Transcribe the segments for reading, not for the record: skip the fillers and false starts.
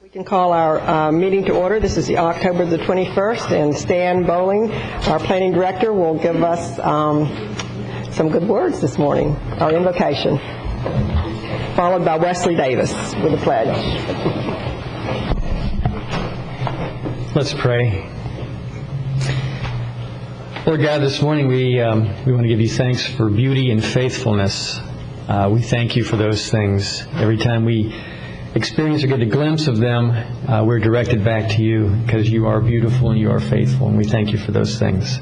We can call our meeting to order. This is the October the 21st, and Stan Bowling, our planning director, will give us some good words this morning, our invocation, followed by Wesley Davis with a pledge. Let's pray. Lord God, this morning we want to give you thanks for beauty and faithfulness. We thank you for those things. Every time we experience or get a glimpse of them, we're directed back to you because you are beautiful and you are faithful, and we thank you for those things.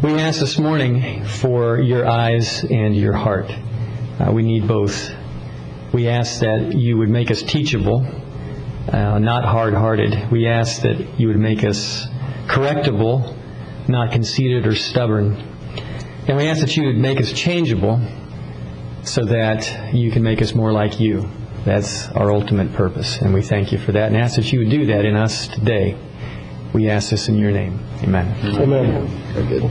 We ask this morning for your eyes and your heart. We need both. We ask that you would make us teachable, not hard-hearted. We ask that you would make us correctable, not conceited or stubborn. And we ask that you would make us changeable so that you can make us more like you. That's our ultimate purpose, and we thank you for that and ask that you would do that in us today. We ask this in your name. Amen. Amen. Very good.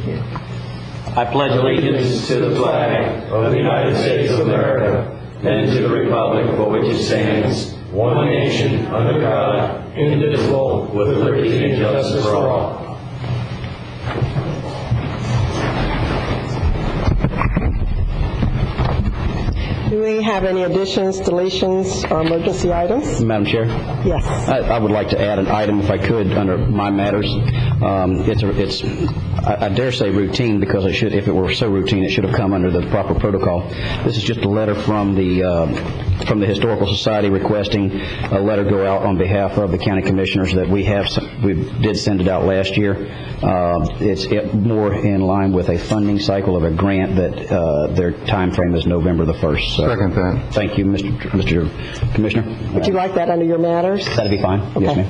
I pledge allegiance to the flag of the United States of America and to the republic for which it stands, one nation, under God, indivisible, with liberty and justice for all. Do we have any additions, deletions, or emergency items? Madam Chair? Yes. I would like to add an item, if I could, under my matters. I dare say routine, because it should, if it were so routine, it should have come under the proper protocol. This is just a letter from the Historical Society requesting a letter go out on behalf of the county commissioners that we did send it out last year. It's more in line with a funding cycle of a grant that their time frame is November the 1st. So, second that. Thank you, Mr. Commissioner. Would you like that under your matters? That'd be fine. Okay. Yes, ma'am.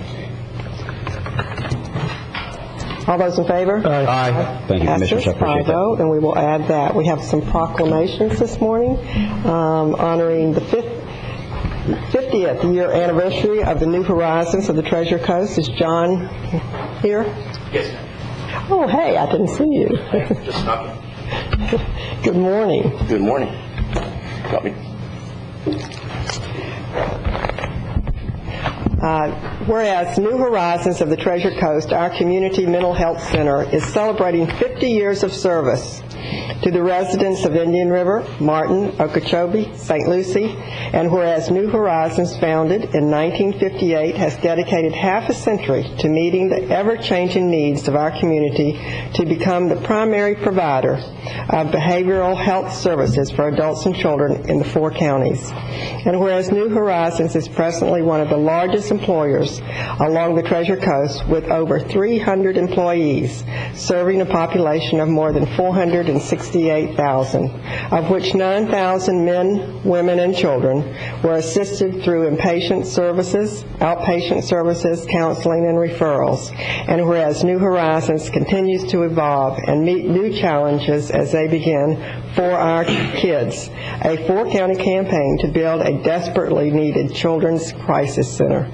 All those in favor? Aye. Thank you, Commissioners. I appreciate that. And we will add that. We have some proclamations this morning honoring the 50th year anniversary of the New Horizons of the Treasure Coast. Is John here? Yes, ma'am. Oh, hey, I didn't see you. Just stopping. Good morning. Good morning. Got me. Whereas New Horizons of the Treasure Coast, our community mental health center, is celebrating 50 years of service to the residents of Indian River, Martin, Okeechobee, St. Lucie, and whereas New Horizons, founded in 1958, has dedicated half a century to meeting the ever-changing needs of our community to become the primary provider of behavioral health services for adults and children in the 4 counties. And whereas New Horizons is presently one of the largest employers along the Treasure Coast with over 300 employees, serving a population of more than 468,000, of which 9,000 men, women, and children were assisted through inpatient services, outpatient services, counseling, and referrals. And whereas New Horizons continues to evolve and meet new challenges as they begin For Our Kids, a 4-county campaign to build a desperately needed children's crisis center.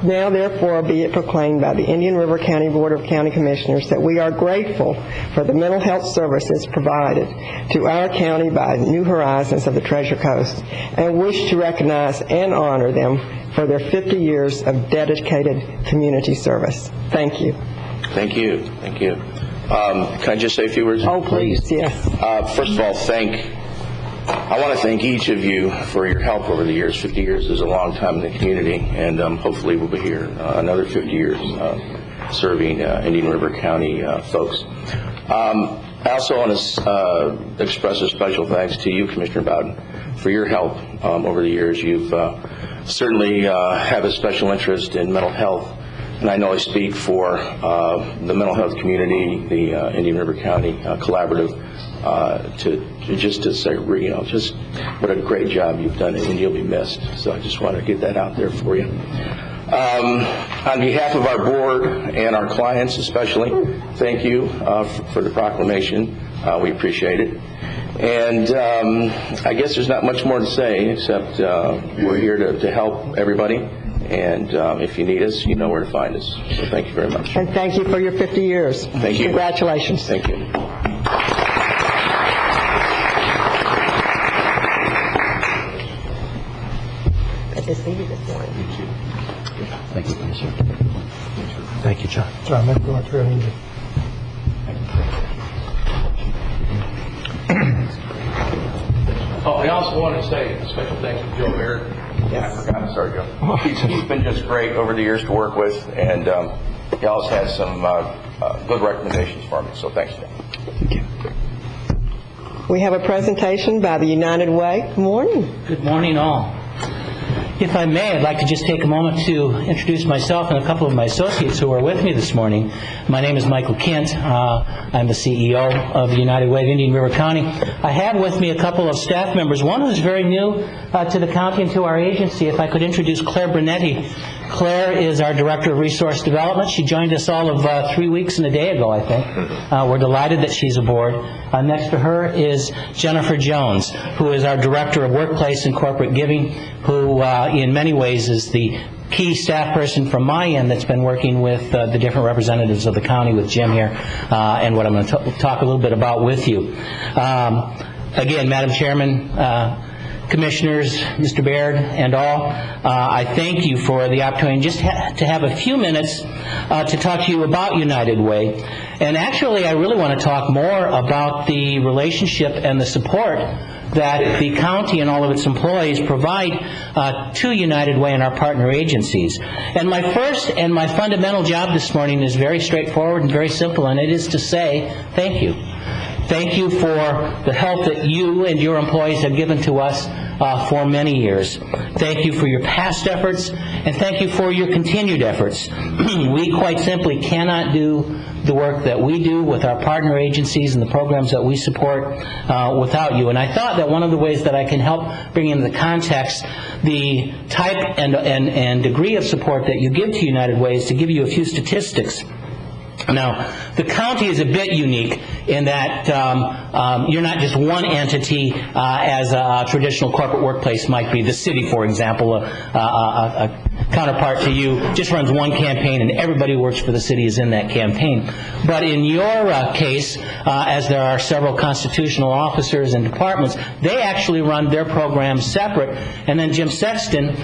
Now, therefore, be it proclaimed by the Indian River County Board of County Commissioners that we are grateful for the mental health services provided to our county by New Horizons of the Treasure Coast, and wish to recognize and honor them for their 50 years of dedicated community service. Thank you. Thank you. Thank you. Can I just say a few words? Oh, please, yes. First of all, I want to thank each of you for your help over the years. 50 years is a long time in the community, and hopefully we'll be here another 50 years serving Indian River County folks. I also want to express a special thanks to you, Commissioner Bowden, for your help over the years. You've certainly have a special interest in mental health, and I know I speak for the mental health community, the Indian River County Collaborative, to say, just what a great job you've done, and you'll be missed. So I just want to get that out there for you. On behalf of our board and our clients especially, thank you for the proclamation. We appreciate it. And I guess there's not much more to say except we're here to help everybody. And if you need us, you know where to find us. So thank you very much. And thank you for your 50 years. Thank you. Congratulations. Thank you. Good to see you this morning. You too. Thank you. Yes, sir. Thank you, John. John, maybe go through and Oh, I also want to say a special thanks to Joe Baird. I forgot. Sorry, Joe. He's been just great over the years to work with, and he always has some good recommendations for me. So thanks, Joe. Thank you. We have a presentation by the United Way. Good morning. Good morning, all. If I may, I'd like to just take a moment to introduce myself and a couple of my associates who are with me this morning. My name is Michael Kent. I'm the CEO of the United Way of Indian River County. I have with me a couple of staff members, one who's very new to the county and to our agency. If I could introduce Claire Brunetti. Claire is our Director of Resource Development. She joined us all of 3 weeks and a day ago, I think. We're delighted that she's aboard. Next to her is Jennifer Jones, who is our Director of Workplace and Corporate Giving, who in many ways is the key staff person from my end that's been working with the different representatives of the county, with Jim here, and what I'm going to talk a little bit about with you. Again, Madam Chairman, Commissioners, Mr. Baird, and all, I thank you for the opportunity just to have a few minutes to talk to you about United Way. And actually, I really want to talk more about the relationship and the support that the county and all of its employees provide to United Way and our partner agencies. And my first and my fundamental job this morning is very straightforward and very simple, and it is to say thank you. Thank you for the help that you and your employees have given to us for many years. Thank you for your past efforts, and thank you for your continued efforts. We quite simply cannot do the work that we do with our partner agencies and the programs that we support without you. And I thought that one of the ways that I can help bring into the context the type and degree of support that you give to United Way is to give you a few statistics. Now, the county is a bit unique in that you're not just one entity as a traditional corporate workplace might be. The city, for example, a counterpart to you, just runs one campaign and everybody who works for the city is in that campaign. But in your case, as there are several constitutional officers and departments, they actually run their programs separate. And then Jim Sexton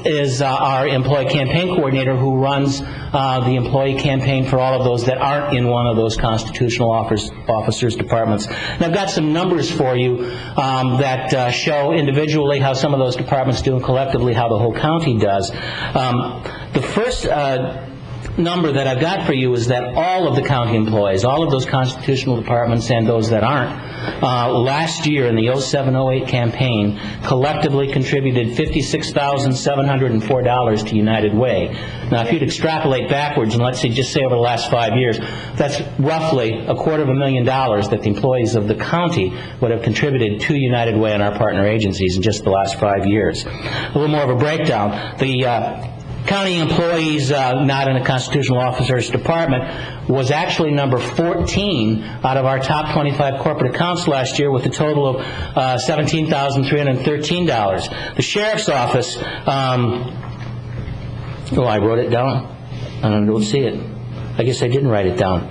is our employee campaign coordinator who runs the employee campaign for all of those that aren't in one of those constitutional officers' departments. And I've got some numbers for you that show individually how some of those departments do and collectively how the whole county does. The first number that I've got for you is that all of the county employees, all of those constitutional departments and those that aren't, last year in the 07-08 campaign collectively contributed $56,704 to United Way. Now, if you'd extrapolate backwards and let's say just say over the last 5 years, that's roughly $250,000 that the employees of the county would have contributed to United Way and our partner agencies in just the last 5 years. A little more of a breakdown. The county employees not in a constitutional officer's department was actually number 14 out of our top 25 corporate accounts last year with a total of $17,313. The sheriff's office, oh, I wrote it down. I don't see it. I guess I didn't write it down.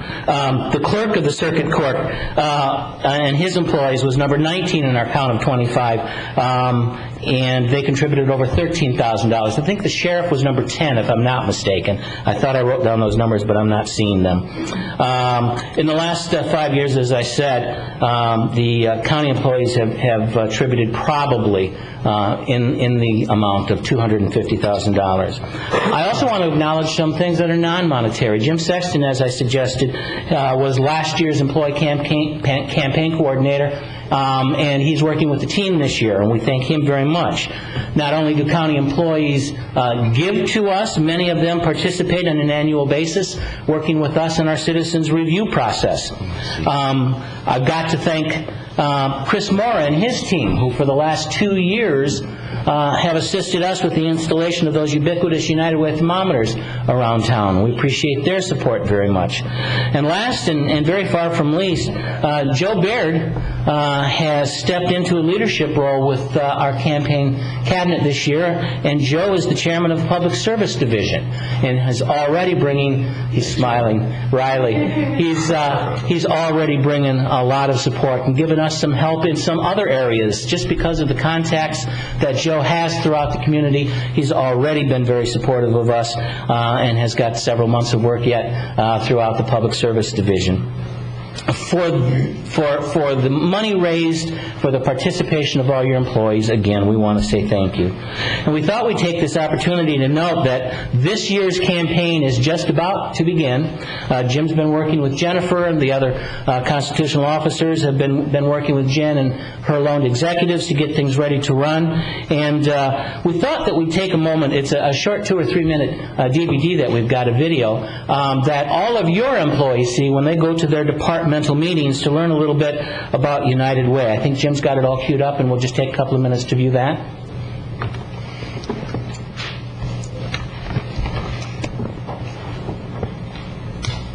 The clerk of the circuit court and his employees was number 19 in our count of 25, and they contributed over $13,000. I think the sheriff was number 10, if I'm not mistaken. I thought I wrote down those numbers, but I'm not seeing them. In the last 5 years, as I said, the county employees have attributed probably in the amount of $250,000. I also want to acknowledge some things that are non-monetary. Jim Sexton, as I suggested, was last year's employee campaign coordinator, and he's working with the team this year, and we thank him very much. Not only do county employees give to us, many of them participate on an annual basis, working with us in our citizens review process. I've got to thank Chris Mora and his team, who for the last 2 years have assisted us with the installation of those ubiquitous United Way thermometers around town. We appreciate their support very much. And last and very far from least, Joe Baird has stepped into a leadership role with our campaign cabinet this year, and Joe is the chairman of the Public Service Division and is already bringing, he's smiling, Riley, he's already bringing a lot of support and given us some help in some other areas. Just because of the contacts that Joe has throughout the community, he's already been very supportive of us and has got several months of work yet throughout the Public Service Division. For the money raised, for the participation of all your employees, again, we want to say thank you. And we thought we'd take this opportunity to note that this year's campaign is just about to begin. Jim's been working with Jennifer, and the other constitutional officers have been working with Jen and her loaned executives to get things ready to run. And we thought that we'd take a moment. It's a short 2 or 3 minute DVD that we've got, a video, that all of your employees see when they go to their departmental meetings to learn a little bit about United Way. I think Jim's got it all queued up, and we'll just take a couple of minutes to view that.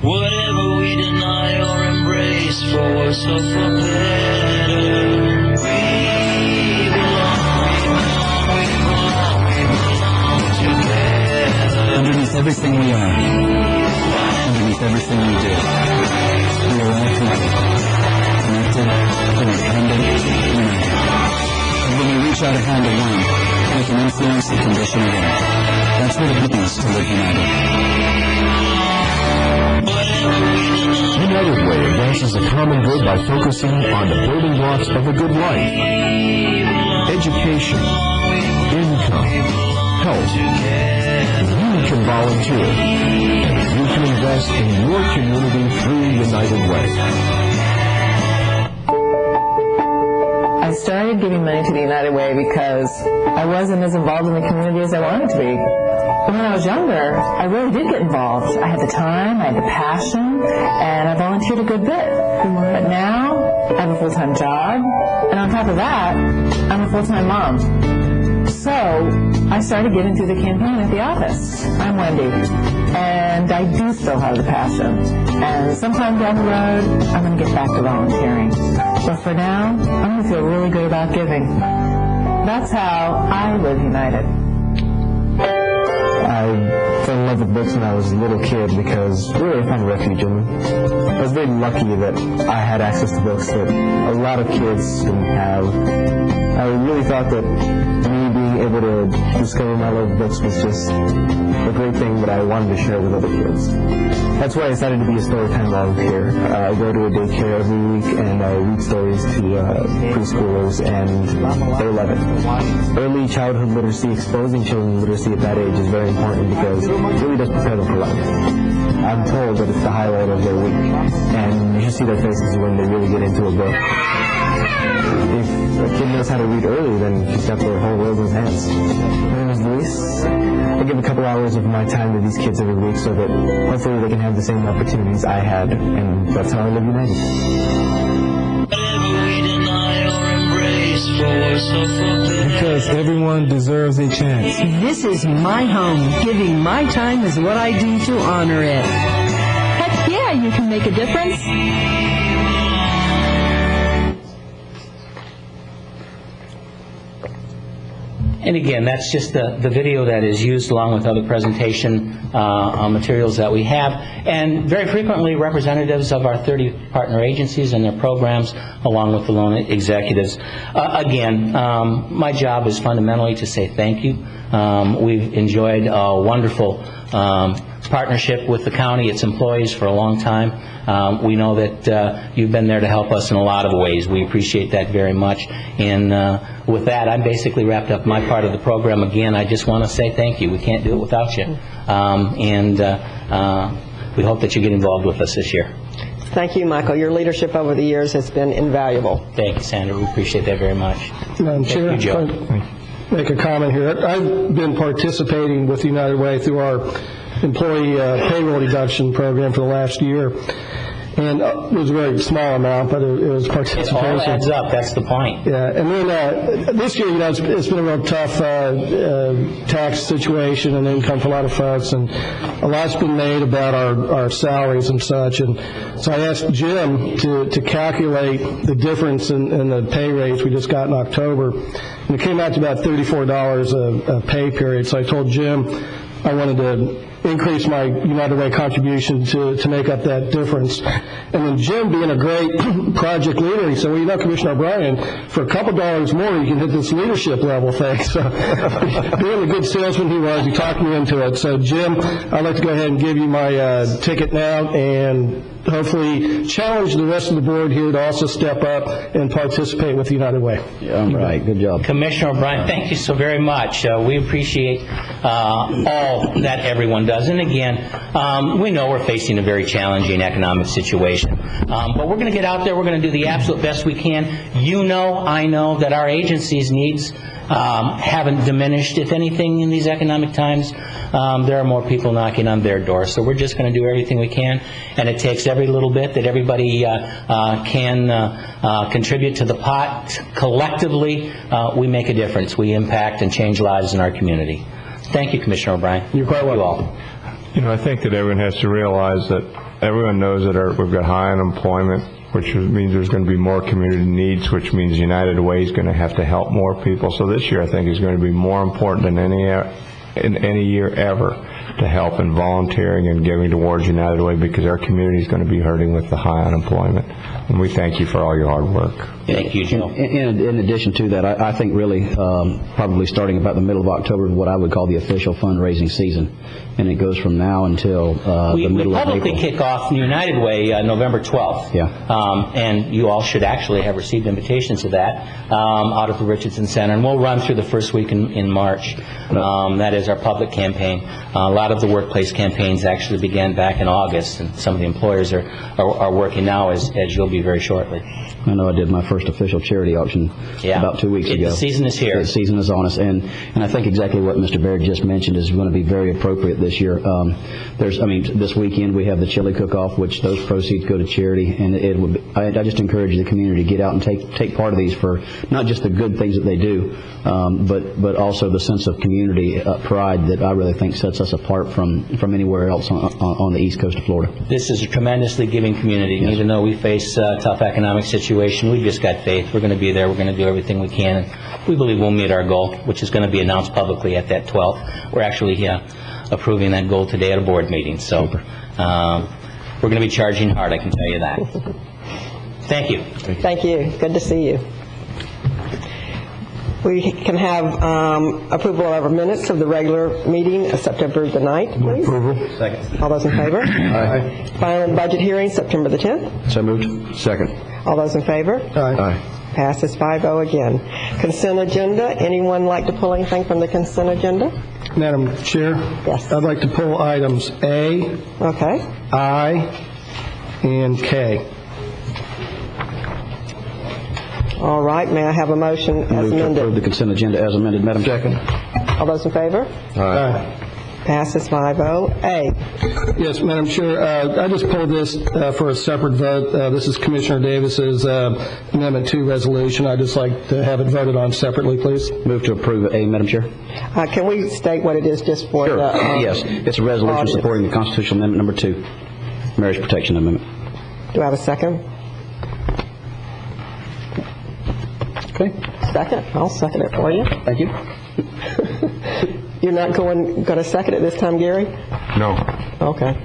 Whatever we deny or embrace, for worse or for better, we belong together. Underneath everything we are, underneath everything we do, we are all people, connected, independent, united. And when we reach out a hand to one, we can influence the condition of all. That's what it means to live united. United Way advances a common good by focusing on the building blocks of a good life: education, income, health. You can volunteer, and you can invest in your community through United Way. I started giving money to the United Way because I wasn't as involved in the community as I wanted to be. When I was younger, I really did get involved. I had the time, I had the passion, and I volunteered a good bit. But now, I have a full-time job, and on top of that, I'm a full-time mom. So, I started giving through the campaign at the office. I'm Wendy, and I do still have the passion. And sometime down the road, I'm going to get back to volunteering. But for now, I'm going to feel really good about giving. That's how I live united. I fell in love with books when I was a little kid because really I found refuge in them. I was very lucky that I had access to books that a lot of kids didn't have. I really thought that me being able to discover my love of books was just a great thing that I wanted to share with other kids. That's why I decided to be a storytime volunteer. I go to a daycare every week and I read stories to preschoolers, and they're 11. Early childhood literacy, exposing children to literacy at that age is very important because it really does prepare them for life. I'm told that it's the highlight of their week, and you should see their faces when they really get into a book. If a kid knows how to read early, then he's got their whole world in his hands. My name is Luis. I give a couple hours of my time to these kids every week so that hopefully they can have the same opportunities I had, and that's how I live united. Because everyone deserves a chance. This is my home. Giving my time is what I do to honor it. Heck yeah, you can make a difference. And again, that's just the video that is used along with other presentation materials that we have, and very frequently representatives of our 30 partner agencies and their programs, along with the loan executives. Again, my job is fundamentally to say thank you. We've enjoyed a wonderful partnership with the county, its employees, for a long time. We know that you've been there to help us in a lot of ways. We appreciate that very much. And with that, I'm basically wrapped up my part of the program. Again, I just want to say thank you. We can't do it without you. We hope that you get involved with us this year. Thank you, Michael. Your leadership over the years has been invaluable. Thank you, Sandra. We appreciate that very much. Madam Chair, Thank you, Joe. make a comment here. I've been participating with United Way through our employee payroll deduction program for the last year. And it was a very small amount, but it was participation. It all adds up. That's the point. Yeah, and then this year, it's been a real tough tax situation and income for a lot of folks, and a lot's been made about our salaries and such. And so I asked Jim to calculate the difference in the pay rates we just got in October, and it came out to about $34 a pay period. So I told Jim I wanted to increase my United Way contribution to make up that difference. And then Jim, being a great project leader, he said, well, you know, Commissioner O'Brien, for a couple dollars more, you can hit this leadership level thing. So being the good salesman he was, he talked me into it. So, Jim, I'd like to go ahead and give you my ticket now and hopefully challenge the rest of the board here to also step up and participate with the United Way. Yeah, all right. Good job. Commissioner O'Brien, thank you so very much. We appreciate all that everyone does. And again, we know we're facing a very challenging economic situation. But we're going to get out there. We're going to do the absolute best we can. You know, I know that our agency's needs haven't diminished. If anything, in these economic times, there are more people knocking on their door. So we're just going to do everything we can, and it takes every little bit that everybody can contribute to the pot. Collectively, we make a difference. We impact and change lives in our community. Thank you, Commissioner O'Brien. You're quite welcome. You all. You know, I think that everyone has to realize that everyone knows that we've got high unemployment, which means there's going to be more community needs, which means United Way is going to have to help more people. So this year, I think, is going to be more important than any year ever to help in volunteering and giving towards United Way, because our community is going to be hurting with the high unemployment. And we thank you for all your hard work. Thank you, Joe. In addition to that, I think really probably starting about the middle of October is what I would call the official fundraising season. And it goes from now until the middle of April. We publicly kick off United Way November 12th. Yeah. And you all should actually have received invitations to that out at the Richardson Center. And we'll run through the first week in March. That is our public campaign. A lot of the workplace campaigns actually began back in August, and some of the employers are working now, as you'll be very shortly. I know I did my first official charity auction about 2 weeks ago. The season is here. The season is on us, and I think exactly what Mr. Baird just mentioned is going to be very appropriate this year. This weekend we have the chili cook-off, which those proceeds go to charity, and it would. I just encourage the community to get out and take part of these for not just the good things that they do, but also the sense of community pride that I really think sets us apart from anywhere else on the east coast of Florida. This is a tremendously giving community. Yes. Even though we face a tough economic situation, we've just got faith. We're going to be there. We're going to do everything we can. And we believe we'll meet our goal, which is going to be announced publicly at that 12th. We're actually approving that goal today at a board meeting. So we're going to be charging hard, I can tell you that. Thank you. Thank you. Good to see you. We can have approval of our minutes of the regular meeting of September the 9th, please. Approval. Second. All those in favor? Aye. Final budget hearing, September the 10th. So moved. Second. All those in favor? Aye. Passes 5-0 again. Consent agenda. Anyone like to pull anything from the consent agenda? Madam Chair? Yes. I'd like to pull items A, Okay. I, and K. All right. May I have a motion as Move to approve amended? the consent agenda as amended, Madam Chair. All those in favor? Aye. Passes 5-0. A. Yes, Madam Chair, I just pulled this for a separate vote. This is Commissioner Davis's Amendment 2 resolution. I'd just like to have it voted on separately, please. Move to approve A, Madam Chair. Can we state what it is just for Sure. the... Yes, it's a resolution audience. supporting the constitutional amendment number 2, marriage protection amendment. Do I have a second? Okay. Second? I'll second it for you. Thank you. You're not going to second it this time, Gary? No. Okay.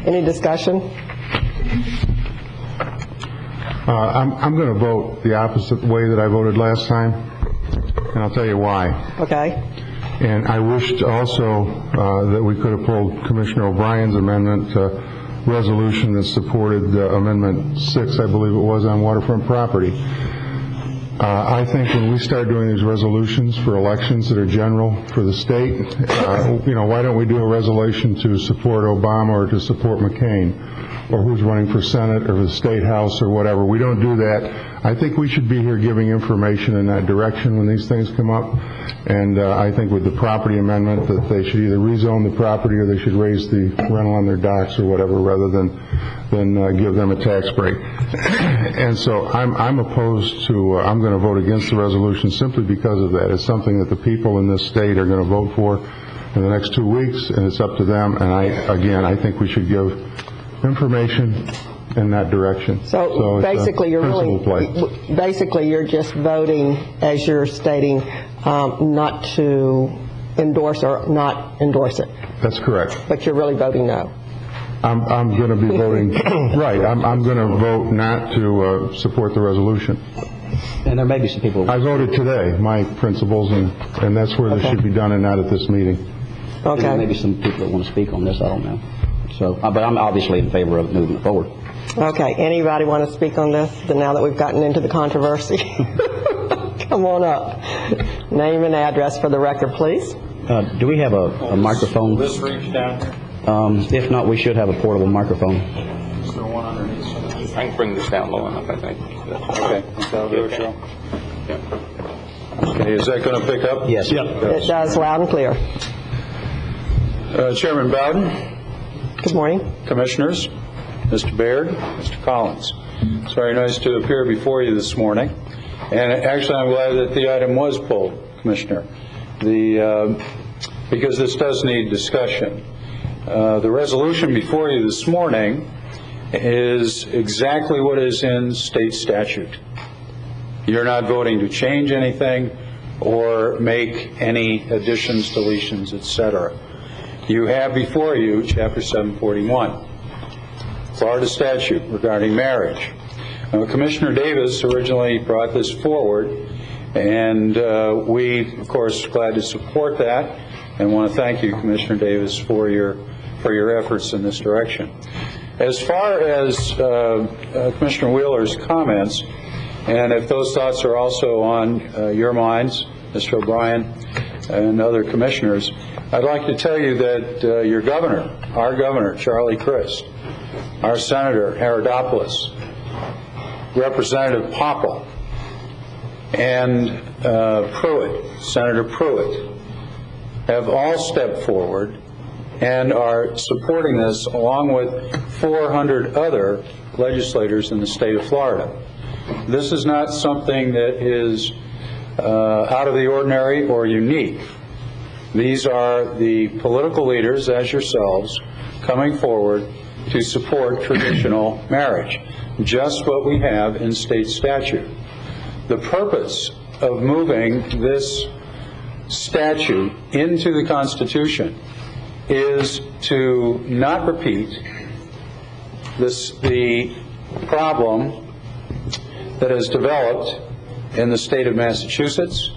Any discussion? I'm going to vote the opposite way that I voted last time, and I'll tell you why. Okay. And I wished also that we could have pulled Commissioner O'Brien's amendment resolution that supported Amendment 6, I believe it was, on waterfront property. I think when we start doing these resolutions for elections that are general for the state, why don't we do a resolution to support Obama or to support McCain, or who's running for Senate or the State House or whatever. We don't do that. I think we should be here giving information in that direction when these things come up. And I think with the property amendment that they should either rezone the property or they should raise the rental on their docks or whatever, rather than give them a tax break. And so I'm opposed to, I'm going to vote against the resolution simply because of that. It's something that the people in this state are going to vote for in the next 2 weeks, and it's up to them. And I think we should give information in that direction. So basically, you're just voting, as you're stating, not to endorse or not endorse it. That's correct. But you're really voting no. I'm going to be voting, right, I'm going to vote not to support the resolution. And there may be some people... I voted today, my principles, and that's where this should be done and not at this meeting. Okay. There may be some people that want to speak on this, I don't know. So, but I'm obviously in favor of moving it forward. Okay, anybody want to speak on this, now that we've gotten into the controversy? Come on up. Name and address for the record, please. Do we have a microphone? This reach down here? If not, we should have a portable microphone. Is there one underneath? I can bring this down low enough, I think. Okay. Okay, is that going to pick up? Yes. It does, loud and clear. Chairman Bowden. Good morning. Commissioners, Mr. Baird, Mr. Collins. It's very nice to appear before you this morning. And actually, I'm glad that the item was pulled, Commissioner, because this does need discussion. The resolution before you this morning is exactly what is in state statute. You're not voting to change anything or make any additions, deletions, etc. You have before you Chapter 741, Florida statute regarding marriage. Commissioner Davis originally brought this forward, and we, of course, are glad to support that, and want to thank you, Commissioner Davis, for your efforts in this direction. As far as Commissioner Wheeler's comments, and if those thoughts are also on your minds, Mr. O'Brien and other commissioners, I'd like to tell you that your governor, our governor, Charlie Crist, our Senator Herodopoulos, Representative Popple, and Pruitt, Senator Pruitt, have all stepped forward and are supporting this along with 400 other legislators in the state of Florida. This is not something that is out of the ordinary or unique. These are the political leaders, as yourselves, coming forward to support traditional marriage, just what we have in state statute. The purpose of moving this statute into the Constitution is to not repeat the problem that has developed in the state of Massachusetts,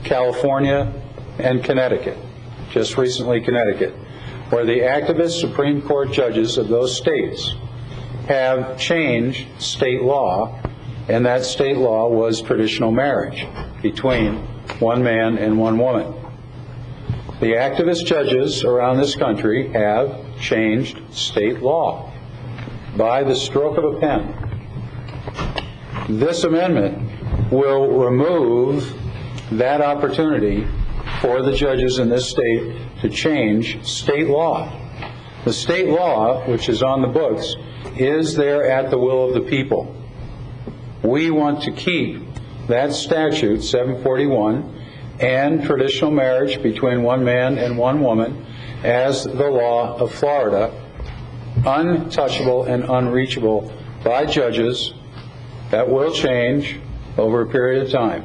California, and Connecticut, just recently Connecticut, where the activist Supreme Court judges of those states have changed state law, and that state law was traditional marriage between one man and one woman. The activist judges around this country have changed state law by the stroke of a pen. This amendment will remove that opportunity for the judges in this state to change state law. The state law, which is on the books, is there at the will of the people. We want to keep that statute, 741, and traditional marriage between one man and one woman as the law of Florida, untouchable and unreachable by judges. That will change over a period of time.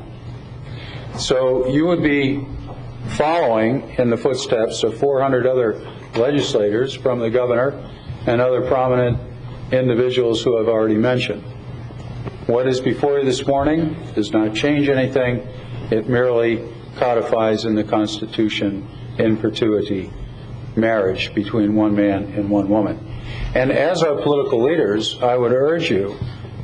So you would be following in the footsteps of 400 other legislators from the governor and other prominent individuals who I've already mentioned. What is before you this morning does not change anything. It merely codifies in the Constitution in perpetuity marriage between one man and one woman. And as our political leaders, I would urge you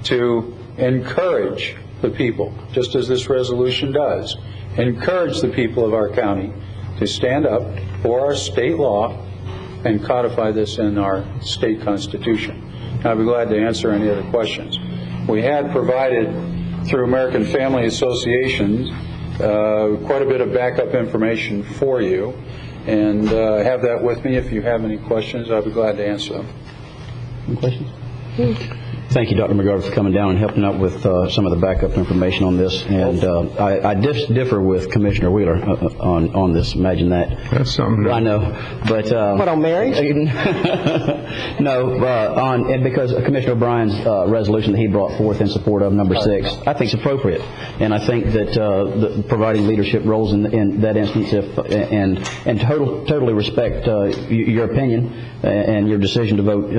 to encourage the people, just as this resolution does, encourage the people of our county to stand up for our state law and codify this in our state constitution. And I'd be glad to answer any other questions. We had provided, through American Family Association, quite a bit of backup information for you, and have that with me. If you have any questions, I'll be glad to answer them. Any questions? Thank you, Dr. McGarvey, for coming down and helping out with some of the backup information on this. And I differ with Commissioner Wheeler on this. Imagine that. That's something new. I know, but What, on marriage? no, and because Commissioner O'Brien's resolution that he brought forth in support of number 6, I think is appropriate, and I think that providing leadership roles in that instance, and totally respect your opinion and your decision to vote,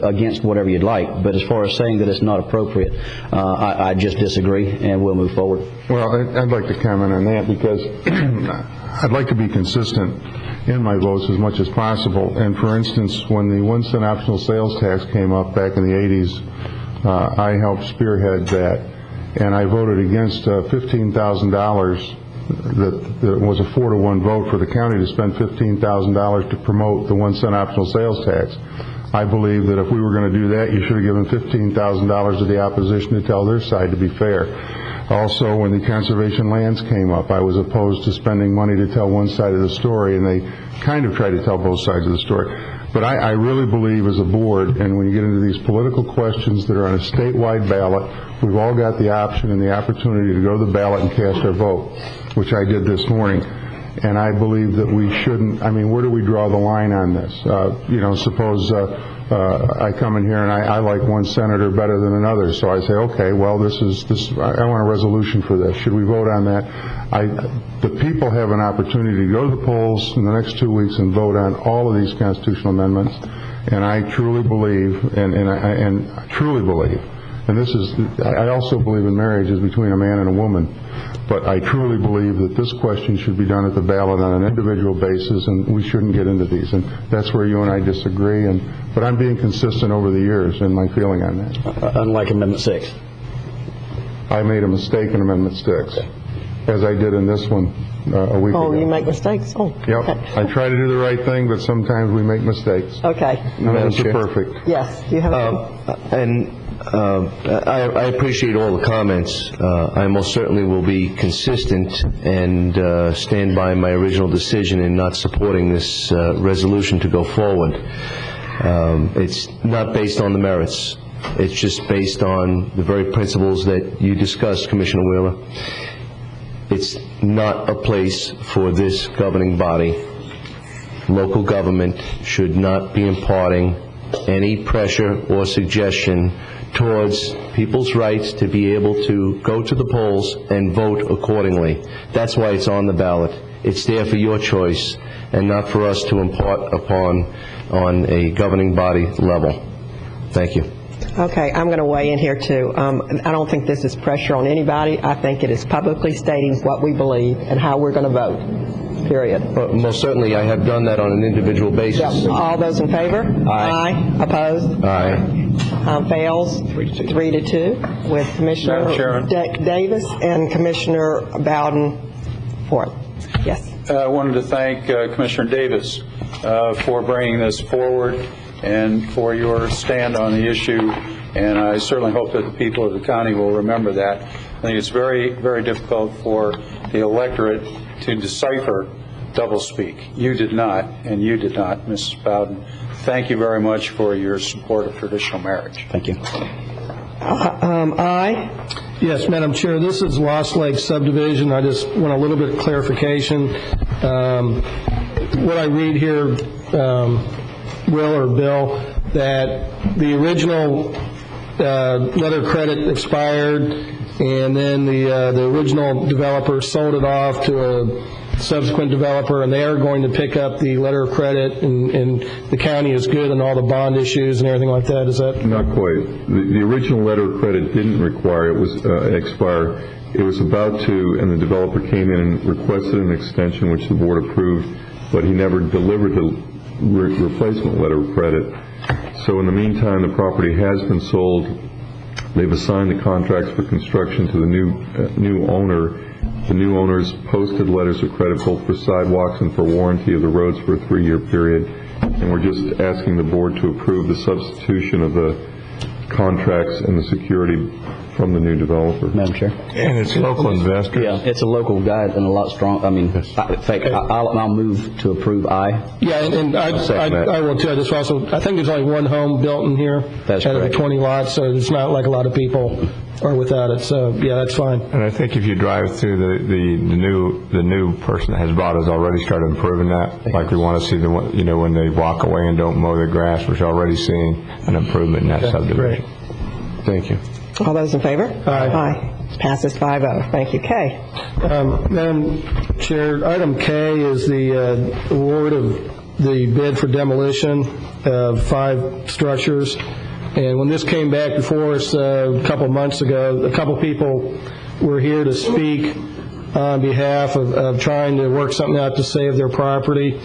against whatever you'd like. But as far as saying that it's not appropriate, I just disagree, and we'll move forward. Well, I'd like to comment on that because I'd like to be consistent in my votes as much as possible. And for instance, when the 1 cent optional sales tax came up back in the 80s, I helped spearhead that, and I voted against $15,000 that was a 4-to-1 vote for the county to spend $15,000 to promote the 1 cent optional sales tax. I believe that if we were going to do that, you should have given $15,000 to the opposition to tell their side to be fair. Also, when the conservation lands came up, I was opposed to spending money to tell one side of the story, and they kind of tried to tell both sides of the story. But I really believe as a board, and when you get into these political questions that are on a statewide ballot, we've all got the option and the opportunity to go to the ballot and cast our vote, which I did this morning. And I believe that we shouldn't, where do we draw the line on this? Suppose I come in here and I like one senator better than another, so I say, okay, well, I want a resolution for this. Should we vote on that? The people have an opportunity to go to the polls in the next 2 weeks and vote on all of these constitutional amendments, and I truly believe, and truly believe, and I also believe in marriage is between a man and a woman. But I truly believe that this question should be done at the ballot on an individual basis, and we shouldn't get into these. And that's where you and I disagree. But I'm being consistent over the years in my feeling on that. Unlike Amendment 6. I made a mistake in Amendment 6, as I did in this one a week ago. Oh, you make mistakes? Oh, yep. Okay. I try to do the right thing, but sometimes we make mistakes. Okay. None of us are perfect. Yes, you have I appreciate all the comments. I most certainly will be consistent and stand by my original decision in not supporting this resolution to go forward. It's not based on the merits. It's just based on the very principles that you discussed, Commissioner Wheeler. It's not a place for this governing body. Local government should not be imparting any pressure or suggestion towards people's rights to be able to go to the polls and vote accordingly. That's why it's on the ballot. It's there for your choice and not for us to impart upon on a governing body level. Thank you. Okay, I'm going to weigh in here too. I don't think this is pressure on anybody. I think it is publicly stating what we believe and how we're going to vote, period. Most certainly, I have done that on an individual basis. Yep. All those in favor? Aye. Opposed? Aye. Fails 3-2 with Commissioner Davis and Commissioner Bowden for it. Yes. I wanted to thank Commissioner Davis for bringing this forward and for your stand on the issue, and I certainly hope that the people of the county will remember that. I think it's very, very difficult for the electorate to decipher doublespeak. You did not, and you did not, Mrs. Bowden. Thank you very much for your support of traditional marriage. Thank you. Aye. Yes, Madam Chair, this is Lost Lake subdivision. I just want a little bit of clarification. What I read here, Will or Bill, that the original letter of credit expired, and then the original developer sold it off to a subsequent developer, and they are going to pick up the letter of credit, and the county is good on all the bond issues and everything like that. Is that not quite? The original letter of credit didn't require it was expire. It was about to, and the developer came in and requested an extension, which the board approved, but he never delivered the replacement letter of credit. So in the meantime, the property has been sold. They've assigned the contracts for construction to the new owner. The new owners posted letters of credit both for sidewalks and for warranty of the roads for a 3-year period. And we're just asking the board to approve the substitution of the contracts and the security from the new developer. Madam Chair. And it's local investors. Yeah, it's a local guy and a lot strong. I mean, in fact, I'll move to approve I. Yeah, and I will tell you this also. I think there's only one home built in here That's out of the correct. 20 lots, so it's not like a lot of people are without it. So yeah, that's fine. And I think if you drive through the new person that has bought has already started improving that. Like we want to see when they walk away and don't mow the grass, we're already seeing an improvement in that subdivision. Great. Thank you. All those in favor? Aye. Passes 5-0. Thank you. Kay. Madam Chair, item K is the award of the bid for demolition of 5 structures. And when this came back before us a couple months ago, a couple people were here to speak on behalf of trying to work something out to save their property.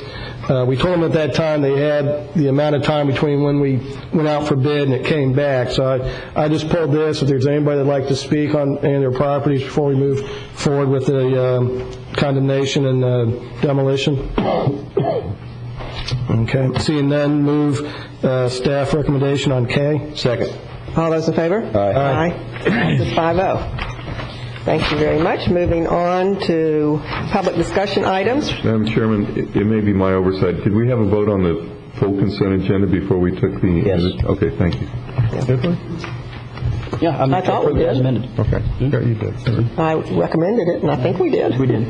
We told them at that time they had the amount of time between when we went out for bid and it came back. So I just pulled this. If there's anybody that'd like to speak on any of their properties before we move forward with the condemnation and demolition. Okay. Seeing none, move staff recommendation on K. Second. All those in favor? Aye. Passes 5-0. Thank you very much. Moving on to public discussion items. Madam Chairman, it may be my oversight. Did we have a vote on the full consent agenda before we took the... Yes. Okay, thank you. Did we? Yeah, I thought we did. Okay. Yeah, you did. I recommended it, and I think we did. We did.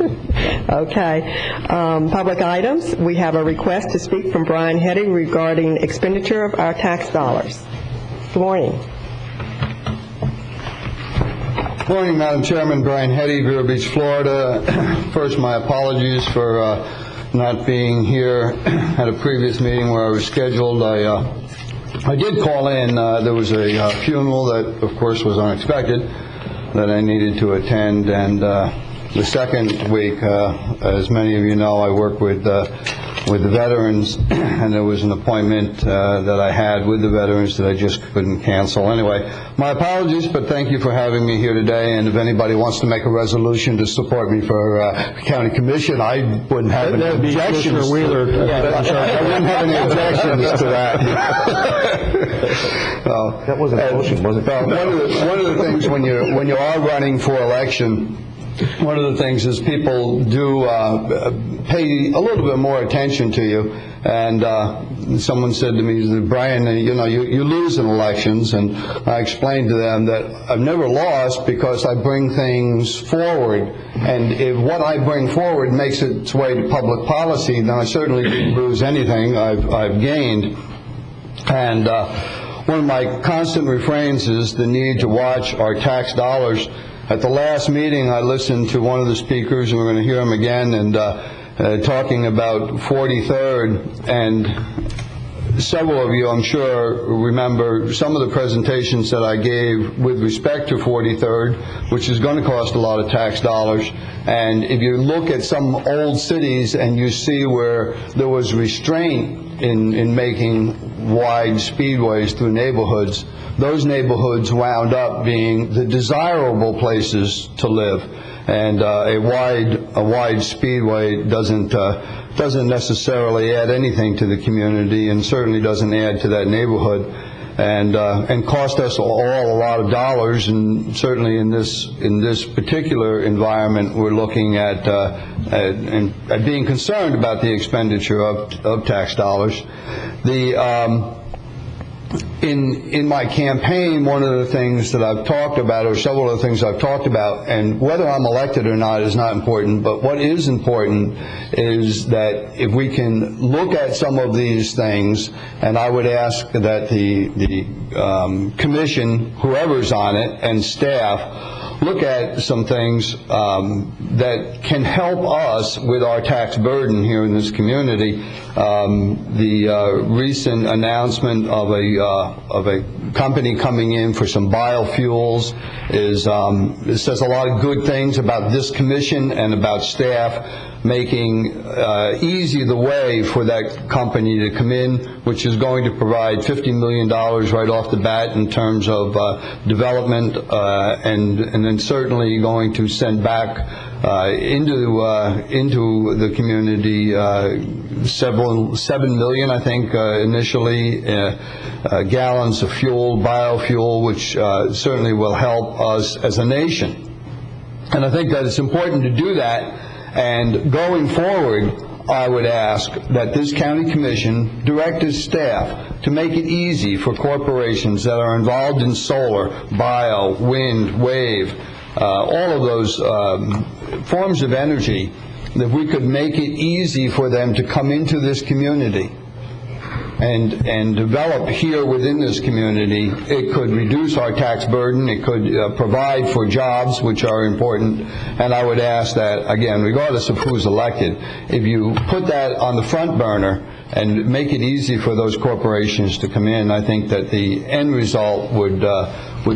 Okay. Public items. We have a request to speak from Brian Hetty regarding expenditure of our tax dollars. Good morning. Good morning, Madam Chairman. Brian Hetty, Vero Beach, Florida. First, my apologies for not being here at a previous meeting where I was scheduled. I did call in. There was a funeral that, of course, was unexpected that I needed to attend. And the second week, as many of you know, I work with the veterans, and there was an appointment that I had with the veterans that I just couldn't cancel. Anyway, my apologies, but thank you for having me here today. And if anybody wants to make a resolution to support me for county commission, I wouldn't have any objections. I wouldn't have any objections to that. That wasn't a motion, was it? One of the things when you are running for election, one of the things is people do pay a little bit more attention to you. And someone said to me, Brian, you lose in elections. And I explained to them that I've never lost because I bring things forward. And if what I bring forward makes its way to public policy, then I certainly didn't lose anything. I've gained. And one of my constant refrains is the need to watch our tax dollars. At the last meeting, I listened to one of the speakers, and we're going to hear him again, and talking about 43rd, and several of you, I'm sure, remember some of the presentations that I gave with respect to 43rd, which is going to cost a lot of tax dollars. And if you look at some old cities and you see where there was restraint in making wide speedways through neighborhoods, those neighborhoods wound up being the desirable places to live. And a wide speedway doesn't necessarily add anything to the community, and certainly doesn't add to that neighborhood, and cost us all a lot of dollars. And certainly in this particular environment, we're looking at being concerned about the expenditure of tax dollars. In my campaign, one of the things that I've talked about, or several of the things I've talked about, and whether I'm elected or not is not important, but what is important is that if we can look at some of these things, and I would ask that the commission, whoever's on it, and staff, look at some things that can help us with our tax burden here in this community. The recent announcement of a company coming in for some biofuels it says a lot of good things about this commission and about staff. making easy the way for that company to come in, which is going to provide $50 million right off the bat in terms of development, and then certainly going to send back into the community 7 million, I think, initially, gallons of fuel, biofuel, which certainly will help us as a nation. And I think that it's important to do that. And going forward, I would ask that this county commission direct its staff to make it easy for corporations that are involved in solar, bio, wind, wave, all of those forms of energy, that we could make it easy for them to come into this community and develop here within this community. It could reduce our tax burden. It could provide for jobs, which are important. And I would ask that, again, regardless of who's elected, if you put that on the front burner and make it easy for those corporations to come in, I think that the end result would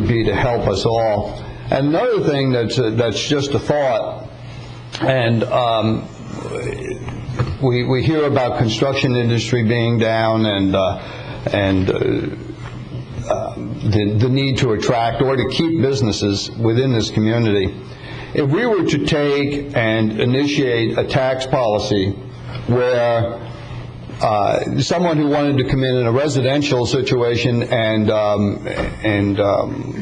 be to help us all. And another thing that's just a thought, and we hear about construction industry being down and the need to attract or to keep businesses within this community. If we were to take and initiate a tax policy where someone who wanted to come in a residential situation and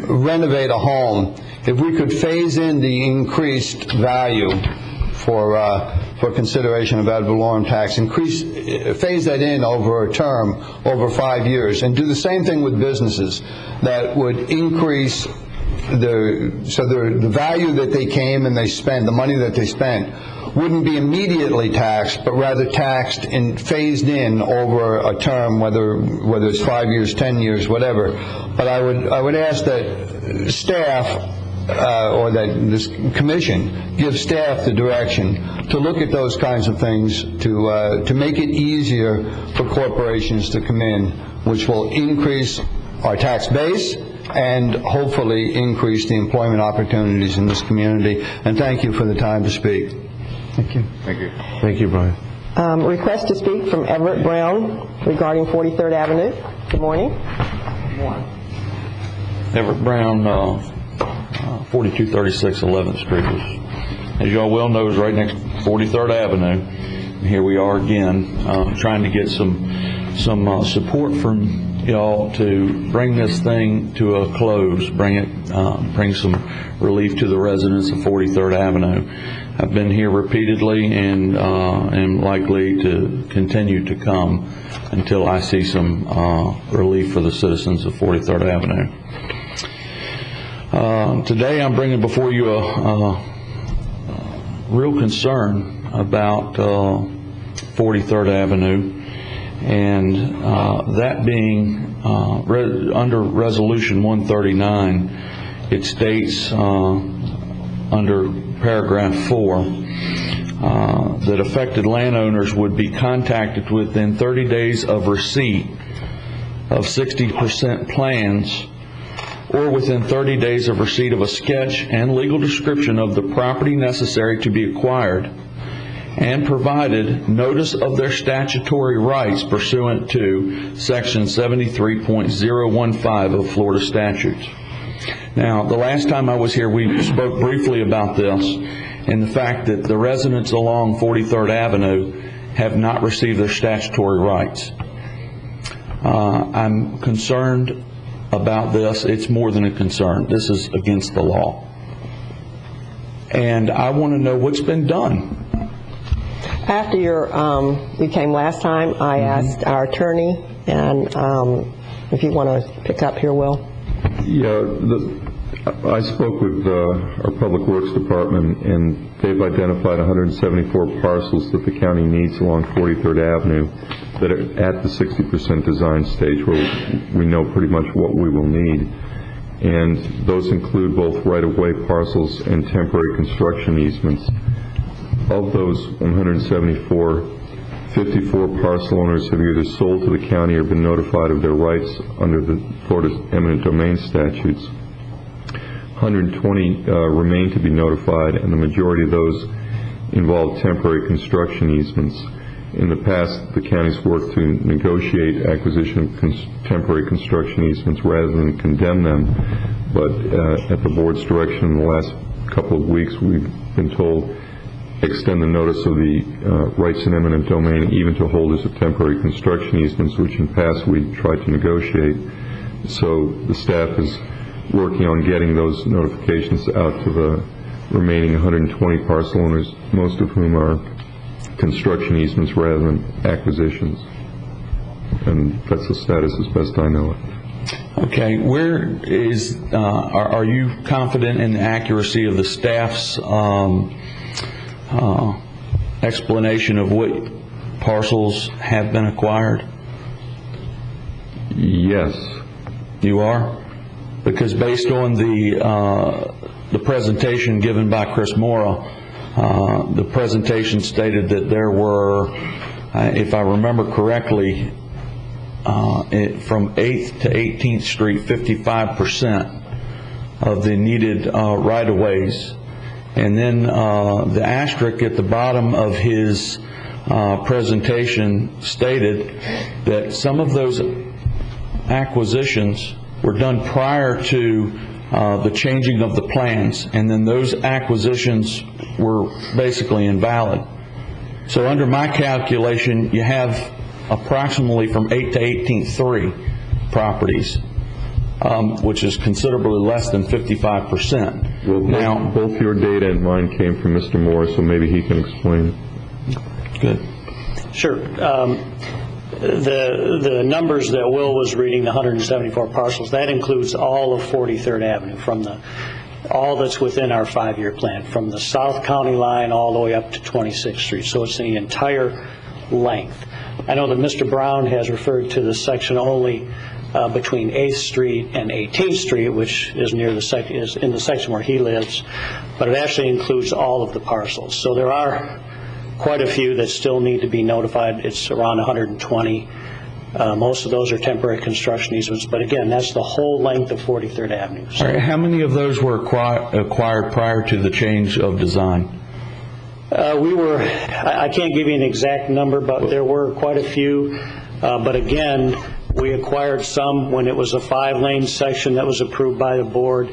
renovate a home, if we could phase in the increased value for consideration of ad valorem tax, phase that in over a term, over 5 years, and do the same thing with businesses, that would increase the value that they came and they spent, the money that they spent, wouldn't be immediately taxed, but rather taxed and phased in over a term, whether it's 5 years, 10 years, whatever. But I would ask that staff or that this commission give staff the direction to look at those kinds of things to make it easier for corporations to come in, which will increase our tax base and hopefully increase the employment opportunities in this community. And thank you for the time to speak. Thank you. Thank you. Thank you, Brian. Request to speak from Everett Brown regarding 43rd Avenue. Good morning. Good morning. Everett Brown, 4236 11th Street. As y'all well know, is right next to 43rd Avenue. And here we are again, trying to get some support from y'all to bring this thing to a close, bring some relief to the residents of 43rd Avenue. I've been here repeatedly and am likely to continue to come until I see some relief for the citizens of 43rd Avenue. Today I'm bringing before you a real concern about 43rd Avenue, and that being under Resolution 139, it states under paragraph 4 that affected landowners would be contacted within 30 days of receipt of 60% plans or within 30 days of receipt of a sketch and legal description of the property necessary to be acquired, and provided notice of their statutory rights pursuant to Section 73.015 of Florida statutes. Now, the last time I was here, we spoke briefly about this and the fact that the residents along 43rd Avenue have not received their statutory rights. I'm concerned about this. It's more than a concern. This is against the law. And I want to know what's been done. After you came last time, I asked our attorney, and if you want to pick up here, Will. Yeah, I spoke with our Public Works Department, and they've identified 174 parcels that the county needs along 43rd Avenue that are at the 60% design stage, where we know pretty much what we will need. And those include both right-of-way parcels and temporary construction easements. Of those 174, 54 parcel owners have either sold to the county or been notified of their rights under the Florida's eminent domain statutes. 120 remain to be notified, and the majority of those involved temporary construction easements. In the past, the county's worked to negotiate acquisition of temporary construction easements rather than condemn them, but at the board's direction in the last couple of weeks, we've been told extend the notice of the rights in eminent domain even to holders of temporary construction easements, which in the past we tried to negotiate. So the staff is working on getting those notifications out to the remaining 120 parcel owners, most of whom are construction easements rather than acquisitions. And that's the status as best I know it. Okay, where is, are you confident in the accuracy of the staff's explanation of what parcels have been acquired? Yes. You are? Because based on the presentation given by Chris Mora, the presentation stated that there were, if I remember correctly, from 8th to 18th Street, 55% of the needed right-of-ways. And then the asterisk at the bottom of his presentation stated that some of those acquisitions were done prior to the changing of the plans, and then those acquisitions were basically invalid. So under my calculation, you have approximately from 8th to 18th 3 properties, which is considerably less than 55%. Well, now, both your data and mine came from Mr. Moore, so maybe he can explain it. Good. Sure. The numbers that Will was reading, the 174 parcels, that includes all of 43rd Avenue, from all that's within our 5-year plan, from the South County line all the way up to 26th Street. So it's the entire length. I know that Mr. Brown has referred to the section only between 8th Street and 18th Street, which is near is in the section where he lives, but it actually includes all of the parcels. So there are quite a few that still need to be notified. It's around 120. Most of those are temporary construction easements, but again, that's the whole length of 43rd Avenue. So, all right, how many of those were acquired prior to the change of design? I can't give you an exact number, but there were quite a few. But again, we acquired some when it was a 5-lane section that was approved by the board.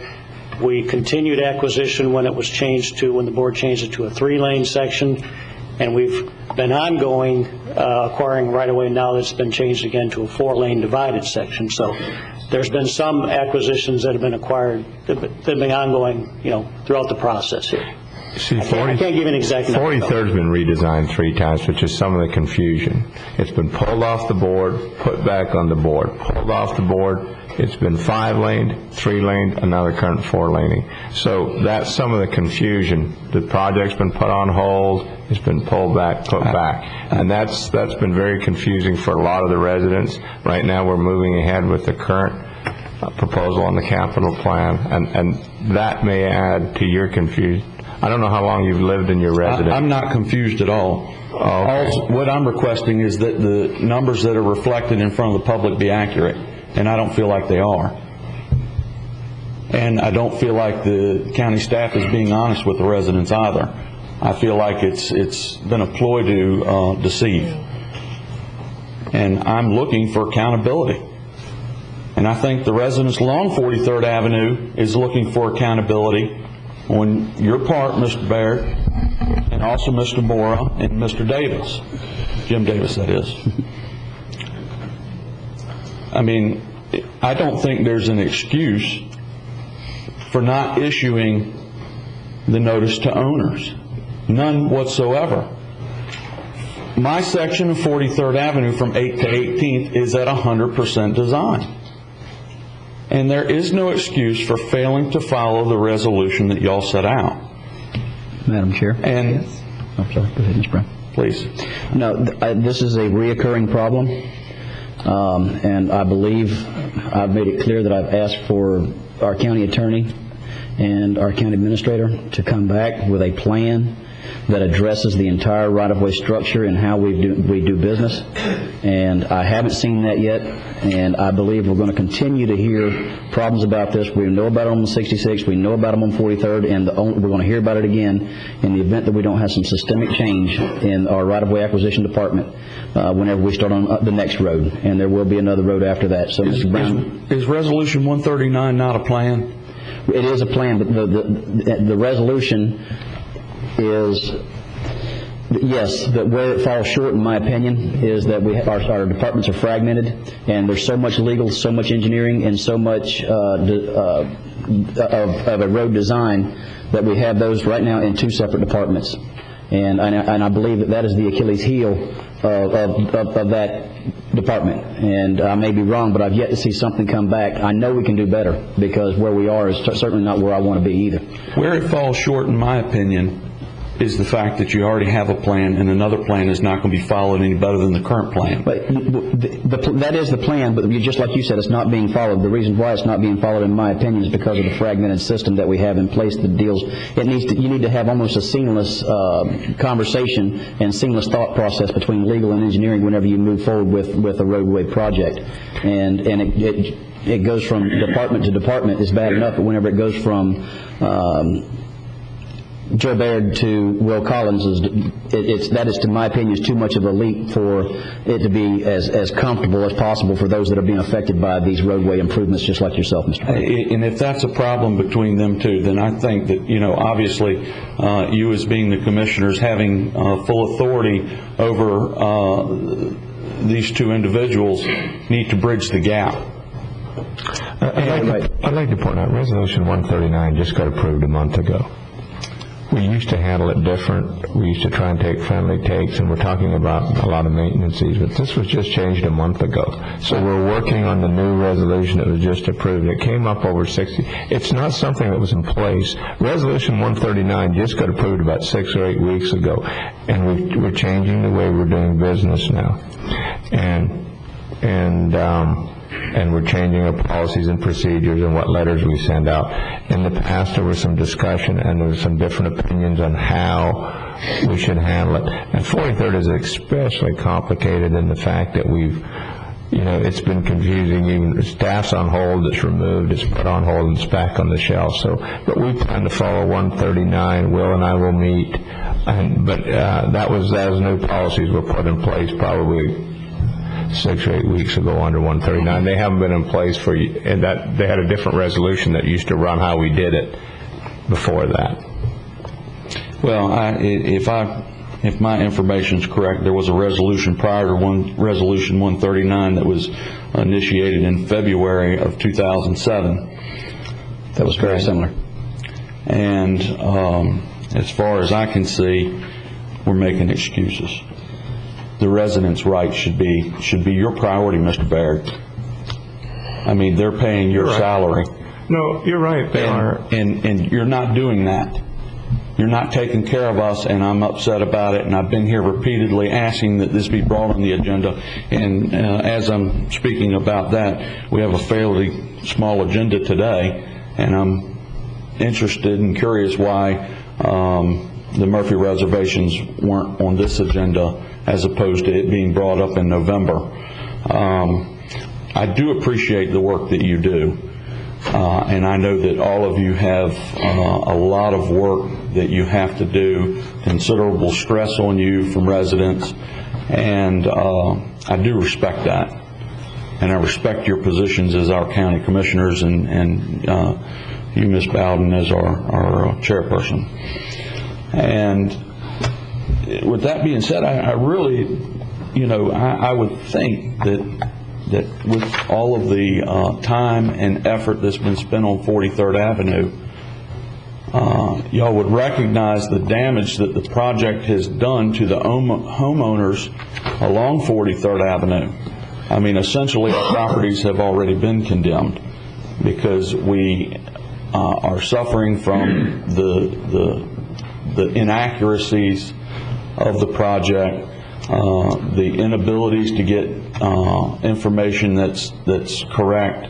We continued acquisition when it was changed to, when the board changed it to a 3-lane section. And we've been ongoing acquiring right away now that's been changed again to a 4-lane divided section. So there's been some acquisitions that have been acquired that have been ongoing, throughout the process here. See, I can't give you an exact number. 43rd's been redesigned 3 times, which is some of the confusion. It's been pulled off the board, put back on the board, pulled off the board. It's been 5-laned, 3-laned, another current 4-laning. So that's some of the confusion. The project's been put on hold, it's been pulled back, put back. And that's been very confusing for a lot of the residents. Right now we're moving ahead with the current proposal on the capital plan, and that may add to your confusion. I don't know how long you've lived in your residence. I'm not confused at all. Okay. What I'm requesting is that the numbers that are reflected in front of the public be accurate, and I don't feel like they are. And I don't feel like the county staff is being honest with the residents either. I feel like it's been a ploy to deceive. And I'm looking for accountability. And I think the residents along 43rd Avenue is looking for accountability on your part, Mr. Barrett, and also Mr. Mora and Mr. Davis. Jim Davis, that is. I mean, I don't think there's an excuse for not issuing the notice to owners. None whatsoever. My section of 43rd Avenue from 8th to 18th is at 100% design. And there is no excuse for failing to follow the resolution that y'all set out. Madam Chair? And yes. I'm sorry, go ahead, Mr. Brown. Please. No, this is a reoccurring problem. And I believe I've made it clear that I've asked for our county attorney and our county administrator to come back with a plan that addresses the entire right-of-way structure and how we do business, and I haven't seen that yet, and I believe we're going to continue to hear problems about this. We know about them on 66, we know about them on 43rd, and we're going to hear about it again in the event that we don't have some systemic change in our right-of-way acquisition department whenever we start on the next road, and there will be another road after that. So, Mr. Brown, is Resolution 139 not a plan? It is a plan, but the resolution is, yes, but where it falls short, in my opinion, is that our departments are fragmented, and there's so much legal, so much engineering, and so much of a road design that we have those right now in two separate departments. And I believe that is the Achilles heel of that department. And I may be wrong, but I've yet to see something come back. I know we can do better, because where we are is certainly not where I want to be either. Where it falls short, in my opinion, is the fact that you already have a plan, and another plan is not going to be followed any better than the current plan. But that is the plan, but just like you said, it's not being followed. The reason why it's not being followed, in my opinion, is because of the fragmented system that we have in place that deals. You need to have almost a seamless conversation and seamless thought process between legal and engineering whenever you move forward with a roadway project. And it goes from department to department is bad enough, but whenever it goes from Joe Baird to Will Collins, that is, to my opinion, is too much of a leap for it to be as comfortable as possible for those that are being affected by these roadway improvements, just like yourself, Mr. Baird. And if that's a problem between them two, then I think that, obviously, you as being the commissioners having full authority over these two individuals need to bridge the gap. I'd like to point out, Resolution 139 just got approved a month ago. We used to handle it different. We used to try and take friendly takes, and we're talking about a lot of maintenance fees, but this was just changed a month ago. So we're working on the new resolution that was just approved. It came up over 60. It's not something that was in place. Resolution 139 just got approved about 6 or 8 weeks ago, and we're changing the way we're doing business now. And we're changing our policies and procedures and what letters we send out. In the past, there was some discussion and there were some different opinions on how we should handle it. And 43rd is especially complicated in the fact that it's been confusing. Even staff's on hold, it's removed, it's put on hold, and it's back on the shelf. But we plan to follow 139. Will and I will meet. But those new policies were put in place probably 6 or 8 weeks ago under 139. They haven't been in place and that they had a different resolution that used to run how we did it before that. Well, if my information is correct, there was a resolution prior to Resolution 139 that was initiated in February of 2007. That was very similar. And as far as I can see, we're making excuses. The residents' rights should be your priority, Mr. Baird. I mean, they're paying your salary. No, you're right, they are. And you're not doing that. You're not taking care of us, and I'm upset about it, and I've been here repeatedly asking that this be brought on the agenda. And as I'm speaking about that, we have a fairly small agenda today, and I'm interested and curious why the Murphy reservations weren't on this agenda as opposed to it being brought up in November. I do appreciate the work that you do, and I know that all of you have a lot of work that you have to do, considerable stress on you from residents, and I do respect that. And I respect your positions as our county commissioners and you, Ms. Bowden, as our chairperson. And with that being said, I really, I would think that with all of the time and effort that's been spent on 43rd Avenue, y'all would recognize the damage that the project has done to the homeowners along 43rd Avenue. I mean, essentially our properties have already been condemned because we are suffering from the inaccuracies of the project, the inabilities to get information that's correct,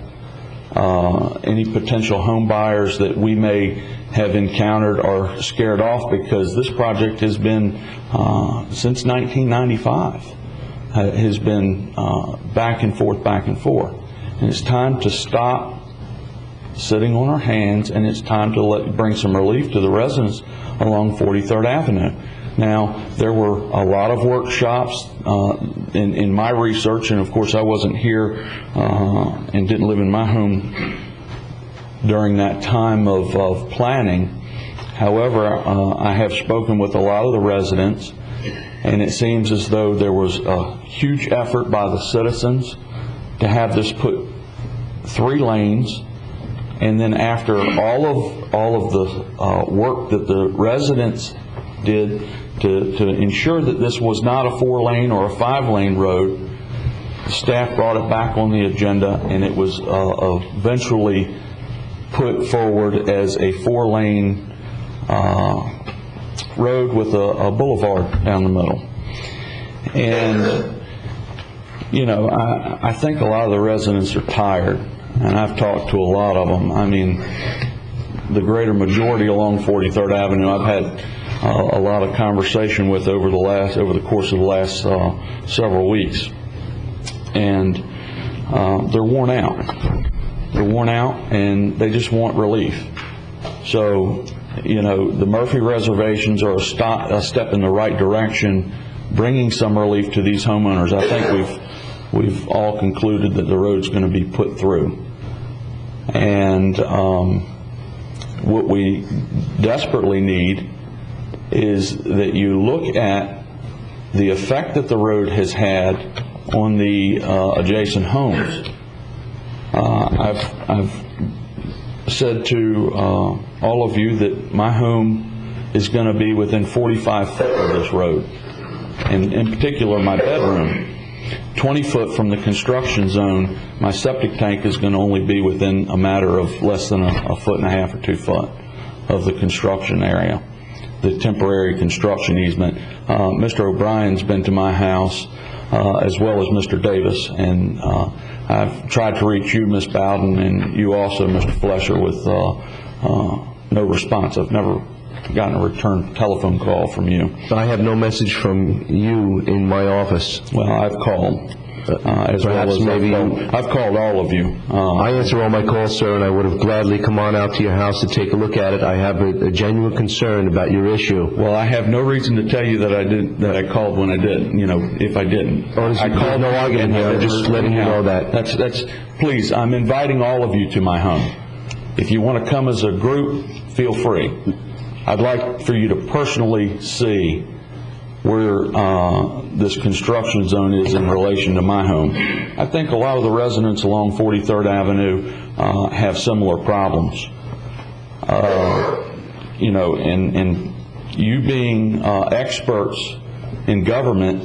any potential home buyers that we may have encountered are scared off, because this project has been, since 1995, has been back and forth, And it's time to stop sitting on our hands, and it's time to bring some relief to the residents along 43rd Avenue. Now, there were a lot of workshops in my research, and of course I wasn't here and didn't live in my home during that time of planning. However, I have spoken with a lot of the residents, and it seems as though there was a huge effort by the citizens to have this put 3 lanes, and then after all of the work that the residents did to ensure that this was not a 4-lane or a 5-lane road, the staff brought it back on the agenda, and it was eventually put forward as a 4-lane road with a boulevard down the middle. And you know, I think a lot of the residents are tired, and I've talked to a lot of them. I mean, the greater majority along 43rd Avenue I've had a lot of conversation with over the course of the last several weeks, and they're worn out. They're worn out, and they just want relief. So, you know, the Murphy reservations are a step in the right direction, bringing some relief to these homeowners. I think we've all concluded that the road's going to be put through. And what we desperately need is that you look at the effect that the road has had on the adjacent homes. I've said to all of you that my home is going to be within 45 feet of this road, and in particular my bedroom. 20 foot from the construction zone, my septic tank is going to only be within a matter of less than a foot and a half or 2 foot of the construction area, the temporary construction easement. Mr. O'Brien's been to my house, as well as Mr. Davis, and I've tried to reach you, Ms. Bowden, and you also, Mr. Flesher, with no response. I've never gotten a return telephone call from you. I have no message from you in my office. Well, I've called. As well as I've called all of you. I answer all my calls, sir, and I would have gladly come on out to your house to take a look at it. I have a genuine concern about your issue. Well, I have no reason to tell you that I called when I did. You know, if I didn't. I called no argument here. I'm just letting you know that. That's. Please, I'm inviting all of you to my home. If you want to come as a group, feel free. I'd like for you to personally see where this construction zone is in relation to my home. I think a lot of the residents along 43rd Avenue have similar problems. You know, and you being experts in government,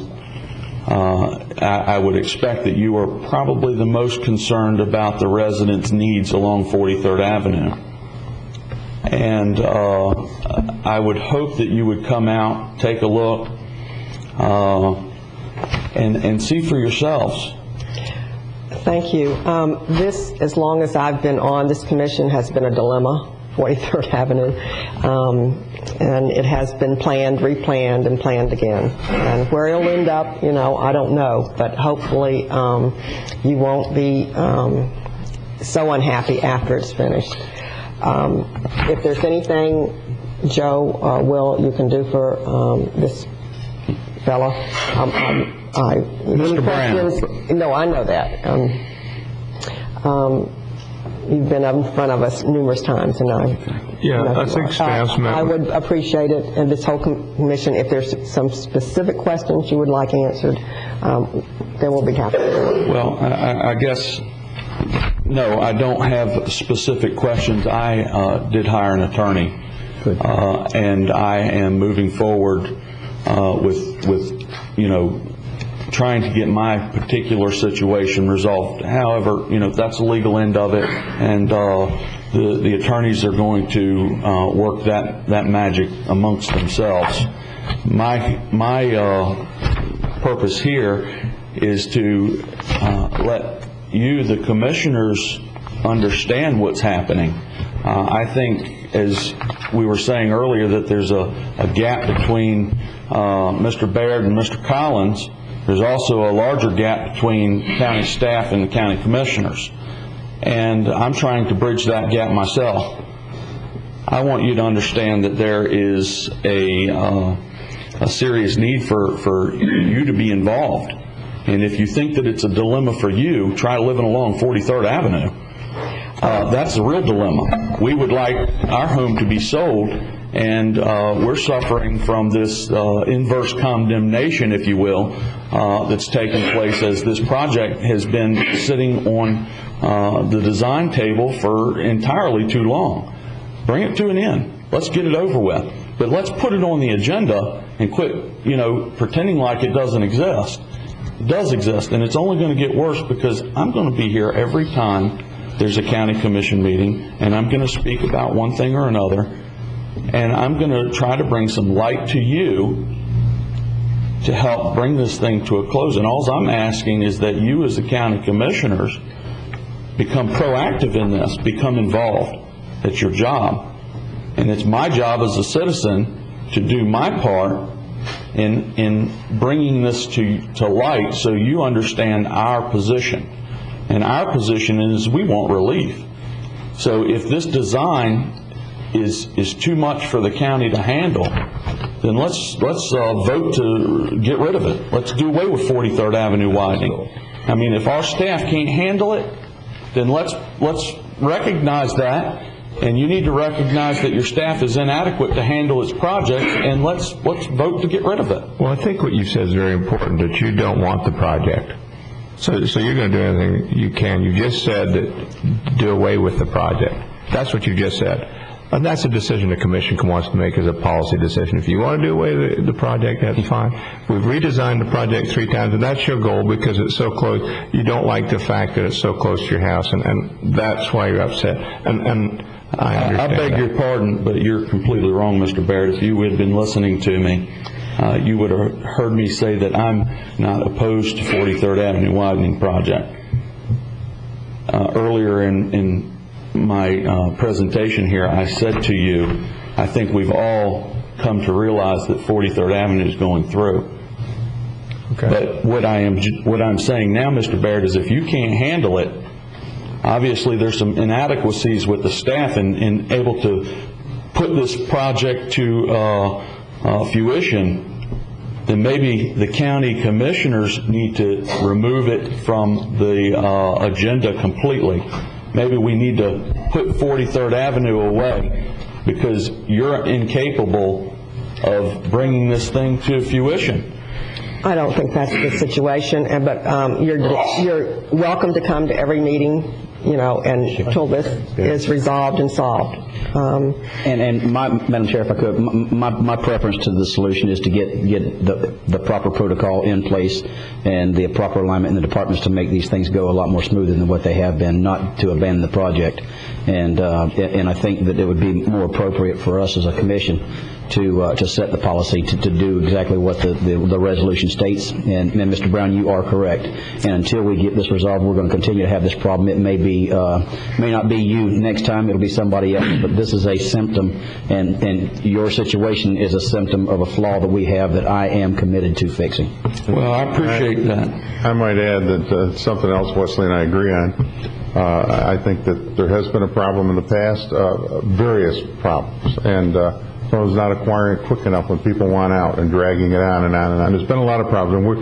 I would expect that you are probably the most concerned about the residents' needs along 43rd Avenue. And I would hope that you would come out, take a look, and see for yourselves. Thank you. This, as long as I've been on this commission, has been a dilemma, 43rd Avenue, and it has been planned, replanned, and planned again. And where it'll end up, you know, I don't know, but hopefully you won't be so unhappy after it's finished. If there's anything, Joe, Will, you can do for this fella, Mr. Brown. No, I know that. You've been up in front of us numerous times, and I think staff's met. I would appreciate it, and this whole commission, if there's some specific questions you would like answered, then we'll be happy to do it. Well, I guess, no, I don't have specific questions. I did hire an attorney, and I am moving forward with you know, trying to get my particular situation resolved. However, you know, that's the legal end of it, and the attorneys are going to work that magic amongst themselves. My purpose here is to let you, the commissioners, understand what's happening. I think as we were saying earlier that there's a gap between Mr. Baird and Mr. Collins. There's also a larger gap between county staff and the county commissioners. And I'm trying to bridge that gap myself. I want you to understand that there is a serious need for you to be involved. And if you think that it's a dilemma for you, try living along 43rd Avenue. That's a real dilemma. We would like our home to be sold, and we're suffering from this inverse condemnation, if you will, that's taking place as this project has been sitting on the design table for entirely too long. Bring it to an end. Let's get it over with. But let's put it on the agenda and quit, pretending like it doesn't exist. It does exist, and it's only going to get worse because I'm going to be here every time there's a county commission meeting, and I'm going to speak about one thing or another, and I'm going to try to bring some light to you to help bring this thing to a close. And all I'm asking is that you as the county commissioners become proactive in this, become involved. It's your job. And it's my job as a citizen to do my part in bringing this to light so you understand our position. And our position is we want relief. So if this design is too much for the county to handle, then let's vote to get rid of it. Let's do away with 43rd Avenue widening. I mean, if our staff can't handle it, then let's recognize that. And you need to recognize that your staff is inadequate to handle its projects, and let's vote to get rid of it. Well, I think what you said is very important, that you don't want the project. So you're going to do anything you can. You just said that do away with the project. That's what you just said. And that's a decision the commission wants to make as a policy decision. If you want to do away with the project, that's fine. We've redesigned the project 3 times, and that's your goal because it's so close. You don't like the fact that it's so close to your house, and that's why you're upset. And I understand. I beg your pardon, but you're completely wrong, Mr. Baird. If you had been listening to me, you would have heard me say that I'm not opposed to 43rd Avenue widening project. Earlier in my presentation here, I said to you, I think we've all come to realize that 43rd Avenue is going through. Okay. But what I'm saying now, Mr. Baird, is if you can't handle it, obviously there's some inadequacies with the staff in able to put this project to fruition, then maybe the county commissioners need to remove it from the agenda completely. Maybe we need to put 43rd Avenue away because you're incapable of bringing this thing to fruition. I don't think that's the situation, but you're welcome to come to every meeting, until this is resolved and solved. Madam Chair, if I could, my preference to the solution is to get the proper protocol in place and the proper alignment in the departments to make these things go a lot more smoother than what they have been, not to abandon the project. And I think that it would be more appropriate for us as a commission to set the policy to do exactly what the resolution states. And Mr. Brown, you are correct. And until we get this resolved, we're going to continue to have this problem. It may not be you next time. It'll be somebody else. But this is a symptom, and your situation is a symptom of a flaw that we have that I am committed to fixing. Well, I appreciate that. I might add that something else Wesley and I agree on. I think that there has been a problem in the past, various problems, and someone's not acquiring it quick enough when people want out and dragging it on and on and on. There's been a lot of problems, and we're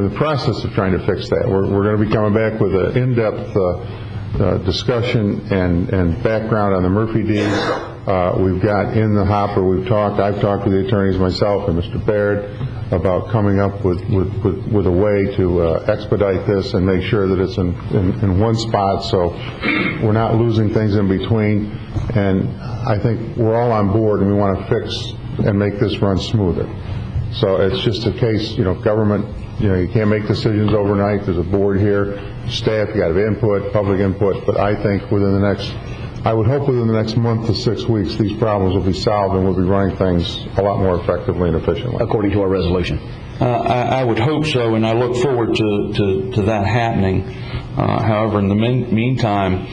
in the process of trying to fix that. We're going to be coming back with an in-depth discussion and background on the Murphy deed. We've got in the hopper, I've talked with the attorneys myself and Mr. Baird about coming up with a way to expedite this and make sure that it's in one spot so we're not losing things in between. And I think we're all on board and we want to fix and make this run smoother. So it's just a case, government, you can't make decisions overnight. There's a board here, staff, you got to have input, public input, but I think I would hope within the next month to 6 weeks, these problems will be solved and we'll be running things a lot more effectively and efficiently. According to our resolution. I would hope so, and I look forward to that happening. However, in the meantime,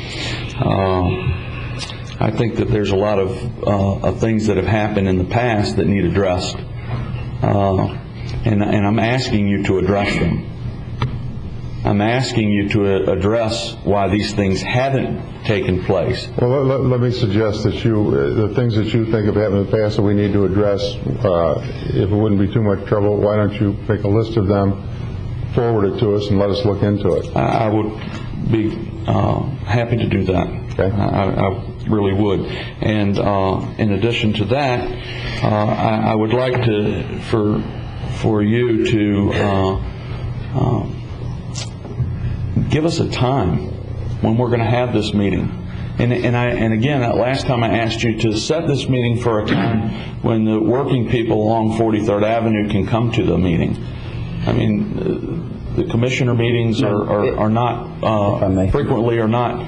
I think that there's a lot of things that have happened in the past that need addressed, and I'm asking you to address them. I'm asking you to address why these things haven't taken place. Well, let me suggest that the things that you think have happened in the past that we need to address, if it wouldn't be too much trouble, why don't you make a list of them, forward it to us, and let us look into it? I would be happy to do that. Okay. I really would. And in addition to that, I would like for you to give us a time when we're going to have this meeting. And again, that last time I asked you to set this meeting for a time when the working people along 43rd Avenue can come to the meeting. I mean, the commissioner meetings are not frequently are not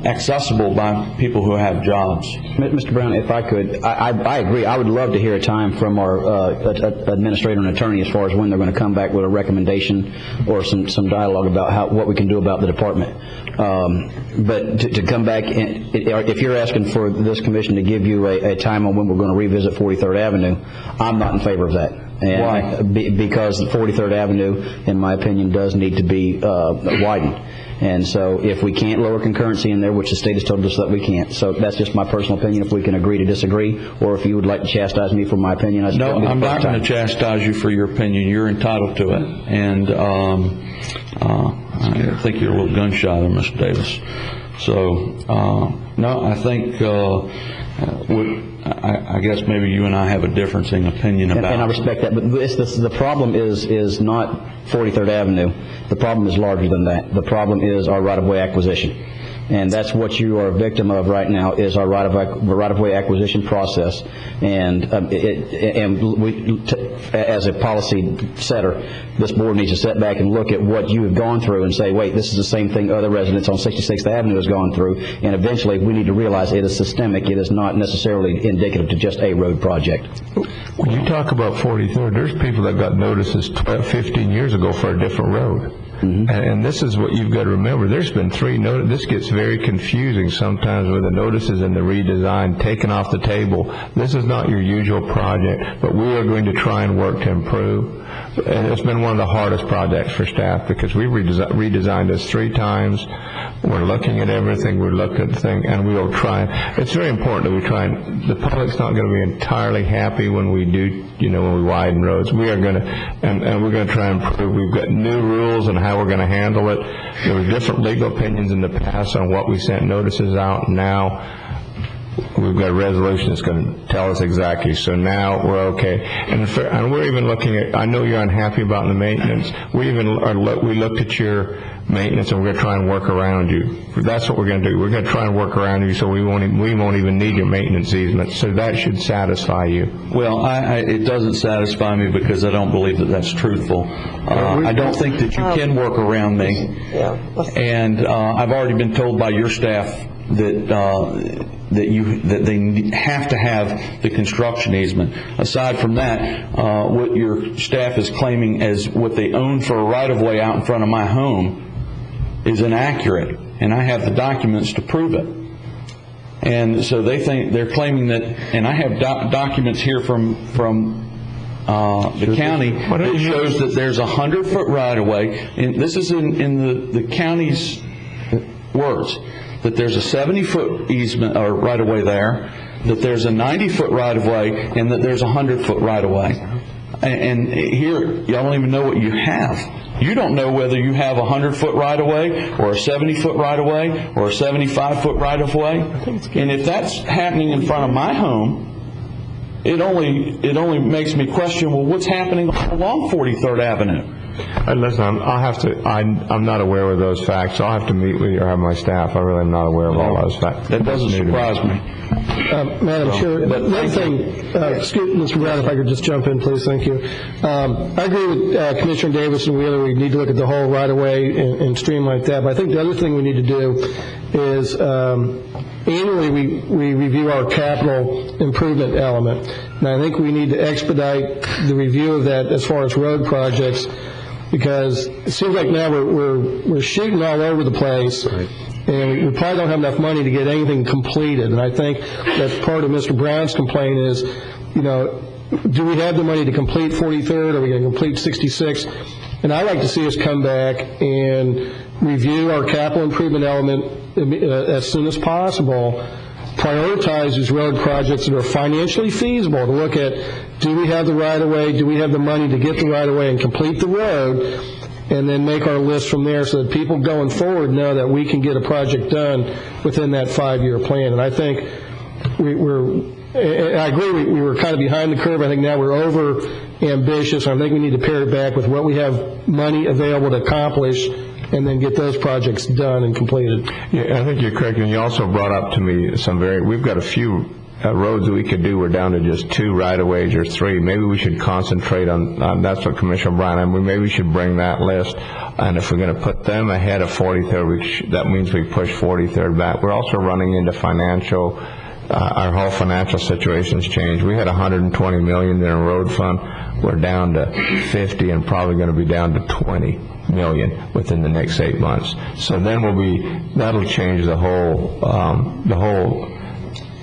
accessible by people who have jobs. Mr. Brown, if I could, I agree. I would love to hear a time from our administrator and attorney as far as when they're going to come back with a recommendation or some dialogue about what we can do about the department. But to come back, if you're asking for this commission to give you a time on when we're going to revisit 43rd Avenue, I'm not in favor of that. And why? Because 43rd Avenue, in my opinion, does need to be widened. And so if we can't lower concurrency in there, which the state has told us that we can't, so that's just my personal opinion. If we can agree to disagree, or if you would like to chastise me for my opinion, no, I'm not going to chastise you for your opinion. You're entitled to it. And I think you're a little gun-shy there, Mr. Davis. So, no, I think I guess maybe you and I have a differing opinion about it. And I respect that, but the problem is not 43rd Avenue. The problem is larger than that. The problem is our right-of-way acquisition. And that's what you are a victim of right now, is our right-of-way acquisition process. And as a policy setter, this board needs to sit back and look at what you have gone through and say, wait, this is the same thing other residents on 66th Avenue has gone through. And eventually, we need to realize it is systemic. It is not necessarily indicative to just a road project. When you talk about 43rd, there's people that got notices 15 years ago for a different road. Mm-hmm. And this is what you've got to remember. There's been 3 notices. This gets very confusing sometimes with the notices and the redesign taken off the table. This is not your usual project, but we are going to try and work to improve. And it's been one of the hardest projects for staff because we redesigned this 3 times. We're looking at everything. We're looking at things, and we'll try. It's very important that we try. The public's not going to be entirely happy when we do, when we widen roads. We are going to, and we're going to try and improve. We've got new rules on how we're going to handle it. There were different legal opinions in the past on what we sent notices out. Now we've got a resolution that's going to tell us exactly. So now we're okay. And we're even looking at, I know you're unhappy about the maintenance. We looked at your maintenance, and we're going to try and work around you. That's what we're going to do. We're going to try and work around you so we won't even need your maintenance easement. So that should satisfy you. Well, it doesn't satisfy me because I don't believe that that's truthful. I don't think that you can work around me. And I've already been told by your staff that they have to have the construction easement. Aside from that, what your staff is claiming as what they own for a right-of-way out in front of my home is inaccurate, and I have the documents to prove it. And so they're claiming that, and I have documents here from the county that shows that there's 100-foot right-of-way, and this is in the county's words, that there's a 70-foot easement or right-of-way there, that there's a 90-foot right-of-way, and that there's a 100-foot right-of-way. And here, y'all don't even know what you have. You don't know whether you have a 100-foot right-of-way or a 70-foot right-of-way or a 75-foot right-of-way. And if that's happening in front of my home, it only makes me question, well, what's happening along 43rd Avenue? Listen, I'm not aware of those facts. I'll have to meet with you or have my staff. I really am not aware of all those facts. That doesn't surprise me. Madam Chair, one thing, Mr. Brown, if I could just jump in, please, thank you. I agree with Commissioner Davis and Wheeler. We need to look at the whole right-of-way and streamline that. But I think the other thing we need to do is annually we review our capital improvement element. And I think we need to expedite the review of that as far as road projects, because it seems like now we're shooting all over the place. Right. and we probably don't have enough money to get anything completed. And I think that's part of Mr. Brown's complaint is, you know, do we have the money to complete 43rd? Are we going to complete 66? And I'd like to see us come back and review our capital improvement element as soon as possible, prioritize these road projects that are financially feasible, to look at, do we have the right-of-way, do we have the money to get the right-of-way and complete the road, and then make our list from there so that people going forward know that we can get a project done within that 5-year plan. And I think I agree, we were kind of behind the curve. I think now we're over ambitious. I think we need to pare it back with what we have money available to accomplish, and then get those projects done and completed. Yeah, I think you're correct. And you also brought up to me we've got a few roads that we could do. We're down to just 2 right-of-ways or 3. Maybe we should concentrate on that's what Commissioner Bryan, maybe we should bring that list. And if we're going to put them ahead of 43rd, that means we push 43rd back. We're also running into financial, our whole financial situation's changed. We had $120 million in a road fund. We're down to 50 and probably going to be down to 20 million within the next 8 months. So then that'll change the whole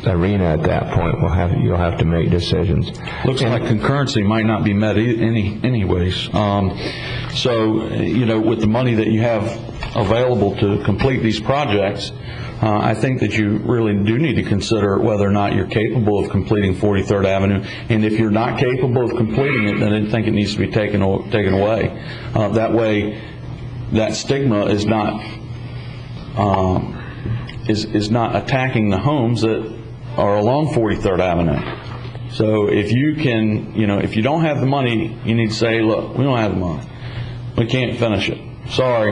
arena at that point. You'll have to make decisions. Looks like concurrency might not be met anyways. So, you know, with the money that you have available to complete these projects, I think that you really do need to consider whether or not you're capable of completing 43rd Avenue. And if you're not capable of completing it, then I think it needs to be taken away. That way, that stigma is not is not attacking the homes that are along 43rd Avenue. So if you can, you know, if you don't have the money, you need to say, look, we don't have the money. We can't finish it. Sorry,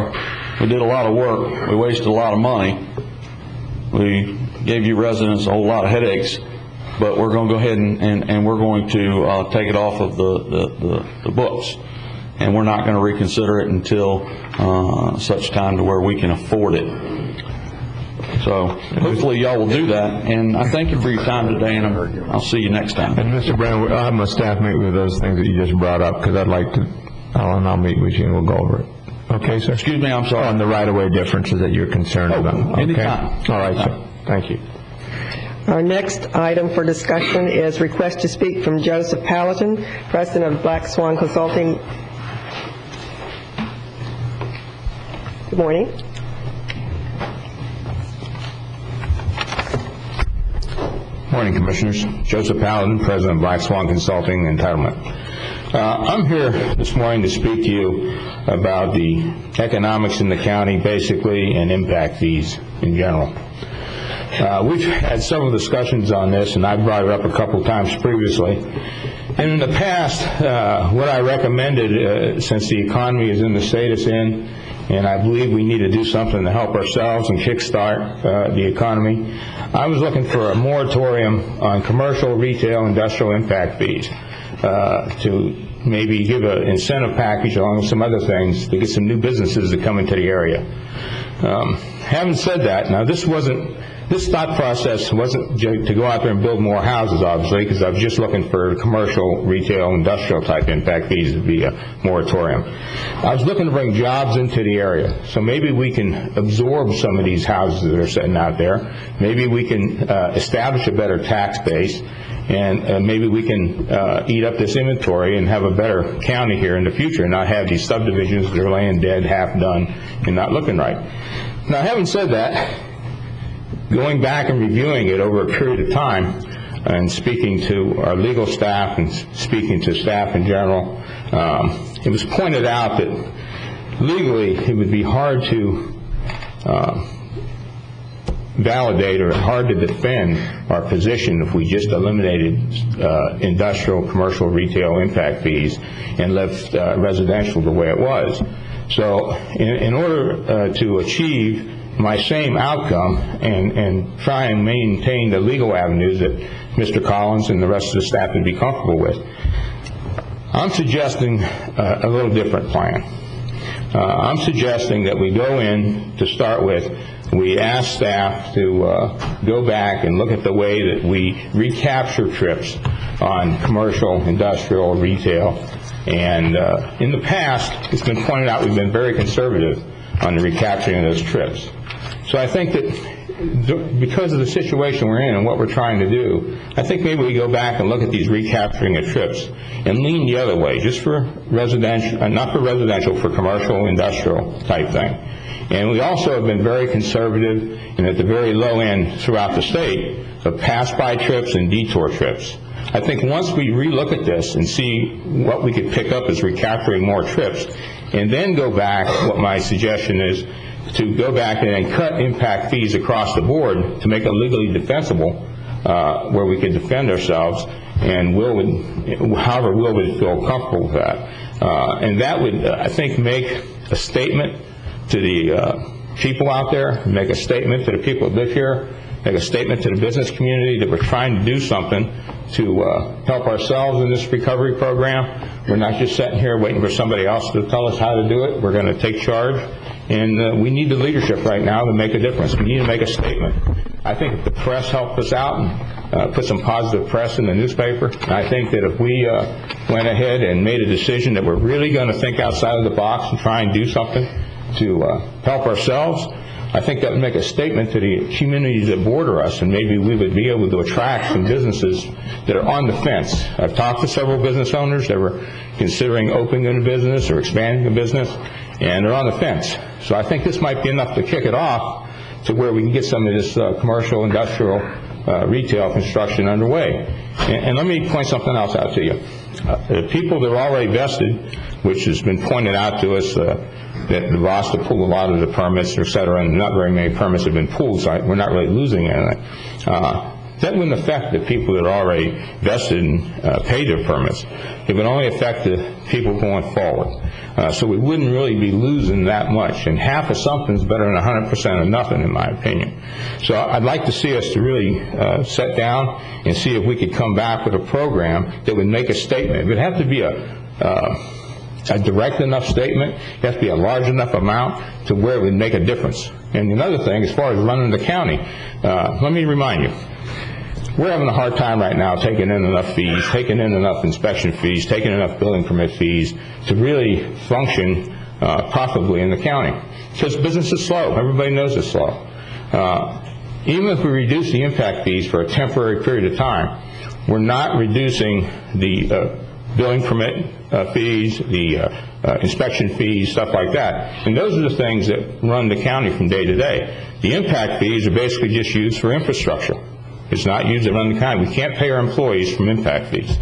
we did a lot of work. We wasted a lot of money. We gave you residents a whole lot of headaches, but we're going to go ahead and we're going to take it off of the books, and we're not going to reconsider it until such time to where we can afford it. So hopefully y'all will do that, and I thank you for your time today, and I'll see you next time. And Mr. Brown, I'll have my staff meet with those things that you just brought up, because I'll meet with you and we'll go over it. Okay, sir? Excuse me, I'm sorry. On the right-of-way differences that you're concerned about. Okay? Anytime. All right, sir. Thank you. Our next item for discussion is request to speak from Joseph Paladin, President of Black Swan Consulting. Good morning. Morning, Commissioners. Joseph Paladin, President of Black Swan Consulting Entitlement. I'm here this morning to speak to you about the economics in the county, basically, and impact fees in general. We've had several discussions on this, and I've brought it up a couple times previously. And in the past, what I recommended, since the economy is in the state it's in, and I believe we need to do something to help ourselves and kickstart the economy, I was looking for a moratorium on commercial, retail, industrial impact fees to maybe give an incentive package along with some other things to get some new businesses to come into the area. Having said that, now this thought process wasn't to go out there and build more houses, obviously, because I was just looking for commercial, retail, industrial type impact fees via moratorium. I was looking to bring jobs into the area, so maybe we can absorb some of these houses that are sitting out there. Maybe we can establish a better tax base, and maybe we can eat up this inventory and have a better county here in the future and not have these subdivisions that are laying dead, half done, and not looking right. Now, having said that, going back and reviewing it over a period of time and speaking to our legal staff and speaking to staff in general, it was pointed out that legally it would be hard to validate or hard to defend our position if we just eliminated industrial, commercial, retail impact fees and left residential the way it was. So in order to achieve my same outcome and try and maintain the legal avenues that Mr. Collins and the rest of the staff would be comfortable with, I'm suggesting a little different plan. I'm suggesting that we go in to start with, we ask staff to go back and look at the way that we recapture trips on commercial, industrial, retail, and in the past, it's been pointed out we've been very conservative on the recapturing of those trips. So I think that because of the situation we're in and what we're trying to do, I think maybe we go back and look at these recapturing of trips and lean the other way, just for residential, not for residential, for commercial, industrial type thing. And we also have been very conservative and at the very low end throughout the state of pass-by trips and detour trips. I think once we relook at this and see what we could pick up as recapturing more trips, and then go back, what my suggestion is, to go back and then cut impact fees across the board to make it legally defensible, where we can defend ourselves, and however Will would feel comfortable with that. And that would, I think, make a statement to the people out there, make a statement to the people that live here, make a statement to the business community that we're trying to do something to help ourselves in this recovery program. We're not just sitting here waiting for somebody else to tell us how to do it. We're going to take charge, and we need the leadership right now to make a difference. We need to make a statement. I think if the press helped us out and put some positive press in the newspaper, and I think that if we went ahead and made a decision that we're really going to think outside of the box and try and do something to help ourselves, I think that would make a statement to the communities that border us, and maybe we would be able to attract some businesses that are on the fence. I've talked to several business owners that were considering opening a business or expanding a business, and they're on the fence. So I think this might be enough to kick it off to where we can get some of this commercial, industrial, retail construction underway. And let me point something else out to you. The people that are already vested, which has been pointed out to us, that the VASTA pulled a lot of the permits, et cetera, and not very many permits have been pulled, so we're not really losing anything. That wouldn't affect the people that are already vested and paid their permits. It would only affect the people going forward. So we wouldn't really be losing that much, and half of something is better than 100% of nothing, in my opinion. So I'd like to see us to really sit down and see if we could come back with a program that would make a statement. It would have to be a direct enough statement. It has to be a large enough amount to where it would make a difference. And another thing, as far as running the county, let me remind you, we're having a hard time right now taking in enough fees, taking in enough inspection fees, taking enough building permit fees to really function profitably in the county. Because business is slow. Everybody knows it's slow. Even if we reduce the impact fees for a temporary period of time, we're not reducing the building permit fees, the inspection fees, stuff like that. And those are the things that run the county from day to day. The impact fees are basically just used for infrastructure. It's not used to run the county. We can't pay our employees from impact fees.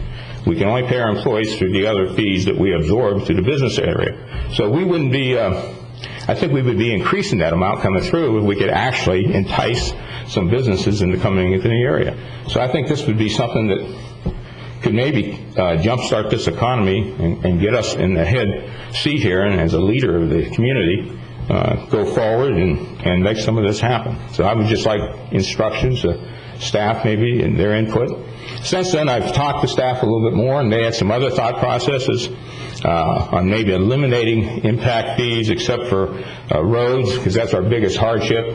We can only pay our employees through the other fees that we absorb through the business area. So we wouldn't be, I think we would be increasing that amount coming through if we could actually entice some businesses into coming into the area. So I think this would be something that could maybe jumpstart this economy and get us in the head seat here, and as a leader of the community, go forward and make some of this happen. So I would just like instructions to staff maybe and their input. Since then, I've talked to staff a little bit more, and they had some other thought processes on maybe eliminating impact fees except for roads, because that's our biggest hardship,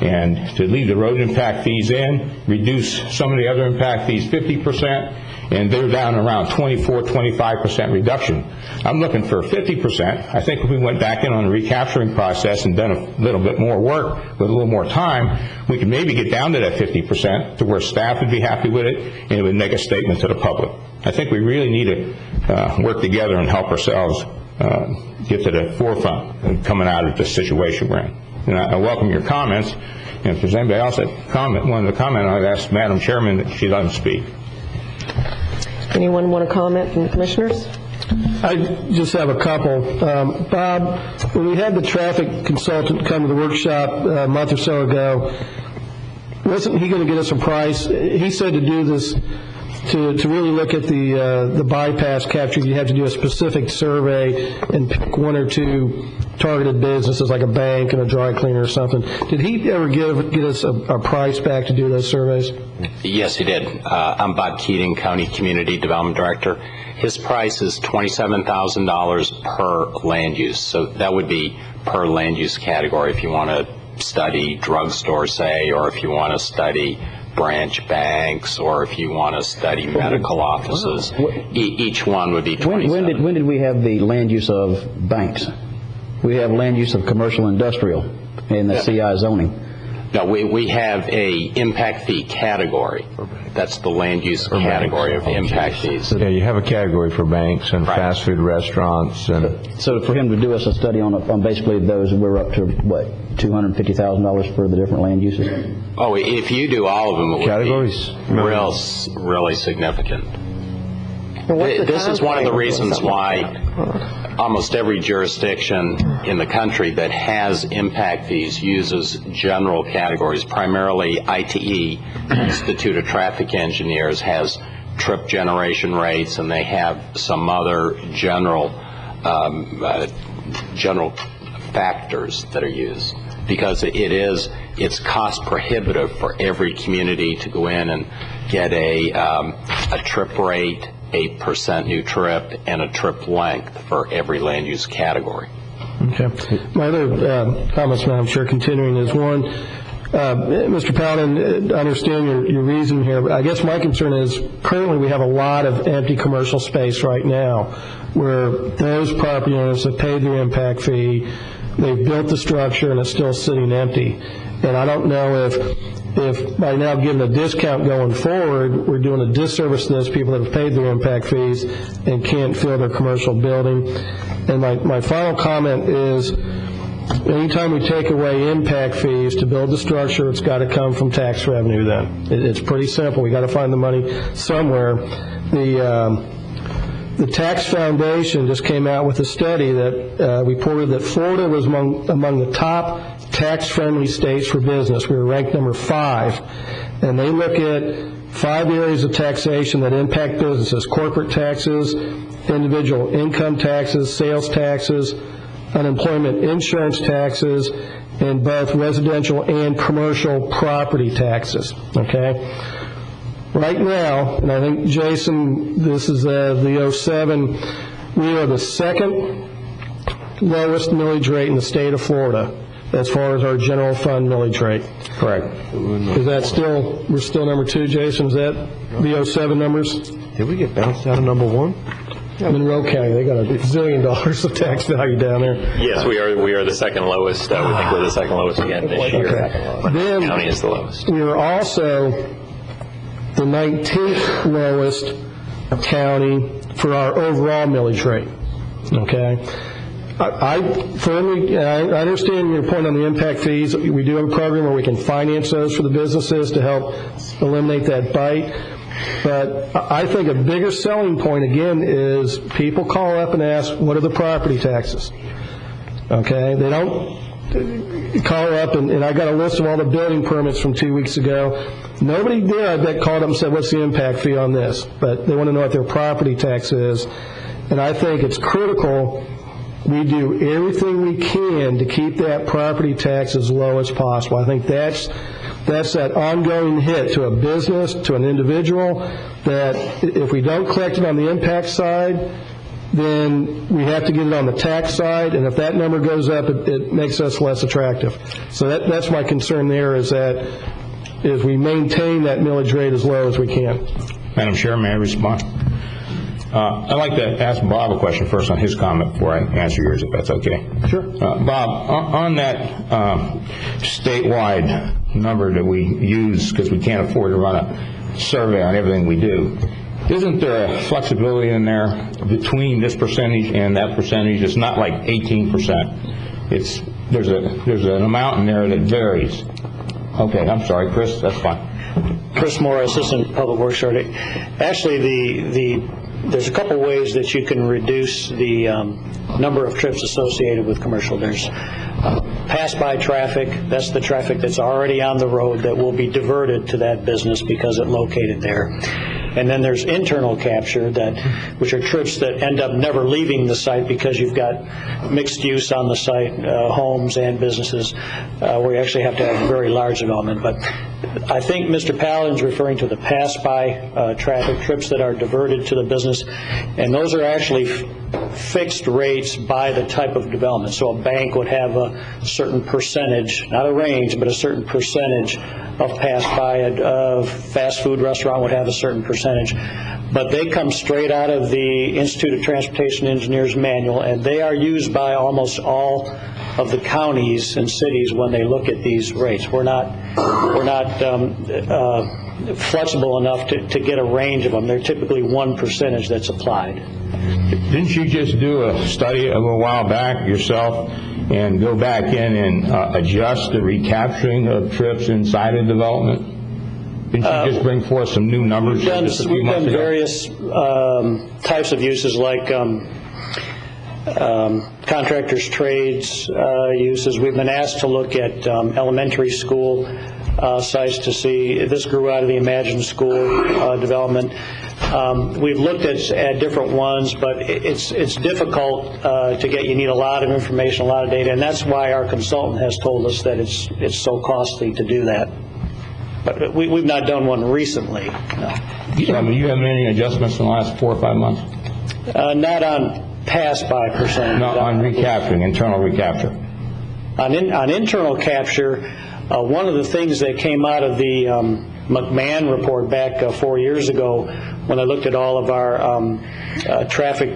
and to leave the road impact fees in, reduce some of the other impact fees 50%, and they're down around 24-25% reduction. I'm looking for 50%. I think if we went back in on the recapturing process and done a little bit more work with a little more time, we could maybe get down to that 50% to where staff would be happy with it, and it would make a statement to the public. I think we really need to work together and help ourselves get to the forefront of coming out of this situation we're in. And I welcome your comments. And if there's anybody else that wanted to comment, I'd ask Madam Chairman that she let them speak. Anyone want to comment from the commissioners? I just have a couple. Bob, when we had the traffic consultant come to the workshop a month or so ago, wasn't he going to get us a price? He said to do this, to really look at the bypass capture, you have to do a specific survey and pick one or two targeted businesses, like a bank and a dry cleaner or something. Did he ever get us a price back to do those surveys? Yes, he did. I'm Bob Keating, County Community Development Director. His price is $27,000 per land use. So that would be per land use category if you want to study drugstore, say, or if you want to study branch banks, or if you want to study medical offices. Each one would be $27,000. When did we have the land use of banks? We have land use of commercial industrial in the CI zoning. No, we have a impact fee category. That's the land use category of impact fees. Yeah, you have a category for banks and fast food restaurants. And So for him to do us a study on basically those, we're up to, what, $250,000 for the different land uses? Oh, if you do all of them, it categories? would be really significant. This is one of the reasons why almost every jurisdiction in the country that has impact fees uses general categories. Primarily ITE, Institute of Traffic Engineers, has trip generation rates, and they have some other general factors that are used, because it's cost prohibitive for every community to go in and get a trip rate, 8% new trip, and a trip length for every land use category. Okay. My other comments, Madam Chair, continuing is one, Mr. Paladin, I understand your reason here, but I guess my concern is currently we have a lot of empty commercial space right now where those property owners have paid their impact fee, they've built the structure, and it's still sitting empty. And I don't know if by now giving a discount going forward, we're doing a disservice to those people that have paid their impact fees and can't fill their commercial building. And my final comment is, anytime we take away impact fees to build the structure, it's got to come from tax revenue then. It's pretty simple. We got to find the money somewhere. The Tax Foundation just came out with a study that reported that Florida was among the top tax-friendly states for business. We were ranked number 5. And they look at 5 areas of taxation that impact businesses: corporate taxes, individual income taxes, sales taxes, unemployment insurance taxes, and both residential and commercial property taxes. Okay? Right now, and I think, Jason, this is the 07, we are the second lowest millage rate in the state of Florida as far as our general fund millage rate. Correct. Is that still, we're still number 2, Jason? Is that the 07 numbers? Did we get bounced out of number 1? Monroe County, they got $1 zillion of tax value down there. Yes, we are the second lowest. We think we're the second lowest again this year. Then The county is the lowest. we are also the 19th lowest county for our overall millage rate. Okay? I understand your point on the impact fees. We do have a program where we can finance those for the businesses to help eliminate that bite. But I think a bigger selling point, again, is people call up and ask, what are the property taxes? Okay? They don't call up, and I got a list of all the building permits from 2 weeks ago. Nobody there, I bet, called up and said, what's the impact fee on this? But they want to know what their property tax is. And I think it's critical we do everything we can to keep that property tax as low as possible. I think that's that ongoing hit to a business, to an individual, that if we don't collect it on the impact side, then we have to get it on the tax side, and if that number goes up, it makes us less attractive. So that's my concern there, is we maintain that millage rate as low as we can. Madam Chair, may I respond? I'd like to ask Bob a question first on his comment before I answer yours, if that's okay. Sure. Bob, on that statewide number that we use because we can't afford to run a survey on everything we do, isn't there a flexibility in there between this percentage and that percentage? It's not like 18%. There's an amount in there that varies. Okay, I'm sorry, Chris, that's fine. Chris Moore, Assistant Public Works Director. Actually, there's a couple ways that you can reduce the number of trips associated with commercial. There's pass-by traffic. That's the traffic that's already on the road that will be diverted to that business because it's located there. And then there's internal capture, which are trips that end up never leaving the site because you've got mixed use on the site, homes and businesses, where you actually have to have very large development. But I think Mr. Paladin's referring to the pass-by traffic, trips that are diverted to the business, and those are actually fixed rates by the type of development. So a bank would have a certain percentage, not a range, but a certain percentage of pass-by. A fast food restaurant would have a certain percentage. But they come straight out of the Institute of Transportation Engineers manual, and they are used by almost all of the counties and cities when they look at these rates. We're not flexible enough to get a range of them. They're typically one percentage that's applied. Didn't you just do a study a little while back yourself and go back in and adjust the recapturing of trips inside a development? Didn't you just bring forth some new numbers? We've done various types of uses, like contractors' trades uses. We've been asked to look at elementary school sites to see if this grew out of the Imagine School development. We've looked at different ones, but it's difficult to get. You need a lot of information, a lot of data, and that's why our consultant has told us that it's so costly to do that. But we've not done one recently. No. So, I mean, you haven't made any adjustments in the last 4 or 5 months? Not on pass-by percentage. No, on recapturing, internal recapture. On internal capture, one of the things that came out of the McMahon report back 4 years ago, when I looked at all of our traffic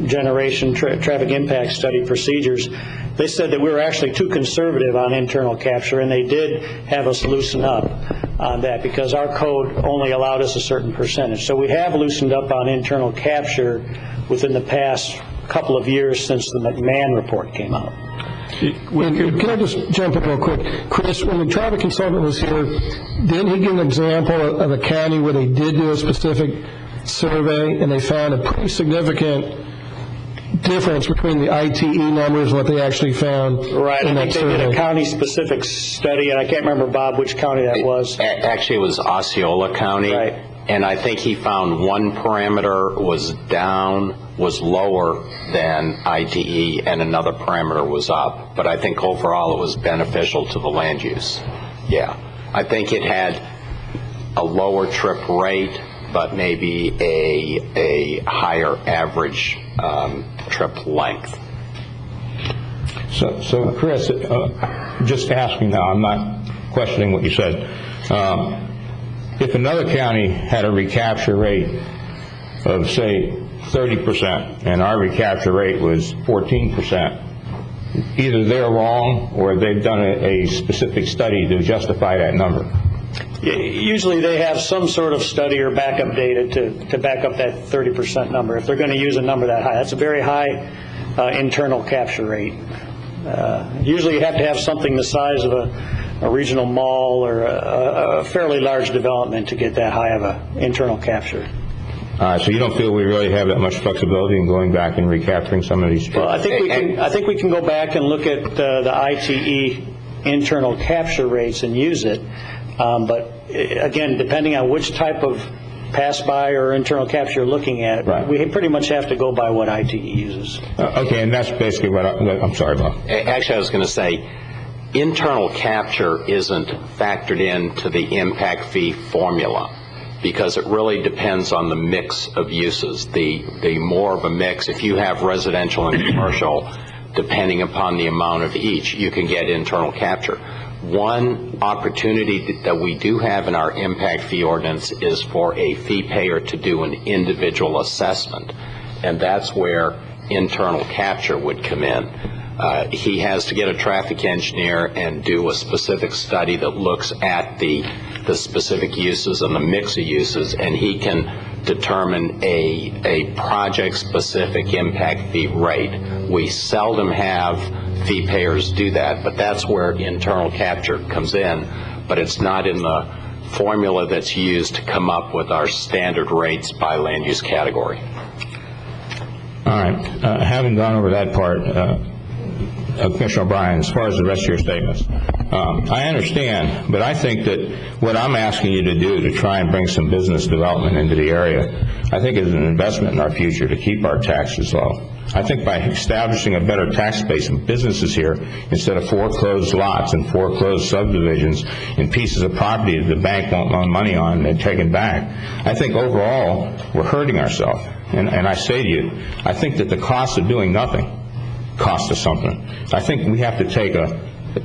generation, traffic impact study procedures, they said that we were actually too conservative on internal capture, and they did have us loosen up on that because our code only allowed us a certain percentage. So we have loosened up on internal capture within the past couple of years since the McMahon report came out. Can I just jump in real quick? Chris, when the traffic consultant was here, didn't he give an example of a county where they did do a specific survey and they found a pretty significant difference between the ITE numbers and what they actually found right. in I that think survey? They did a county-specific study, and I can't remember, Bob, which county that was. Actually, it was Osceola County. Right. And I think he found one parameter was lower than ITE, and another parameter was up. But I think overall it was beneficial to the land use. Yeah. I think it had a lower trip rate, but maybe a higher average trip length. So Chris, just asking now, I'm not questioning what you said. If another county had a recapture rate of, say, 30%, and our recapture rate was 14%, either they're wrong or they've done a specific study to justify that number. Usually they have some sort of study or backup data to back up that 30% number. If they're going to use a number that high, that's a very high internal capture rate. Usually you have to have something the size of a regional mall or a fairly large development to get that high of an internal capture. So you don't feel we really have that much flexibility in going back and recapturing some of these trips? Well, I think we can go back and look at the ITE internal capture rates and use it. But again, depending on which type of pass-by or internal capture you're looking at, right, we pretty much have to go by what ITE uses. Okay, and that's basically what I'm sorry, Bob. Actually, I was going to say, internal capture isn't factored into the impact fee formula because it really depends on the mix of uses. The more of a mix, if you have residential and commercial, depending upon the amount of each, you can get internal capture. One opportunity that we do have in our impact fee ordinance is for a fee payer to do an individual assessment, and that's where internal capture would come in. He has to get a traffic engineer and do a specific study that looks at the specific uses and the mix of uses, and he can determine a project-specific impact fee rate. We seldom have fee payers do that, but that's where internal capture comes in, but it's not in the formula that's used to come up with our standard rates by land use category. All right. Having gone over that part, Commissioner O'Brien, as far as the rest of your statements, I understand, but I think that what I'm asking you to do to try and bring some business development into the area, I think is an investment in our future to keep our taxes low. I think by establishing a better tax base and businesses here, instead of foreclosed lots and foreclosed subdivisions and pieces of property that the bank won't loan money on and they're taken back, I think overall we're hurting ourselves. and I say to you, I think that the cost of doing nothing costs us something. I think we have to take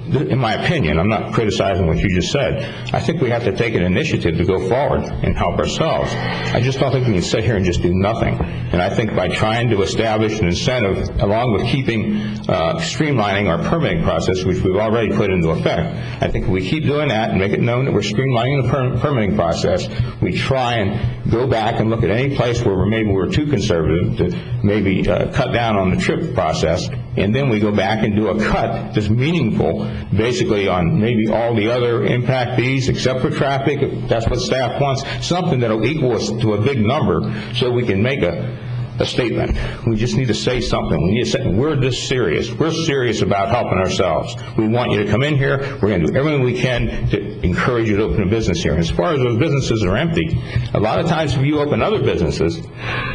in my opinion, I'm not criticizing what you just said, I think we have to take an initiative to go forward and help ourselves. I just don't think we can sit here and just do nothing. And I think by trying to establish an incentive, along with keeping, streamlining our permitting process, which we've already put into effect, I think if we keep doing that and make it known that we're streamlining the permitting process, we try and go back and look at any place where maybe we're too conservative to maybe cut down on the trip process, and then we go back and do a cut that's meaningful, basically on maybe all the other impact fees except for traffic, if that's what staff wants, something that'll equal us to a big number so we can make a statement. We just need to say something. We need to say, we're this serious. We're serious about helping ourselves. We want you to come in here. We're going to do everything we can to encourage you to open a business here. As far as those businesses are empty, a lot of times if you open other businesses,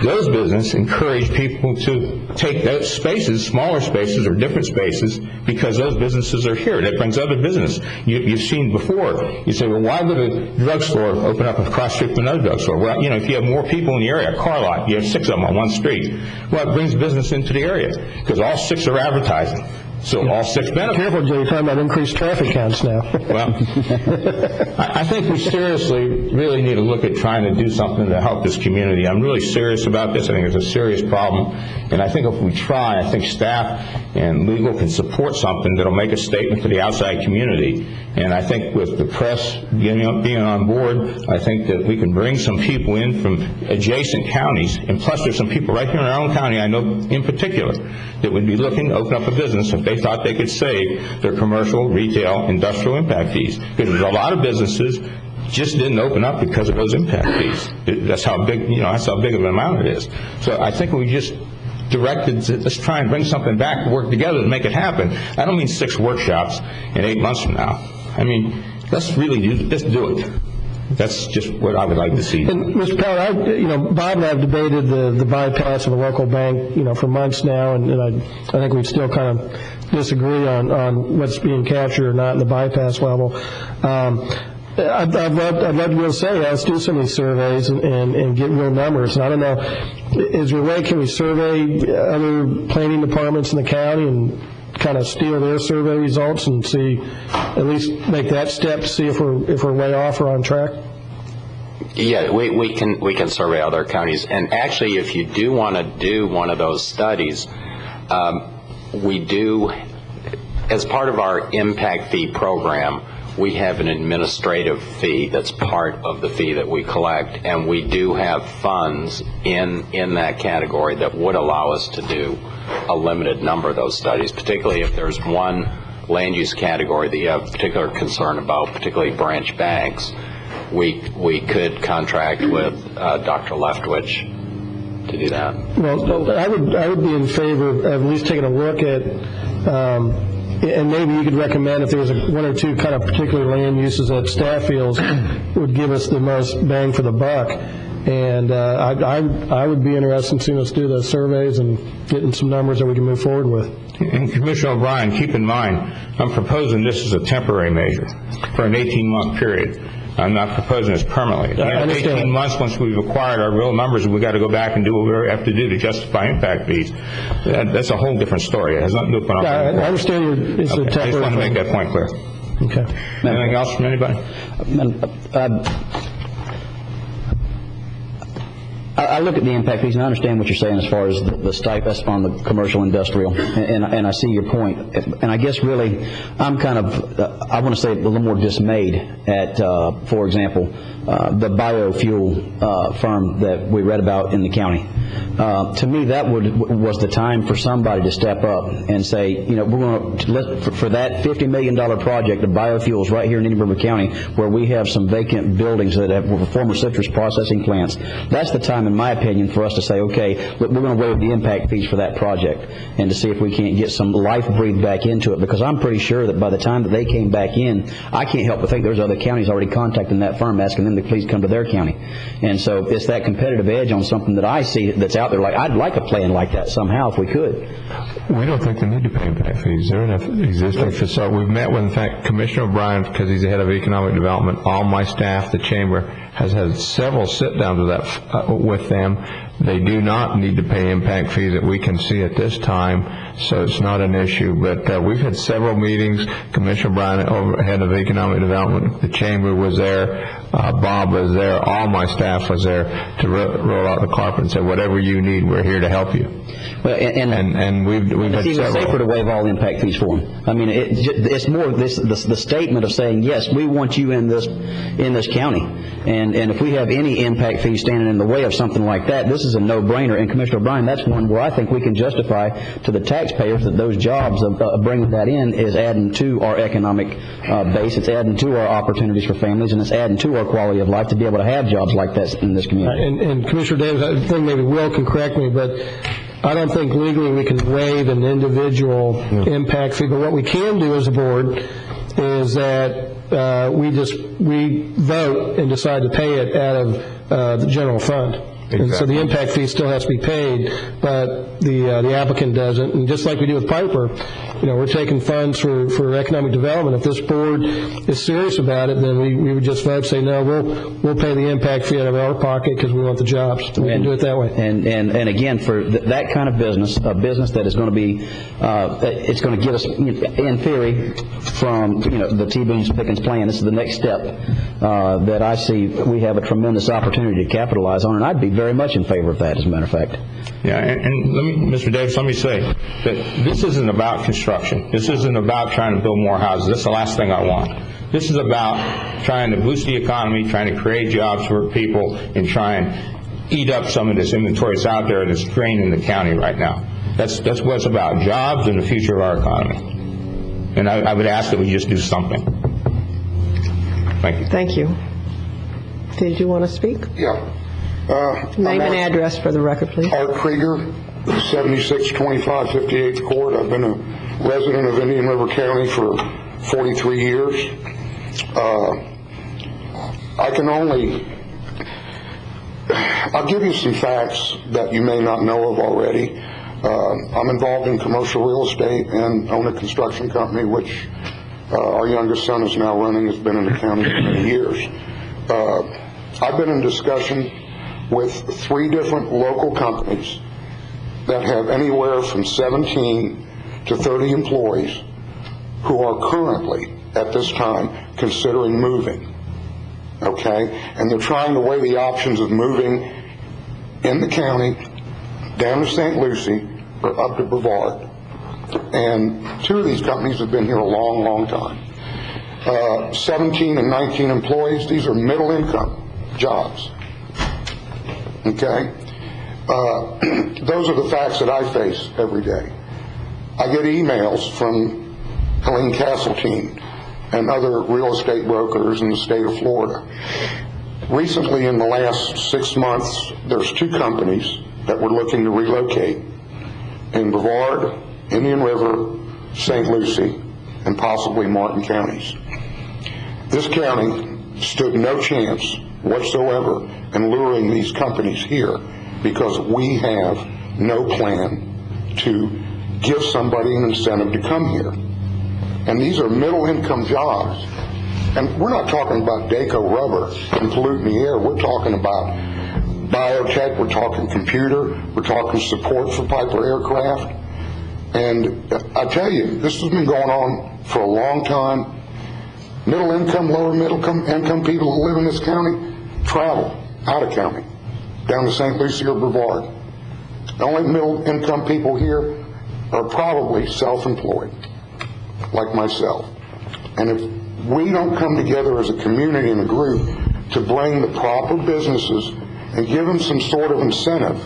those businesses encourage people to take those spaces, smaller spaces or different spaces, because those businesses are here. That brings other business. You've seen before. You say, well, why would a drugstore open up across the street from another drugstore? Well, you know, if you have more people in the area, a car lot, you have 6 of them on one street. Well, it brings business into the area because all 6 are advertising. So all 6 benefit. Careful, Jay, you're talking about increased traffic counts now. Well, I think we seriously really need to look at trying to do something to help this community. I'm really serious about this. I think it's a serious problem. And I think if we try, I think staff and legal can support something that'll make a statement to the outside community. And I think with the press being on board, I think that we can bring some people in from adjacent counties. And plus there's some people right here in our own county, I know in particular, that would be looking to open up a business if they thought they could save their commercial, retail, industrial impact fees. Because there's a lot of businesses just didn't open up because of those impact fees. That's how big, that's how big of an amount it is. So I think we just directed to, let's try and bring something back to work together to make it happen. I don't mean 6 workshops in 8 months from now. I mean, let's do it. That's just what I would like to see. And Mr. Powell, Bob and I have debated the bypass of a local bank, for months now, and I think we still kind of disagree on what's being captured or not in the bypass level. I'd love to be able to say, let's do some of these surveys and get real numbers. And I don't know, is there a way, can we survey other planning departments in the county and kind of steal their survey results and see, at least make that step to see if we're way off or on track? Yeah, we can survey other counties. And actually, if you do want to do one of those studies, we do, as part of our impact fee program, we have an administrative fee that's part of the fee that we collect, and we do have funds in that category that would allow us to do a limited number of those studies, particularly if there's one land use category that you have particular concern about, particularly branch banks. We could contract with Dr. Leftwich to do that. Well, I would be in favor of at least taking a look at and maybe you could recommend if there was 1 or 2 kind of particular land uses that staff feels would give us the most bang for the buck. And I would be interested in seeing us do those surveys and getting some numbers that we can move forward with. And Commissioner O'Brien, keep in mind, I'm proposing this as a temporary measure for an 18-month period. I'm not proposing this permanently. At 18 months, once we've acquired our real numbers, we've got to go back and do what we have to do to justify impact fees. That's a whole different story. It has nothing to do with what I understand it's a temporary. I just want to make that point clear. Okay. Anything else from anybody? I look at the impact fees and I understand what you're saying as far as the stipends on the commercial industrial, and I see your point. And I guess really I'm kind of, I want to say a little more dismayed at, for example, the biofuel firm that we read about in the county. To me, that was the time for somebody to step up and say, we're going to, for that $50 million project of biofuels right here in Indian River County, where we have some vacant buildings that were former citrus processing plants, that's the time, in my opinion, for us to say, okay, we're going to waive the impact fees for that project and to see if we can't get some life breathed back into it, because I'm pretty sure that by the time that they came back in, I can't help but think there's other counties already contacting that firm asking them to please come to their county. And so it's that competitive edge on something that I see that's out there. Like, I'd like a plan like that somehow if we could. We don't think they need to pay impact fees. They're enough existing facility. We've met with, in fact, Commissioner O'Brien, because he's the head of economic development. All my staff, the chamber, has had several sit-downs with them They do not need to pay impact fees that we can see at this time, so it's not an issue. But we've had several meetings. Commissioner Bryan, head of economic development, the chamber was there, Bob was there, all my staff was there to roll out the carpet and say, whatever you need, we're here to help you. Well, and we've had it's even safer to waive all impact fees for them. I mean, it's more the statement of saying, yes, we want you in this county, and if we have any impact fees standing in the way of something like that, this is a no-brainer. And Commissioner O'Brien, that's one where I think we can justify to the taxpayers that those jobs of bringing that in is adding to our economic base, it's adding to our opportunities for families, and it's adding to our quality of life to be able to have jobs like that in this community. And Commissioner Davis, I think maybe Will can correct me, but I don't think legally we can waive an individual impact fee. But what we can do as a board is that we vote and decide to pay it out of the general fund. Exactly. And so the impact fee still has to be paid, but the applicant doesn't. And just like we do with Piper, we're taking funds for economic development. If this board is serious about it, then we would just vote, say, no, we'll pay the impact fee out of our pocket because we want the jobs. We can do it that way. And again, for that kind of business, a business that is going to be, it's going to get us, in theory, from the T-Boone Pickens plan. This is the next step that I see. We have a tremendous opportunity to capitalize on, and I'd be very much in favor of that, as a matter of fact. Yeah, and Mr. Davis, let me say that this isn't about construction. This isn't about trying to build more houses. That's the last thing I want. This is about trying to boost the economy, trying to create jobs for people, and try and eat up some of this inventory that's out there that's draining the county right now. That's what it's about, jobs and the future of our economy. And I would ask that we just do something. Thank you. Thank you. Did you want to speak? Yeah. Name and address for the record, please. Art Krieger, 762558th Court. I've been a resident of Indian River County for 43 years. I'll give you some facts that you may not know of already. I'm involved in commercial real estate and own a construction company, which our youngest son is now running, has been in the county for many years. I've been in discussion with 3 different local companies that have anywhere from 17 to 30 employees who are currently, at this time, considering moving. Okay? And they're trying to weigh the options of moving in the county, down to St. Lucie, or up to Brevard. And 2 of these companies have been here a long, long time. 17 and 19 employees, these are middle income jobs. Okay? Those are the facts that I face every day. I get emails from Helene Castleton and other real estate brokers in the state of Florida. Recently, in the last 6 months, there's 2 companies that were looking to relocate in Brevard, Indian River, St. Lucie, and possibly Martin counties. This county stood no chance whatsoever in luring these companies here because we have no plan to give somebody an incentive to come here. And these are middle income jobs. And we're not talking about Daco rubber and polluting the air. We're talking about biotech, we're talking computer, we're talking support for Piper aircraft. And I tell you, this has been going on for a long time. Middle income, lower middle income people who live in this county travel out of county, down to St. Lucie or Brevard. The only middle income people here are probably self-employed, like myself. And if we don't come together as a community and a group to bring the proper businesses and give them some sort of incentive,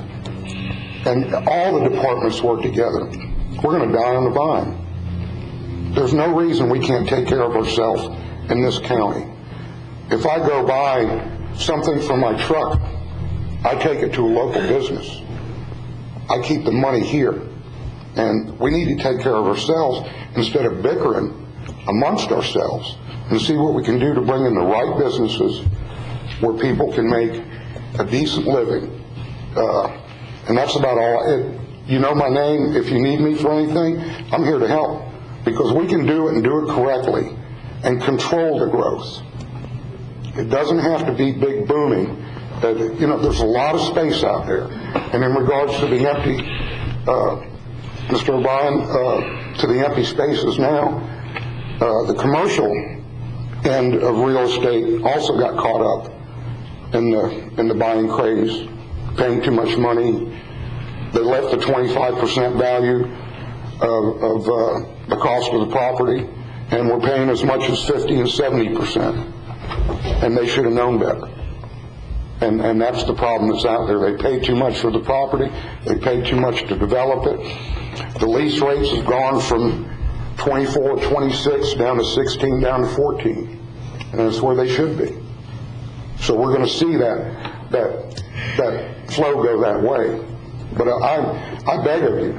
and all the departments work together, we're going to die on the vine. There's no reason we can't take care of ourselves in this county. If I go buy something for my truck, I take it to a local business. I keep the money here. And we need to take care of ourselves instead of bickering amongst ourselves and see what we can do to bring in the right businesses where people can make a decent living. And that's about all. You know my name. If you need me for anything, I'm here to help, because we can do it and do it correctly and control the growth. It doesn't have to be big booming There's a lot of space out there. And in regards to the empty, Mr. O'Brien, to the empty spaces now, the commercial end of real estate also got caught up in the buying craze, paying too much money. They left the 25% value of the cost of the property, and we're paying as much as 50 and 70%. And they should have known better. And that's the problem that's out there. They pay too much for the property. They pay too much to develop it. The lease rates have gone from 24, 26 down to 16, down to 14. And that's where they should be. So we're going to see that flow go that way. But I beg of you,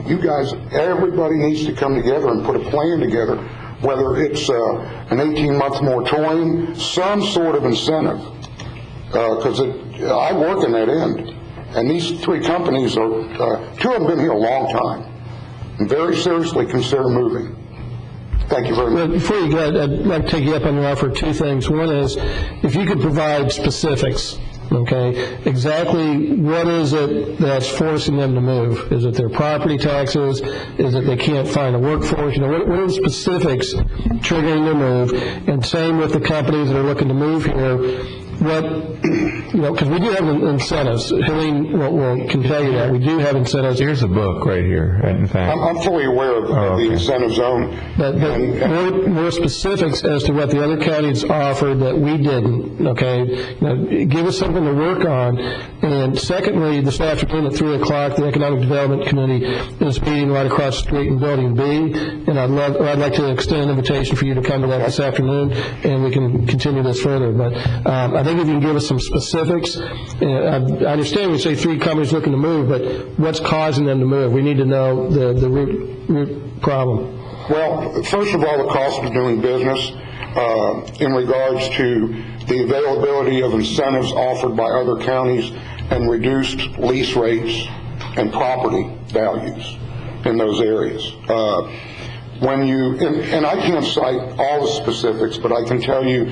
you guys, everybody needs to come together and put a plan together, whether it's an 18-month moratorium, some sort of incentive. Because I work in that end. And these three companies are, two of them have been here a long time, and very seriously consider moving. Thank you very much. Well, before you go, I'd like to take you up on your offer. Two things. One is, if you could provide specifics, okay, exactly what is it that's forcing them to move? Is it their property taxes? Is it they can't find a workforce? What are the specifics triggering their move? And same with the companies that are looking to move here. Because we do have incentives. Helene can tell you that. We do have incentives. Here's a book right here, in fact. I'm fully aware of the incentive zone. But more specifics as to what the other counties offered that we didn't, okay? Give us something to work on. And secondly, this afternoon at 3 o'clock, the Economic Development Committee is meeting right across the street in Building B. And I'd like to extend an invitation for you to come to that this afternoon, and we can continue this further. But I think if you can give us some specifics, I understand we say three companies looking to move, but what's causing them to move? We need to know the root problem. Well, first of all, the cost of doing business in regards to the availability of incentives offered by other counties and reduced lease rates and property values in those areas. And I can't cite all the specifics, but I can tell you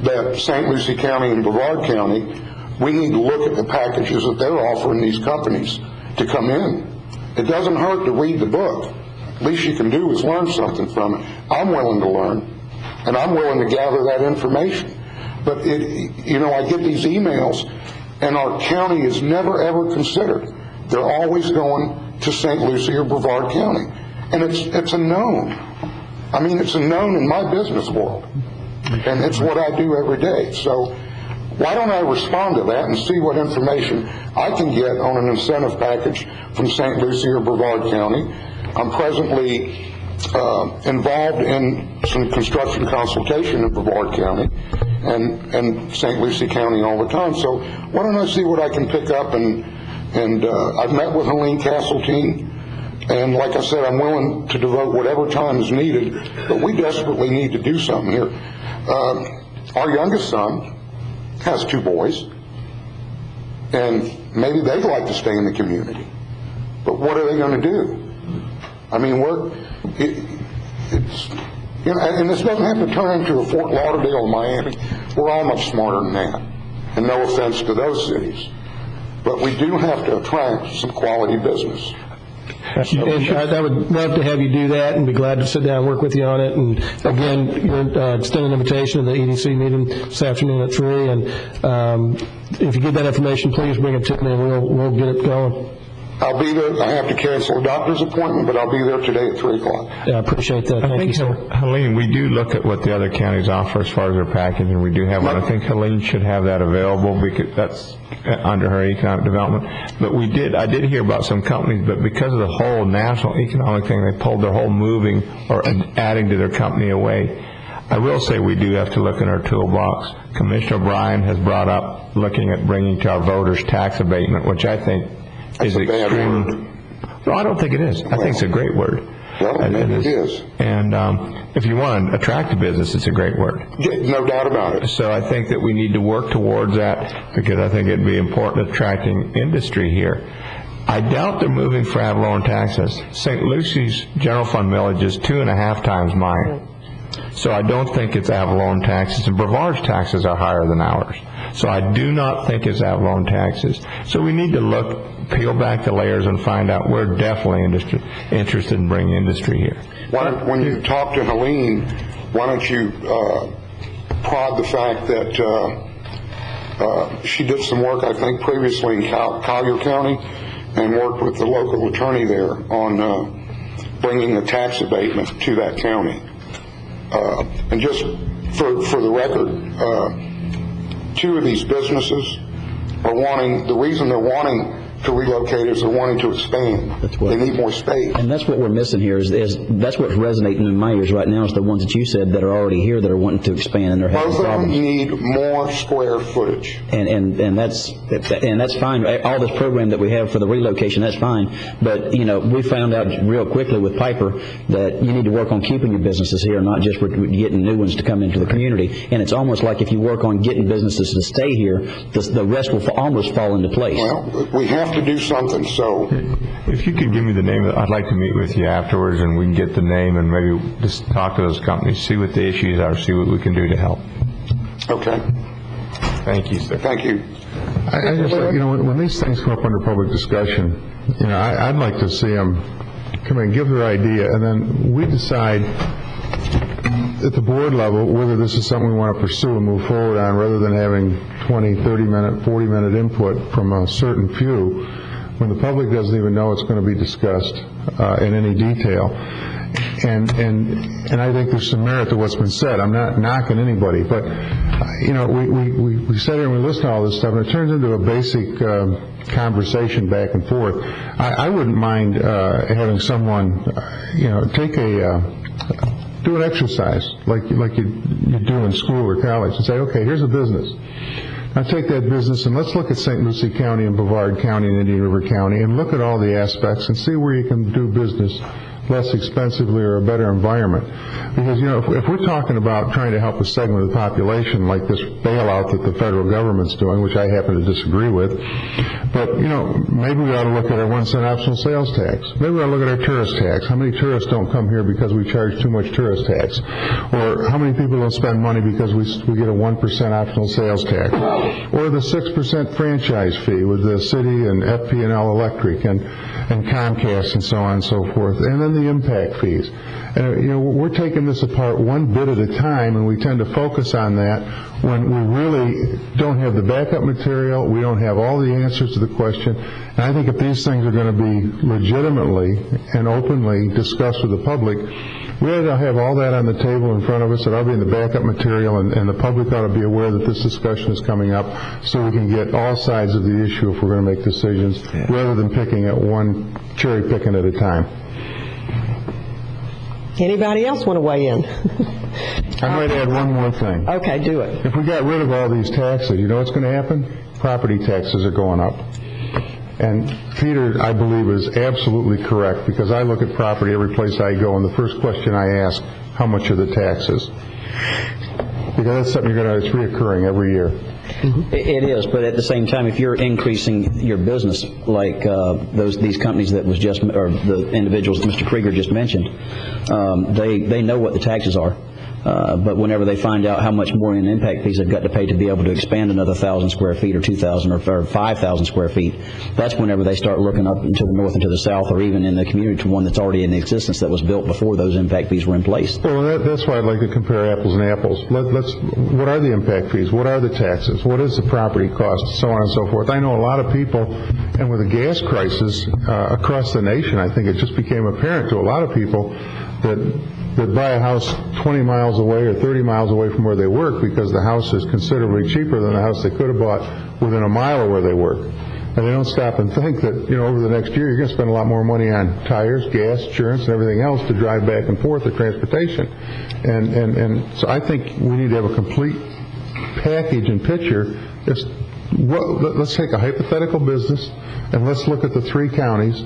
that St. Lucie County and Brevard County, we need to look at the packages that they're offering these companies to come in. It doesn't hurt to read the book. Least you can do is learn something from it. I'm willing to learn, and I'm willing to gather that information. But I get these emails, and our county is never ever considered. They're always going to St. Lucie or Brevard County, and it's a known. I mean, it's a known in my business world. And it's what I do every day. So why don't I respond to that and see what information I can get on an incentive package from St. Lucie or Brevard County. I'm presently involved in some construction consultation in Brevard County and St. Lucie County all the time. So why don't I see what I can pick up? And I've met with Helene Castleton. And like I said, I'm willing to devote whatever time is needed, but we desperately need to do something here. Our youngest son has two boys, and maybe they'd like to stay in the community, but what are they going to do? I mean, and this doesn't have to turn into a Fort Lauderdale or Miami. We're all much smarter than that, and no offense to those cities, but we do have to attract some quality business. And I would love to have you do that and be glad to sit down and work with you on it. And again, you're extending an invitation to the EDC meeting this afternoon at 3. And if you get that information, please bring it to me and we'll get it going. I'll be there. I have to cancel a doctor's appointment, but I'll be there today at 3 o'clock. Yeah, I appreciate that. Thank you, sir. Helene, we do look at what the other counties offer as far as their package, and we do have one. I think Helene should have that available because that's under her economic development. But I did hear about some companies, but because of the whole national economic thing, they pulled their whole moving or adding to their company away. I will say we do have to look in our toolbox. Commissioner O'Brien has brought up looking at bringing to our voters tax abatement, which I think is extreme. No, I don't think it is. I think it's a great word. Well, it is. And if you want to attract a business, it's a great word. No doubt about it. So I think that we need to work towards that because I think it'd be important attracting industry here. I doubt they're moving for ad valorem taxes. St. Lucie's general fund millage is 2.5 times mine. So I don't think it's Avalon taxes, and Brevard's taxes are higher than ours. So I do not think it's Avalon taxes. So we need to peel back the layers and find out we're definitely interested in bringing industry here. When you talk to Helene, why don't you prod the fact that she did some work, I think, previously in Collier County and worked with the local attorney there on bringing a tax abatement to that county. And just for the record, two of these businesses are the reason they're wanting to relocate is they're wanting to expand. They need more space. And that's what we're missing here is that's what's resonating in my ears right now is the ones that you said that are already here that are wanting to expand and they're having problems. Both of them need more square footage. And that's fine. All this program that we have for the relocation, that's fine. But, we found out real quickly with Piper that you need to work on keeping your businesses here, not just getting new ones to come into the community. And it's almost like if you work on getting businesses to stay here, the rest will almost fall into place. Well, we have to do something, so... If you could give me the name, I'd like to meet with you afterwards and we can get the name and maybe just talk to those companies, see what the issues are, see what we can do to help. Okay. Thank you, sir. Thank you. I just, when these things come up under public discussion, I'd like to see them come in, give their idea, and then we decide at the board level whether this is something we want to pursue and move forward on rather than having 20, 30-minute, 40-minute input from a certain few when the public doesn't even know it's going to be discussed in any detail. And I think there's some merit to what's been said. I'm not knocking anybody, but we sit here and we listen to all this stuff, and it turns into a basic conversation back and forth. I wouldn't mind having someone, do an exercise like you do in school or college and say, okay, here's a business. Now take that business and let's look at St. Lucie County and Brevard County and Indian River County and look at all the aspects and see where you can do business less expensively or a better environment. Because, if we're talking about trying to help a segment of the population like this bailout that the federal government's doing, which I happen to disagree with, but, maybe we ought to look at our 1-cent optional sales tax. Maybe we ought to look at our tourist tax. How many tourists don't come here because we charge too much tourist tax? Or how many people don't spend money because we get a 1% optional sales tax? Or the 6% franchise fee with the city and FP&L Electric and Comcast and so on and so forth. And then the impact fees. We're taking this apart one bit at a time, and we tend to focus on that when we really don't have the backup material, we don't have all the answers to the question. And I think if these things are going to be legitimately and openly discussed with the public, we ought to have all that on the table in front of us. It ought to be in the backup material, and the public ought to be aware that this discussion is coming up so we can get all sides of the issue if we're going to make decisions, rather than picking at one, cherry picking at a time. Anybody else want to weigh in? I might add one more thing. Okay, do it. If we got rid of all these taxes, you know what's going to happen? Property taxes are going up. And Peter, I believe, is absolutely correct, because I look at property every place I go, and the first question I ask, how much are the taxes? Because that's something it's reoccurring every year. Mm-hmm. It is, but at the same time, if you're increasing your business, like these companies that was just, or the individuals that Mr. Krieger just mentioned, they know what the taxes are. But whenever they find out how much more in impact fees they've got to pay to be able to expand another 1,000 square feet or 2,000 or 5,000 square feet, that's whenever they start looking up into the north and to the south, or even in the community to one that's already in existence that was built before those impact fees were in place. Well, that's why I'd like to compare apples and apples. What are the impact fees? What are the taxes? What is the property cost? So on and so forth. I know a lot of people, and with the gas crisis across the nation, I think it just became apparent to a lot of people that buy a house 20 miles away or 30 miles away from where they work because the house is considerably cheaper than the house they could have bought within a mile of where they work. And they don't stop and think that, over the next year you're going to spend a lot more money on tires, gas, insurance, and everything else to drive back and forth or transportation. And so I think we need to have a complete package and picture. Let's take a hypothetical business and let's look at the three counties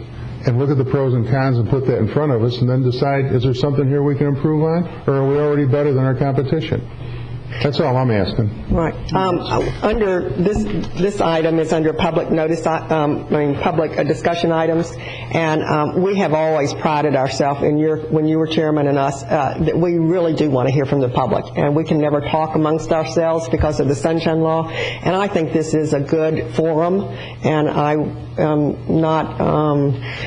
and look at the pros and cons and put that in front of us, and then decide, is there something here we can improve on, or are we already better than our competition? That's all I'm asking. Right. Under this item is under public notice, public discussion items, and we have always prided ourselves in when you were chairman and us, that we really do want to hear from the public, and we can never talk amongst ourselves because of the Sunshine Law, and I think this is a good forum, and I am not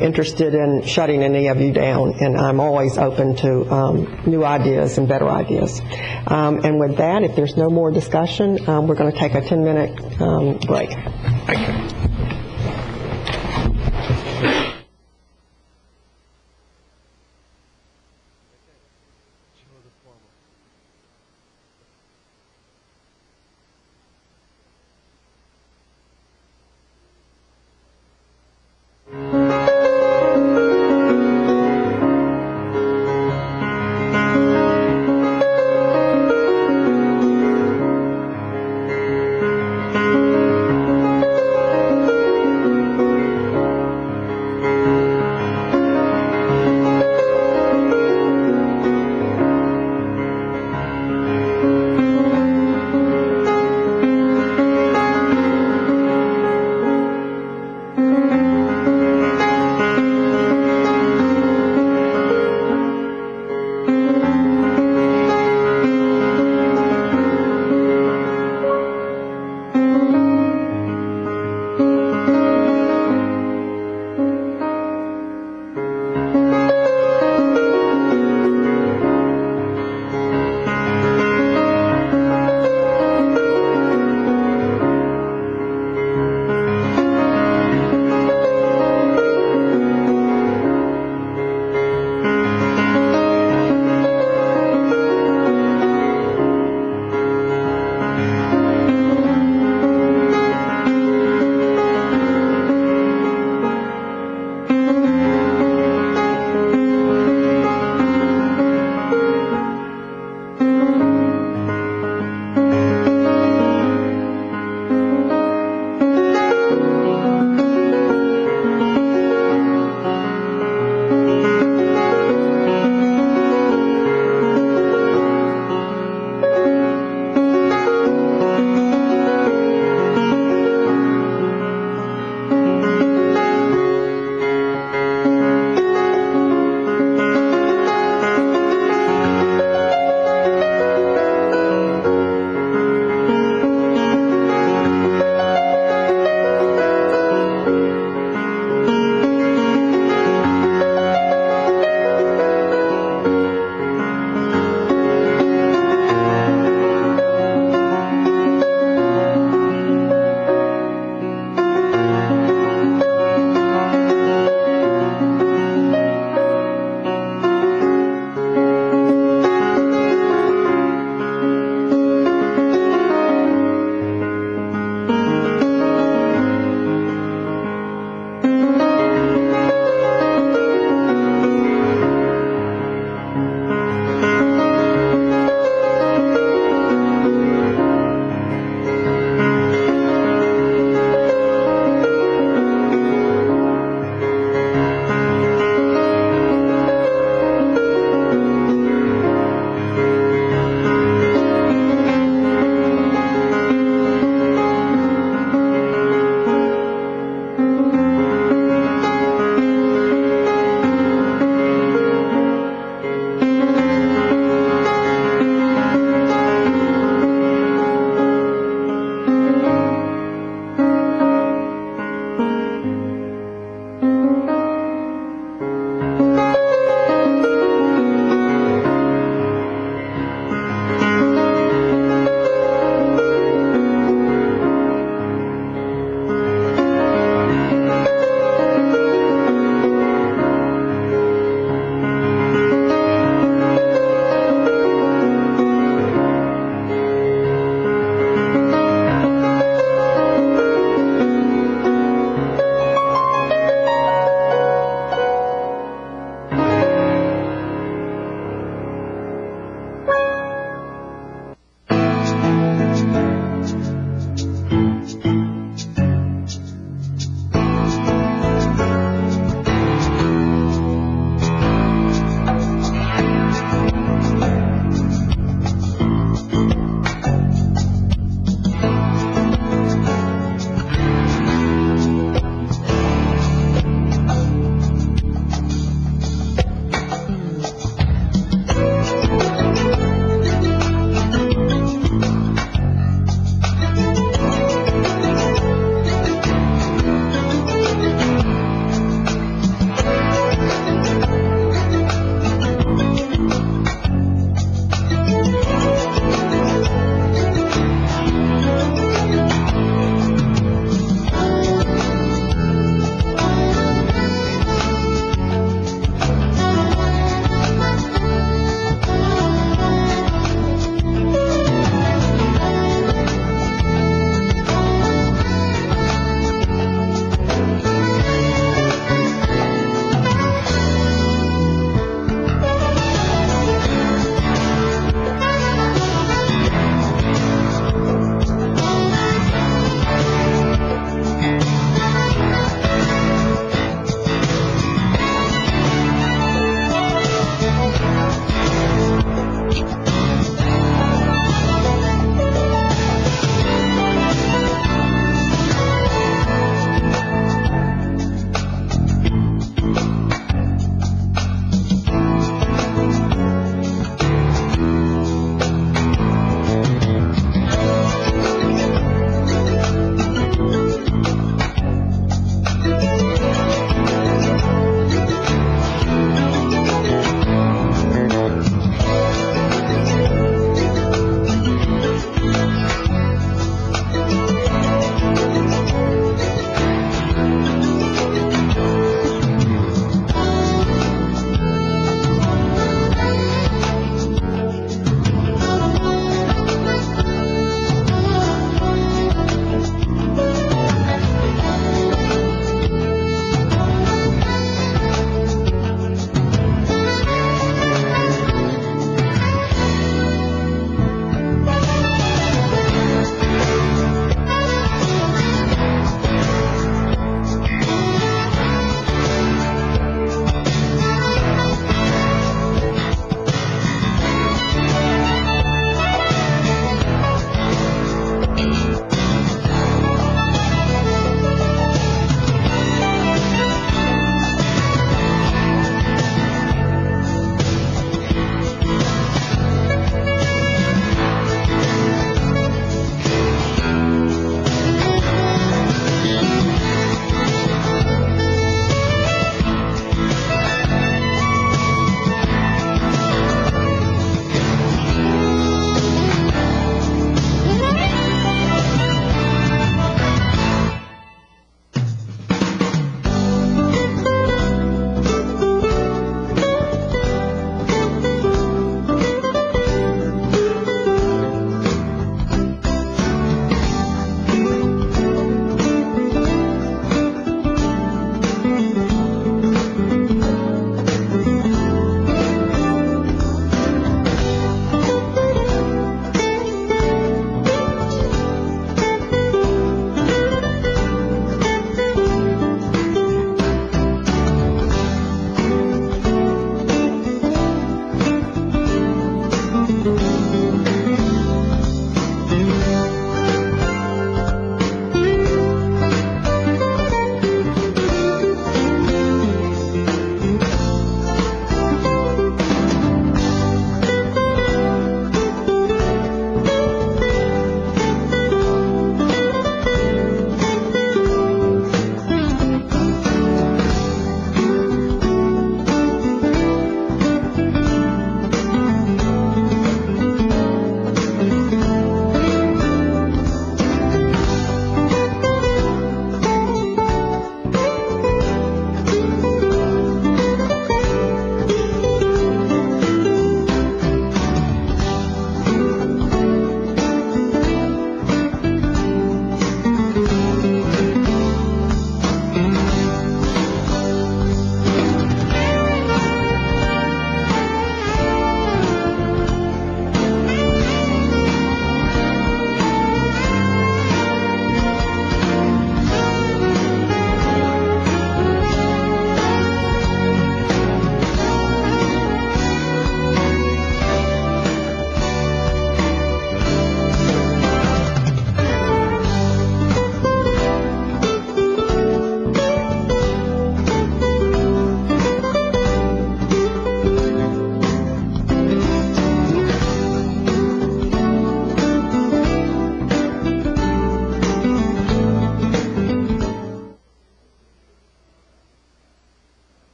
interested in shutting any of you down, and I'm always open to new ideas and better ideas. And with that, if there's no more discussion, we're going to take a 10-minute break.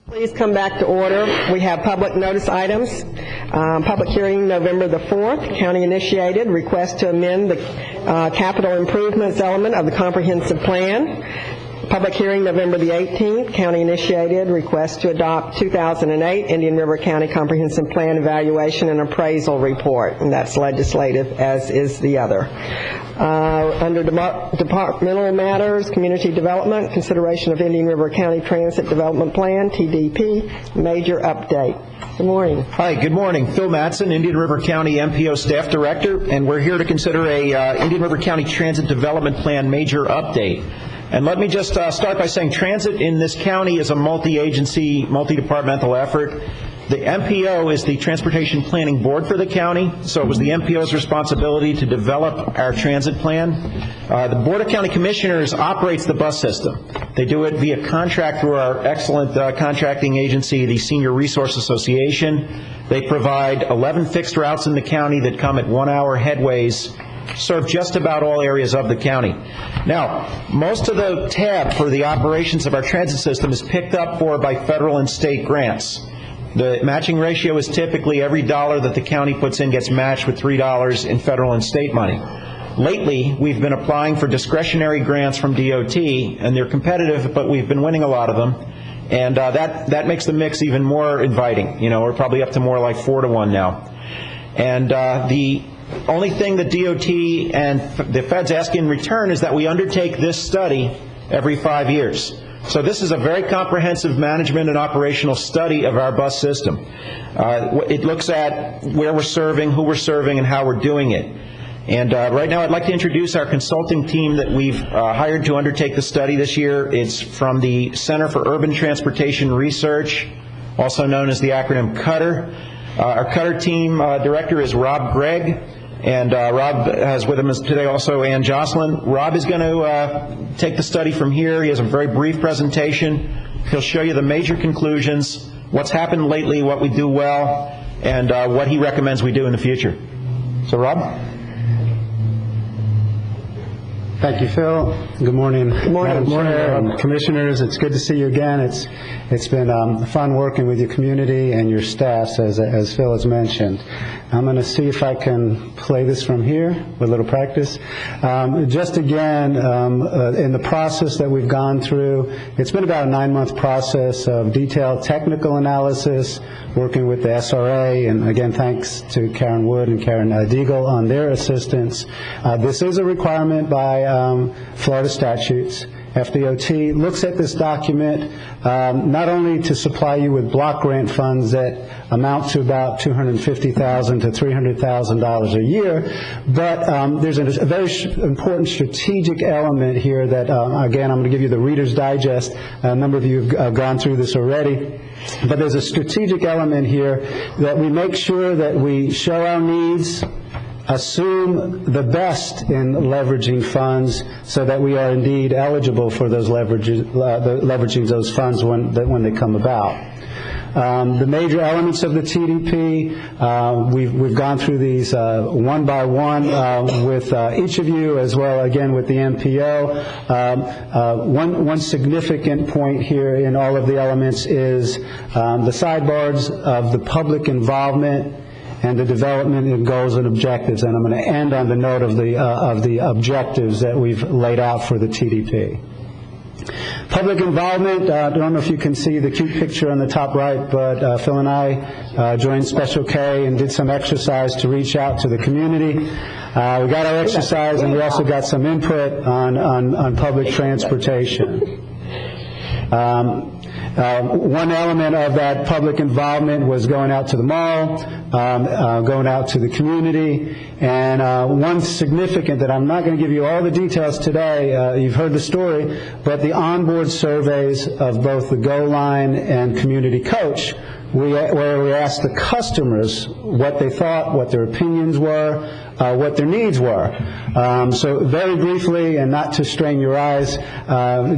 Please come back to order. We have public notice items. Public hearing November the 4th, county initiated, request to amend the capital improvements element of the comprehensive plan. Public hearing November the 18th, county initiated, request to adopt 2008 Indian River County Comprehensive Plan Evaluation and Appraisal Report, and that's legislative, as is the other. Under departmental matters, community development, consideration of Indian River County Transit Development Plan, TDP, major update. Good morning. Hi, good morning. Phil Mattson, Indian River County MPO Staff Director, and we're here to consider a Indian River County Transit Development Plan major update. And let me just start by saying transit in this county is a multi-agency, multi-departmental effort. The MPO is the Transportation Planning Board for the county, so it was the MPO's responsibility to develop our transit plan. The Board of County Commissioners operates the bus system. They do it via contract through our excellent contracting agency, the Senior Resource Association. They provide 11 fixed routes in the county that come at 1-hour headways, serve just about all areas of the county. Now, most of the tab for the operations of our transit system is picked up for by federal and state grants. The matching ratio is typically every dollar that the county puts in gets matched with $3 in federal and state money. Lately, we've been applying for discretionary grants from DOT, and they're competitive, but we've been winning a lot of them. And that makes the mix even more inviting. You know, we're probably up to more like 4-to-1 now. And the only thing that DOT and the feds ask in return is that we undertake this study every 5 years. So this is a very comprehensive management and operational study of our bus system. It looks at where we're serving, who we're serving, and how we're doing it. And right now I'd like to introduce our consulting team that we've hired to undertake the study this year. It's from the Center for Urban Transportation Research, also known as the acronym CUTTR. Our CUTTR team director is Rob Gregg. And Rob has with him today also Ann Jocelyn. Rob is going to take the study from here. He has a very brief presentation. He'll show you the major conclusions, what's happened lately, what we do well, and what he recommends we do in the future. So, Rob? Thank you, Phil. Good morning, Madam Chair and Commissioners. It's good to see you again. It's been fun working with your community and your staffs, as Phil has mentioned. I'm going to see if I can play this from here with a little practice. Just again, in the process that we've gone through, it's been about a 9-month process of detailed technical analysis, working with the SRA, and again, thanks to Karen Wood and Karen Deagle on their assistance. This is a requirement by Florida statutes. FDOT looks at this document not only to supply you with block grant funds that amount to about $250,000 to $300,000 a year, but there's a very important strategic element here that, again, I'm going to give you the Reader's Digest. A number of you have gone through this already. But there's a strategic element here that we make sure that we show our needs, assume the best in leveraging funds so that we are indeed eligible for those leveraging those funds when they come about. The major elements of the TDP, we've gone through these one by one with each of you, as well again with the MPO. One significant point here in all of the elements is the sidebars of the public involvement and the development and goals and objectives. And I'm going to end on the note of the objectives that we've laid out for the TDP. Public involvement, I don't know if you can see the cute picture on the top right, but Phil and I joined Special K and did some exercise to reach out to the community. We got our exercise, and we also got some input on public transportation. One element of that public involvement was going out to the mall, going out to the community, and one significant that I'm not going to give you all the details today, you've heard the story, but the onboard surveys of both the Go Line and Community Coach, where we asked the customers what they thought, what their opinions were what their needs were. So very briefly, and not to strain your eyes,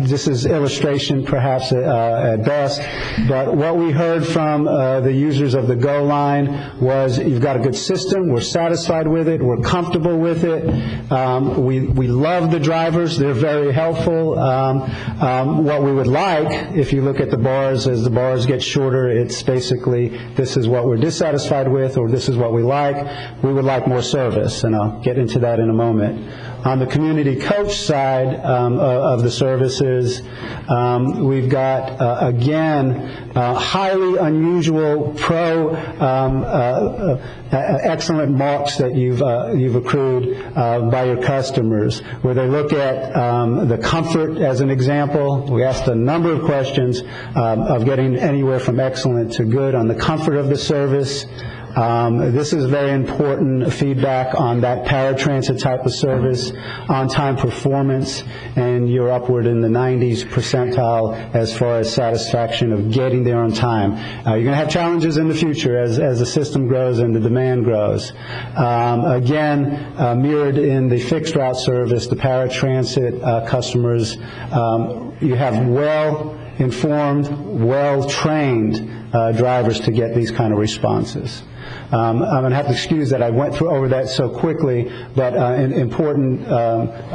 this is illustration perhaps at best, but what we heard from the users of the GO line was, you've got a good system, we're satisfied with it, we're comfortable with it, we love the drivers, they're very helpful. What we would like, if you look at the bars, as the bars get shorter, it's basically this is what we're dissatisfied with, or this is what we like. We would like more service, and I'll get into that in a moment. On the community coach side of the services, we've got, again, highly unusual excellent marks that you've accrued by your customers, where they look at the comfort as an example. We asked a number of questions of getting anywhere from excellent to good on the comfort of the service. This is very important feedback on that paratransit type of service, on-time performance, and you're upward in the 90s percentile as far as satisfaction of getting there on time. You're going to have challenges in the future as the system grows and the demand grows. Again, mirrored in the fixed route service, the paratransit customers, you have well-informed, well-trained drivers to get these kind of responses. I'm going to have to excuse that I went over that so quickly, but important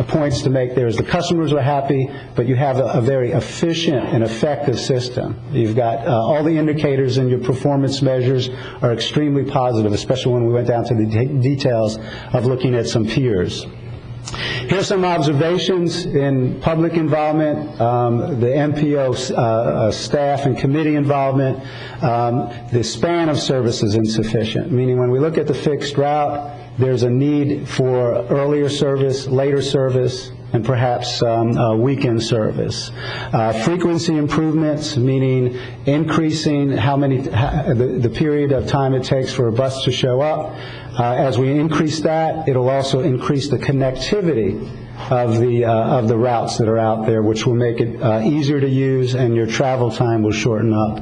points to make there is the customers are happy, but you have a very efficient and effective system. You've got all the indicators in your performance measures are extremely positive, especially when we went down to the details of looking at some peers. Here's some observations in public involvement, the MPO staff and committee involvement. The span of service is insufficient, meaning when we look at the fixed route, there's a need for earlier service, later service, and perhaps weekend service. Frequency improvements, meaning increasing the period of time it takes for a bus to show up. As we increase that, it'll also increase the connectivity of the routes that are out there, which will make it easier to use, and your travel time will shorten up.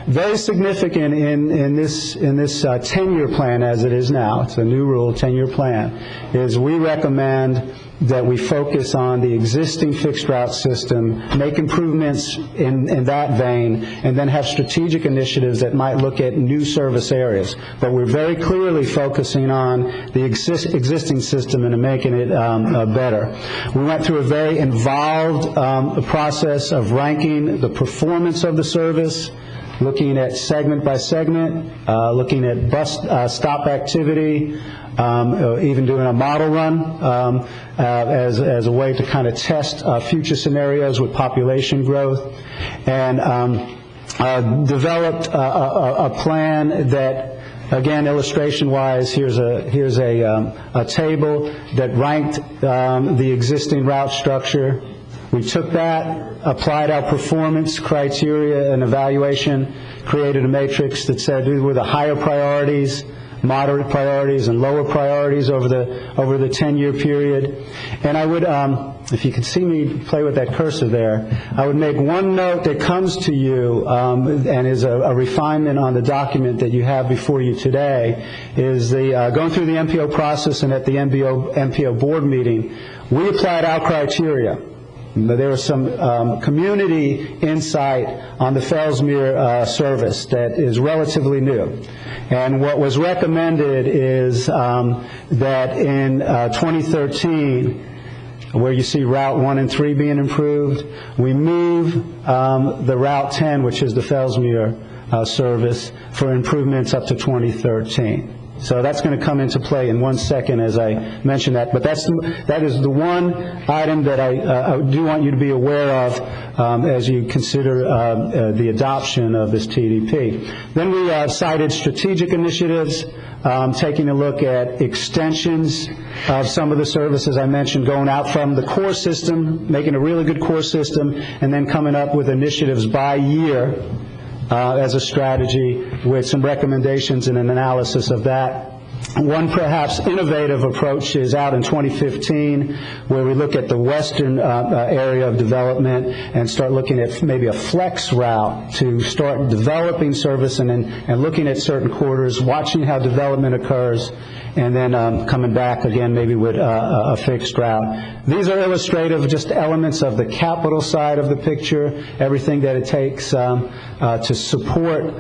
Very significant in this 10-year plan as it is now, it's a new rule, 10-year plan, is we recommend that we focus on the existing fixed route system, make improvements in that vein, and then have strategic initiatives that might look at new service areas. But we're very clearly focusing on the existing system and making it better. We went through a very involved process of ranking the performance of the service, looking at segment by segment, looking at bus stop activity, even doing a model run as a way to kind of test future scenarios with population growth, and developed a plan that, again, illustration-wise, here's a table that ranked the existing route structure. We took that, applied our performance criteria and evaluation, created a matrix that said these were the higher priorities, moderate priorities, and lower priorities over the 10-year period. And I would, if you could see me play with that cursor there, I would make one note that comes to you and is a refinement on the document that you have before you today, is the going through the MPO process and at the MPO board meeting, we applied our criteria. There was some community insight on the Fellsmere service that is relatively new. And what was recommended is that in 2013, where you see Route 1 and 3 being improved, we move the Route 10, which is the Fellsmere service, for improvements up to 2013. So that's going to come into play in 1 second as I mention that. But that is the one item that I do want you to be aware of as you consider the adoption of this TDP. Then we cited strategic initiatives, taking a look at extensions of some of the services I mentioned, going out from the core system, making a really good core system, and then coming up with initiatives by year as a strategy with some recommendations and an analysis of that. One perhaps innovative approach is out in 2015, where we look at the western area of development and start looking at maybe a flex route to start developing service and looking at certain corridors, watching how development occurs, and then coming back again maybe with a fixed route. These are illustrative, just elements of the capital side of the picture, everything that it takes to support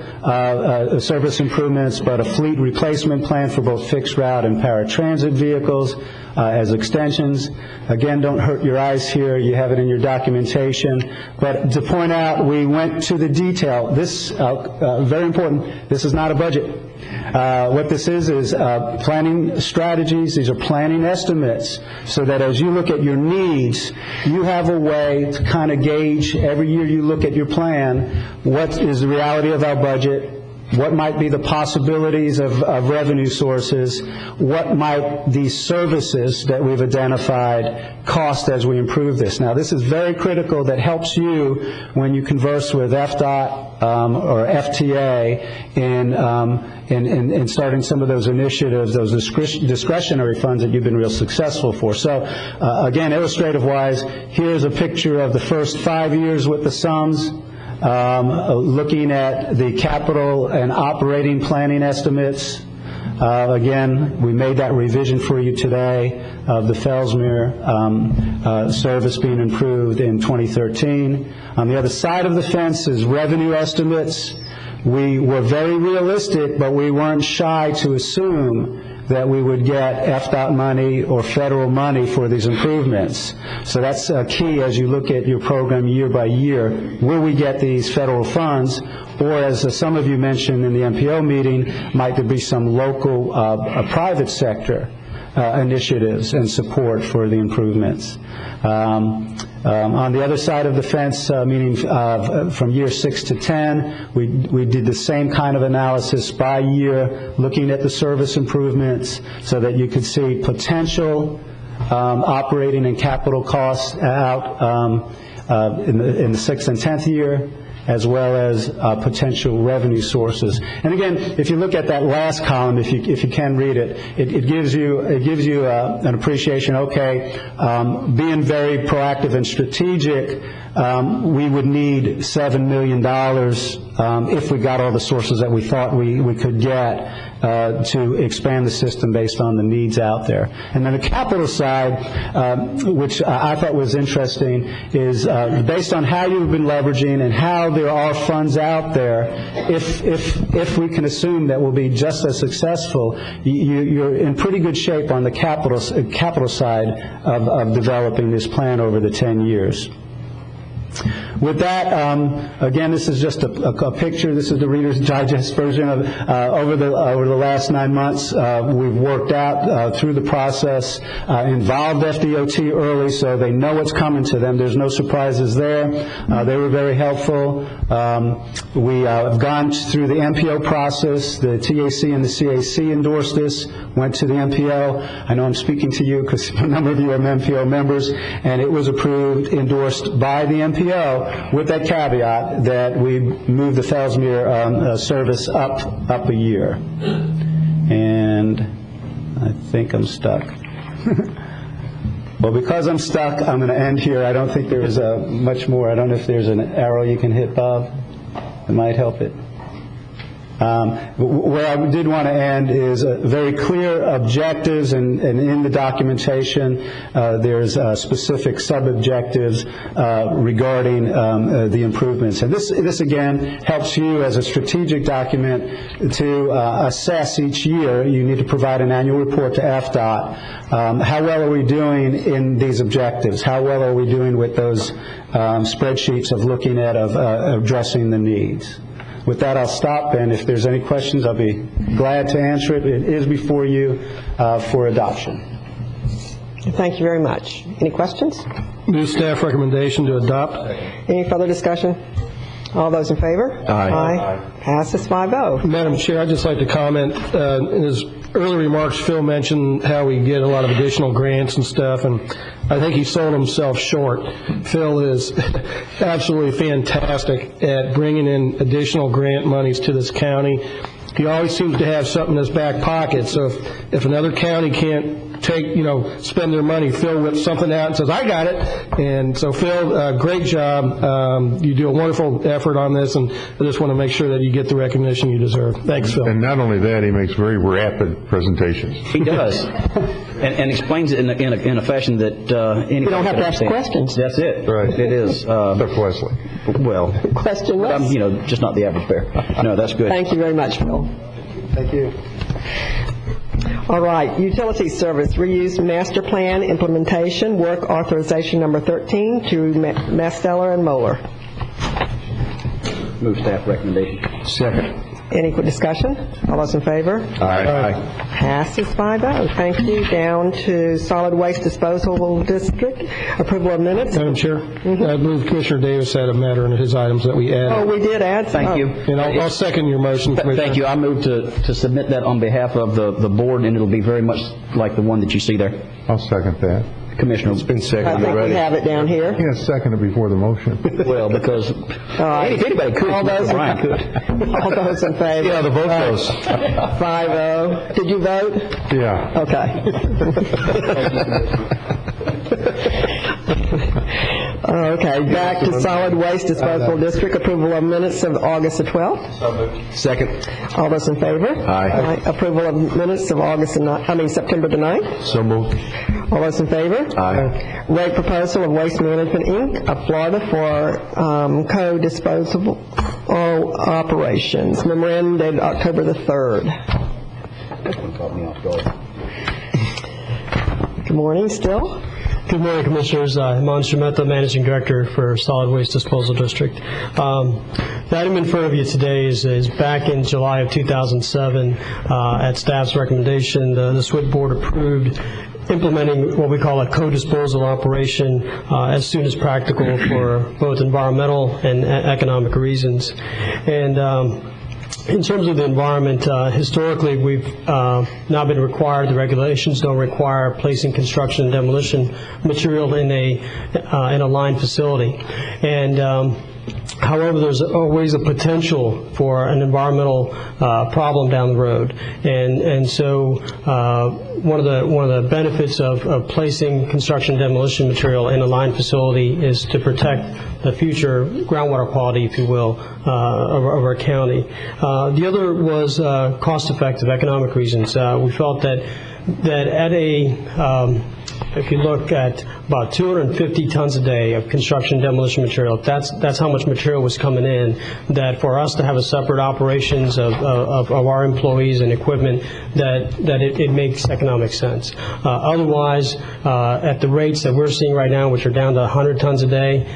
service improvements, but a fleet replacement plan for both fixed route and paratransit vehicles as extensions. Again, don't hurt your eyes here. You have it in your documentation. But to point out, we went to the detail. This, very important, this is not a budget. What this is planning strategies. These are planning estimates, so that as you look at your needs, you have a way to kind of gauge every year you look at your plan, what is the reality of our budget, what might be the possibilities of revenue sources, what might these services that we've identified cost as we improve this. Now, this is very critical, that helps you when you converse with FDOT or FTA in starting some of those initiatives, those discretionary funds that you've been real successful for. So, again, illustrative-wise, here's a picture of the first 5 years with the sums. Looking at the capital and operating planning estimates. Again, we made that revision for you today of the Fellsmere service being improved in 2013. On the other side of the fence is revenue estimates. We were very realistic, but we weren't shy to assume that we would get FDOT money or federal money for these improvements. So that's key as you look at your program year by year. Will we get these federal funds, or as some of you mentioned in the MPO meeting, might there be some local private sector initiatives and support for the improvements? On the other side of the fence, meaning from year 6 to 10, we did the same kind of analysis by year, looking at the service improvements so that you could see potential operating and capital costs out in the 6th and 10th year, as well as potential revenue sources. And again, if you look at that last column, if you can read it, it gives you an appreciation. Okay, being very proactive and strategic, we would need $7 million if we got all the sources that we thought we could get to expand the system based on the needs out there. And then the capital side, which I thought was interesting, is based on how you've been leveraging and how there are funds out there, if we can assume that we'll be just as successful, you're in pretty good shape on the capital side of developing this plan over the 10 years. With that, again, this is just a picture. This is the Reader's Digest version of over the last 9 months. We've worked out through the process, involved FDOT early, so they know what's coming to them. There's no surprises there. They were very helpful. We have gone through the MPO process. The TAC and the CAC endorsed this, went to the MPO. I know I'm speaking to you because a number of you are MPO members, and it was approved, endorsed by the MPO, with that caveat that we moved the Fellsmere service up a year. And I think I'm stuck. Well, because I'm stuck, I'm going to end here. I don't think there is much more. I don't know if there's an arrow you can hit, Bob. It might help it. Where I did want to end is very clear objectives, and in the documentation there's specific sub-objectives regarding the improvements. And this again helps you as a strategic document to assess each year. You need to provide an annual report to FDOT. How well are we doing in these objectives? How well are we doing with those spreadsheets of looking at addressing the needs? With that, I'll stop, and if there's any questions, I'll be glad to answer it. It is before you for adoption. Thank you very much. Any questions? Move staff recommendation to adopt. Any further discussion? All those in favor? Aye. Passes 5-0. Madam Chair, I'd just like to comment. In his early remarks, Phil mentioned how we get a lot of additional grants and stuff, and I think he sold himself short. Phil is absolutely fantastic at bringing in additional grant monies to this county. he always seems to have something in his back pocket. So if another county can't take, spend their money, Phil whips something out and says, I got it. And so, Phil, great job. You do a wonderful effort on this, and I just want to make sure that you get the recognition you deserve. Thanks, Phil. And not only that, he makes very rapid presentations. He does. And explains it in a fashion that anybody You don't have can to ask understand. questions. That's it. Right. It is. Except Wesley. Well, Questionless. I'm, just not the average bear. No, that's good. Thank you very much, Phil. Thank you. All right, utility service reuse master plan implementation, work authorization number 13 to Masteller and Moeller. Move staff recommendation. Second. Any discussion? All those in favor? Aye. Passes 5-0. Thank you. Down to solid waste disposal district. Approval of minutes. Madam Chair, I believe Commissioner Davis had a matter in his items that we added. Oh, we did add some. Thank you. And I'll second your motion, Commissioner. Thank you. I move to submit that on behalf of the board, and it'll be very much like the one that you see there. I'll second that. Commissioner. It's been I seconded think already. we have it down here. Yeah, seconded before the motion. Well, because if anybody could, Brian could. All those in favor? Yeah, the vote goes. 5-0. Did you vote? Yeah. Okay, back to solid waste disposal district, approval of minutes of August the 12th. Second. All those in favor? Aye. Approval of minutes of September the 9th. So moved. All those in favor? Aye. Rate proposal of Waste Management, Inc. of Florida for co-disposable operations. Memorandum dated October the 3rd. This one caught me off guard. Good morning, still. Good morning, Commissioners. Himanshu Mehta, Managing Director for Solid Waste Disposal District. The item in front of you today is back in July of 2007. At staff's recommendation, the SWIT Board approved implementing what we call a co-disposal operation as soon as practical for both environmental and economic reasons. And in terms of the environment, historically we've not been required, the regulations don't require placing construction and demolition material in a lined facility. And however, there's always a potential for an environmental problem down the road, and so one of the benefits of placing construction and demolition material in a lined facility is to protect the future groundwater quality, if you will, of our county. The other was cost-effective, economic reasons. We felt that at if you look at about 250 tons a day of construction demolition material, that's how much material was coming in, that for us to have a separate operations of our employees and equipment, that it makes economic sense. Otherwise, at the rates that we're seeing right now, which are down to 100 tons a day,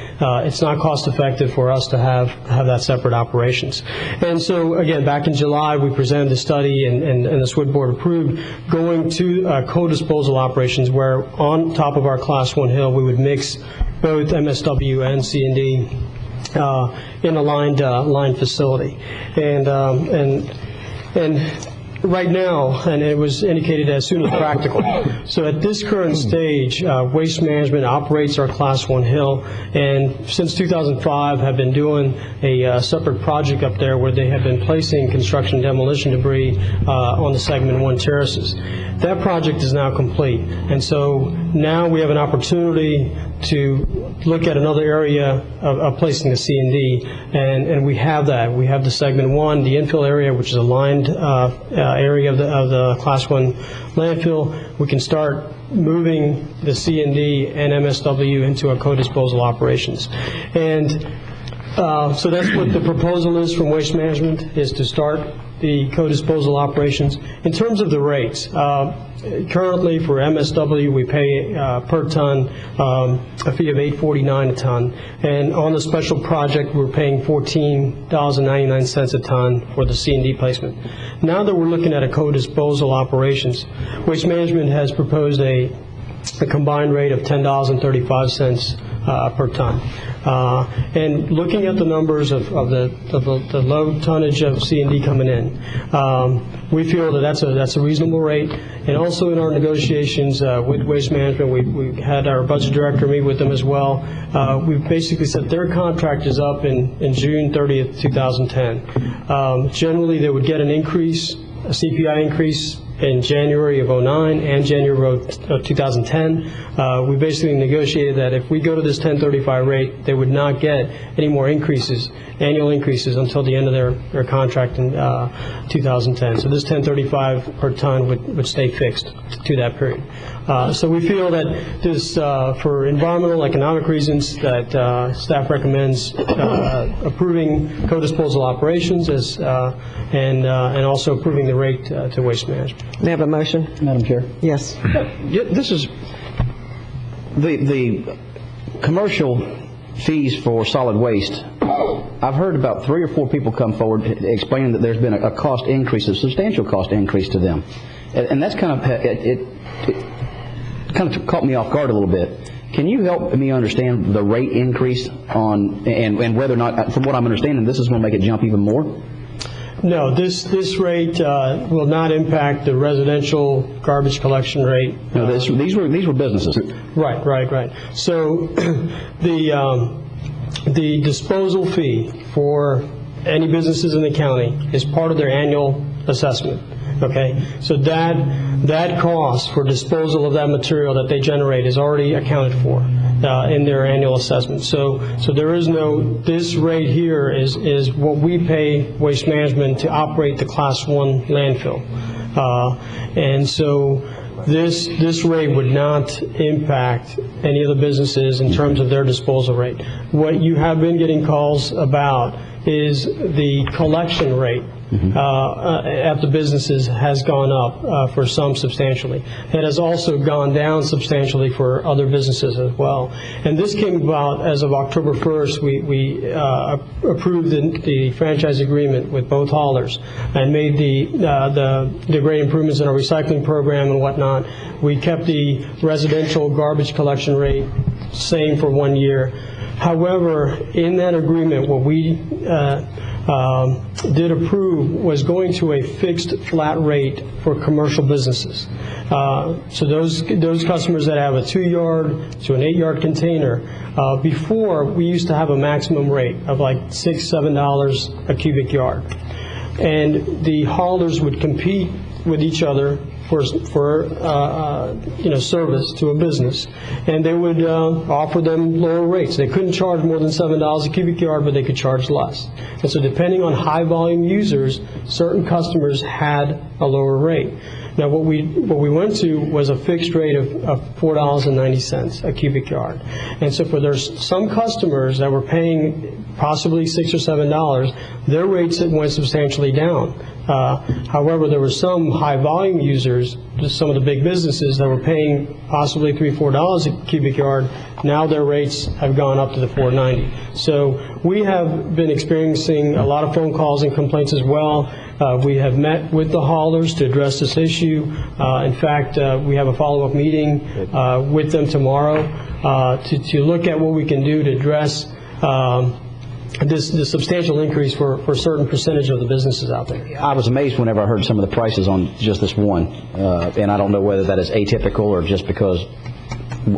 it's not cost effective for us to have that separate operations. And so again, back in July, we presented the study and the SWIT Board approved going to co-disposal operations where on top of our Class 1 hill, we would mix both MSW and C&D in a lined facility. And right now, and it was indicated as soon as practical. So at this current stage, Waste Management operates our Class 1 hill, and since 2005 have been doing a separate project up there where they have been placing construction demolition debris on the Segment 1 terraces. That project is now complete, and so now we have an opportunity to look at another area of placing the C&D, and we have that. We have the Segment 1, the infill area, which is a lined area of the Class 1 landfill. We can start moving the C&D and MSW into our co-disposal operations. And so that's what the proposal is from Waste Management, is to start the co-disposal operations. In terms of the rates, currently for MSW we pay per ton a fee of $8.49 a ton, and on the special project we're paying $14.99 a ton for the C&D placement. Now that we're looking at a co-disposal operations, Waste Management has proposed a combined rate of $10.35 per ton. And looking at the numbers of the low tonnage of C&D coming in, we feel that that's a reasonable rate. And also in our negotiations with Waste Management, we had our budget director meet with them as well. We basically said their contract is up in June 30th, 2010. Generally, they would get an increase, a CPI increase in January of 2009 and January of 2010. We basically negotiated that if we go to this 1035 rate, they would not get any more increases, annual increases, until the end of their contract in 2010. So this 1035 per ton would stay fixed to that period. So we feel that this, for environmental, economic reasons, that staff recommends approving co-disposal operations and also approving the rate to Waste Management. May I have a motion? Madam Chair? Yes. This is the commercial fees for solid waste. I've heard about 3 or 4 people come forward explaining that there's been a cost increase, a substantial cost increase to them, and that's kind of it kind of caught me off guard a little bit. Can you help me understand the rate increase on and whether or not, from what I'm understanding, this is going to make it jump even more? No, this rate will not impact the residential garbage collection rate. No, these were businesses. Right. So the disposal fee for any businesses in the county is part of their annual assessment. Okay, so that cost for disposal of that material that they generate is already accounted for in their annual assessment. So there is no, this rate here is what we pay Waste Management to operate the Class 1 landfill. And so this rate would not impact any of the businesses in terms of their disposal rate. What you have been getting calls about is the collection rate at the businesses has gone up for some substantially. It has also gone down substantially for other businesses as well. And this came about as of October 1st. We approved the franchise agreement with both haulers and made the great improvements in our recycling program and whatnot. We kept the residential garbage collection rate same for 1 year. However, in that agreement, what we did approve was going to a fixed flat rate for commercial businesses. So those customers that have a 2-yard to an 8-yard container, before we used to have a maximum rate of like $6, $7 a cubic yard. And the haulers would compete with each other for service to a business, and they would offer them lower rates. They couldn't charge more than $7 a cubic yard, but they could charge less. And so depending on high volume users, certain customers had a lower rate. Now what we went to was a fixed rate of $4.90 a cubic yard. And so for some customers that were paying possibly $6 or $7, their rates went substantially down. However, there were some high volume users, just some of the big businesses that were paying possibly $3 or $4 a cubic yard. Now their rates have gone up to the $4.90. So we have been experiencing a lot of phone calls and complaints as well. We have met with the haulers to address this issue. In fact, we have a follow-up meeting with them tomorrow to look at what we can do to address this substantial increase for a certain percentage of the businesses out there. I was amazed whenever I heard some of the prices on just this one, and I don't know whether that is atypical or just because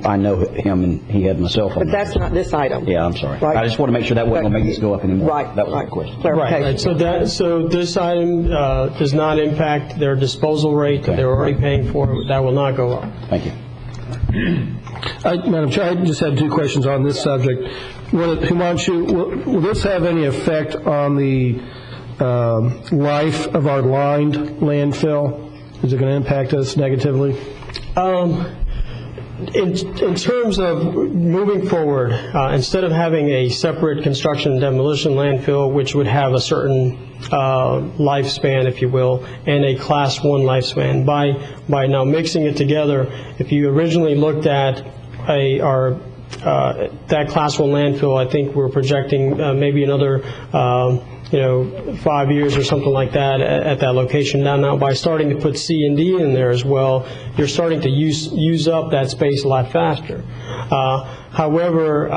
I know him and he had myself on. But that's not this item. Yeah, I'm sorry. Right. I just want to make sure that wasn't going to make this go up anymore. Right. That was my question. Right. So this item does not impact their disposal rate that they're already paying for. That will not go up. Thank you. Madam Chair, I just had 2 questions on this subject. Will this have any effect on the life of our lined landfill? Is it going to impact us negatively? In terms of moving forward, instead of having a separate construction and demolition landfill, which would have a certain lifespan, if you will, and a Class 1 lifespan, by now mixing it together, if you originally looked at that Class 1 landfill, I think we're projecting maybe another 5 years or something like that at that location. Now by starting to put C and D in there as well, you're starting to use up that space a lot faster. However,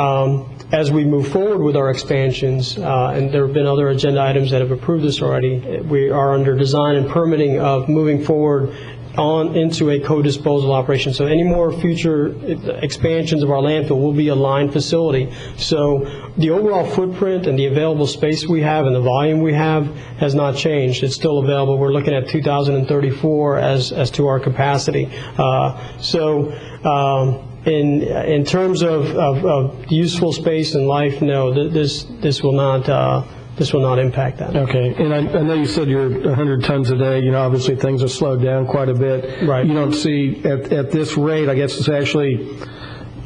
as we move forward with our expansions, and there have been other agenda items that have approved this already, we are under design and permitting of moving forward on into a co-disposal operation. So any more future expansions of our landfill will be a line facility. So the overall footprint and the available space we have and the volume we have has not changed. It's still available. We're looking at 2034 as to our capacity. In terms of useful space and life, no, this will not impact that. Okay, and I know you said you're 100 tons a day. Obviously things have slowed down quite a bit. Right. You don't see at this rate. I guess it's actually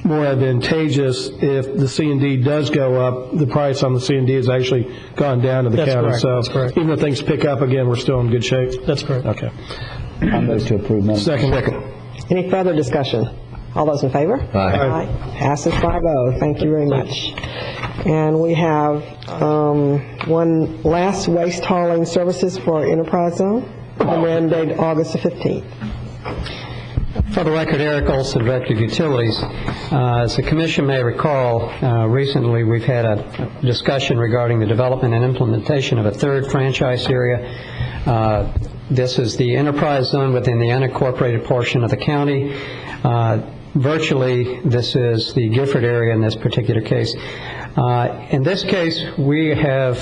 more advantageous if the C&D does go up. The price on the C&D has actually gone down to the That's county. correct. So That's correct. even if things pick up again, we're still in good shape. That's correct. Okay. I move to approve. Madam. Second. Any further discussion? All those in favor? Aye. Passes 5-0. Thank you very much. And we have one last waste hauling services for Enterprise Zone, memorandum dated August the 15th. For the record, Eric Olson, Director of Utilities. As the Commission may recall, recently we've had a discussion regarding the development and implementation of a third franchise area. This is the Enterprise Zone within the unincorporated portion of the county. Virtually, this is the Gifford area in this particular case. In this case, we have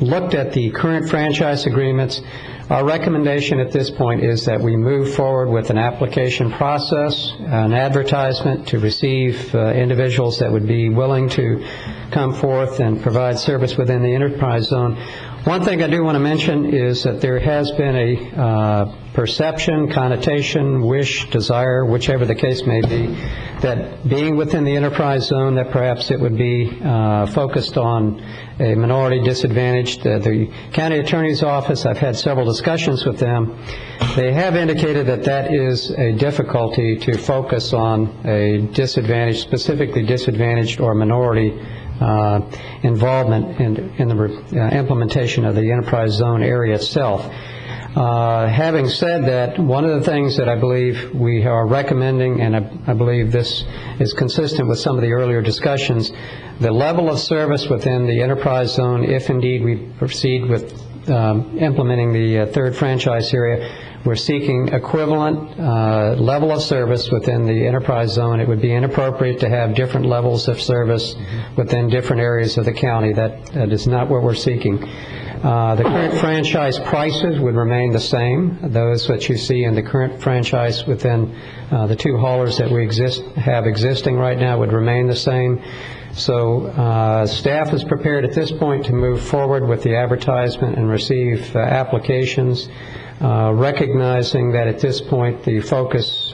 looked at the current franchise agreements. Our recommendation at this point is that we move forward with an application process, an advertisement to receive individuals that would be willing to come forth and provide service within the Enterprise Zone. One thing I do want to mention is that there has been a perception, connotation, wish, desire, whichever the case may be, that being within the Enterprise Zone, that perhaps it would be focused on a minority disadvantaged. The County Attorney's Office, I've had several discussions with them. They have indicated that that is a difficulty to focus on a disadvantaged, specifically disadvantaged or minority involvement in the implementation of the Enterprise Zone area itself. Having said that, one of the things that I believe we are recommending, and I believe this is consistent with some of the earlier discussions, the level of service within the Enterprise Zone, if indeed we proceed with implementing the third franchise area, we're seeking equivalent level of service within the Enterprise Zone. It would be inappropriate to have different levels of service within different areas of the county. That is not what we're seeking. The current franchise prices would remain the same. Those that you see in the current franchise within the two haulers that we have existing right now would remain the same. So staff is prepared at this point to move forward with the advertisement and receive applications, recognizing that at this point the focus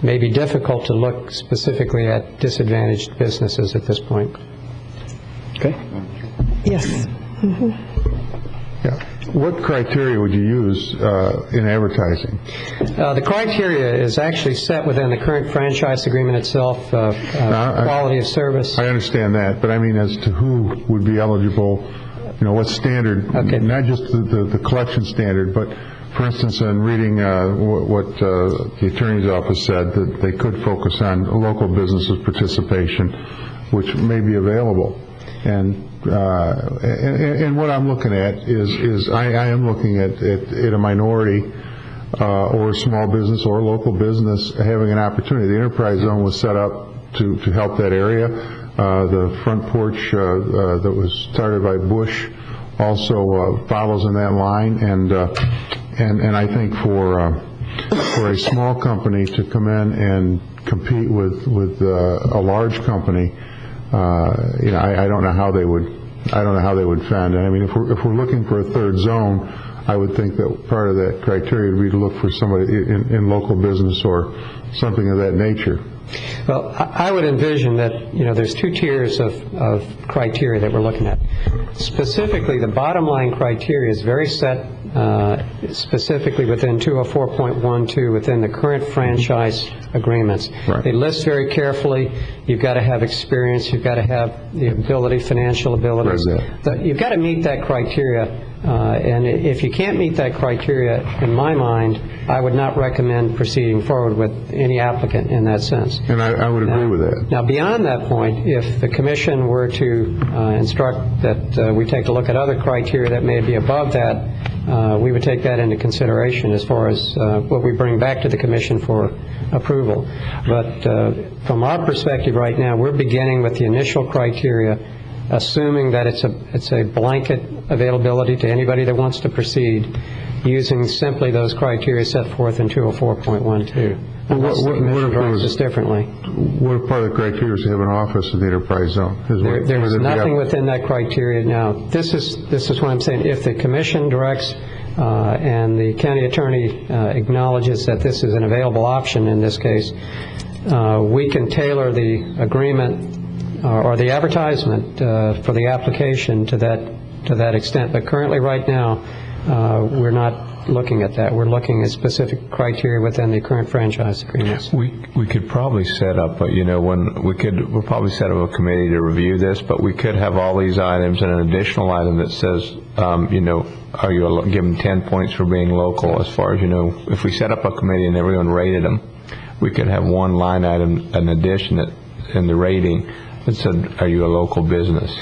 may be difficult to look specifically at disadvantaged businesses at this point. Okay. Yes. Yeah. What criteria would you use in advertising? The criteria is actually set within the current franchise agreement itself, quality of service. I understand that, but I mean as to who would be eligible, what standard, not just the collection standard, but for instance, in reading what the Attorney's Office said, that they could focus on local businesses' participation, which may be available. And what I'm looking at is I am looking at a minority or a small business or a local business having an opportunity. The Enterprise Zone was set up to help that area. The front porch that was started by Bush also follows in that line, and I think for a small company to come in and compete with a large company, I don't know how they would fend. I mean, if we're looking for a third zone, I would think that part of that criteria would be to look for somebody in local business or something of that nature. Well, I would envision that, there's two tiers of criteria that we're looking at. Specifically, the bottom line criteria is very set specifically within 204.12 within the current franchise agreements. Right. They list very carefully, you've got to have experience, you've got to have the ability, financial abilities. You've got to meet that criteria. And if you can't meet that criteria, in my mind, I would not recommend proceeding forward with any applicant in that sense. And I would agree with that. Now, beyond that point, if the commission were to instruct that we take a look at other criteria that may be above that, we would take that into consideration as far as what we bring back to the commission for approval. But from our perspective right now, we're beginning with the initial criteria, assuming that it's a blanket availability to anybody that wants to proceed, using simply those criteria set forth in 204.12. Unless the commission directs us differently. What part of the criteria is to have an office in the enterprise zone? There's nothing within that criteria now. This is what I'm saying. If the commission directs and the county attorney acknowledges that this is an available option in this case, we can tailor the agreement or the advertisement for the application to that extent. But currently, right now, we're not looking at that. We're looking at specific criteria within the current franchise agreements. We could probably set up, we'll probably set up a committee to review this, but we could have all these items and an additional item that says, are you given 10 points for being local? As far as if we set up a committee and everyone rated them, we could have one line item, an addition in the rating that said, are you a local business?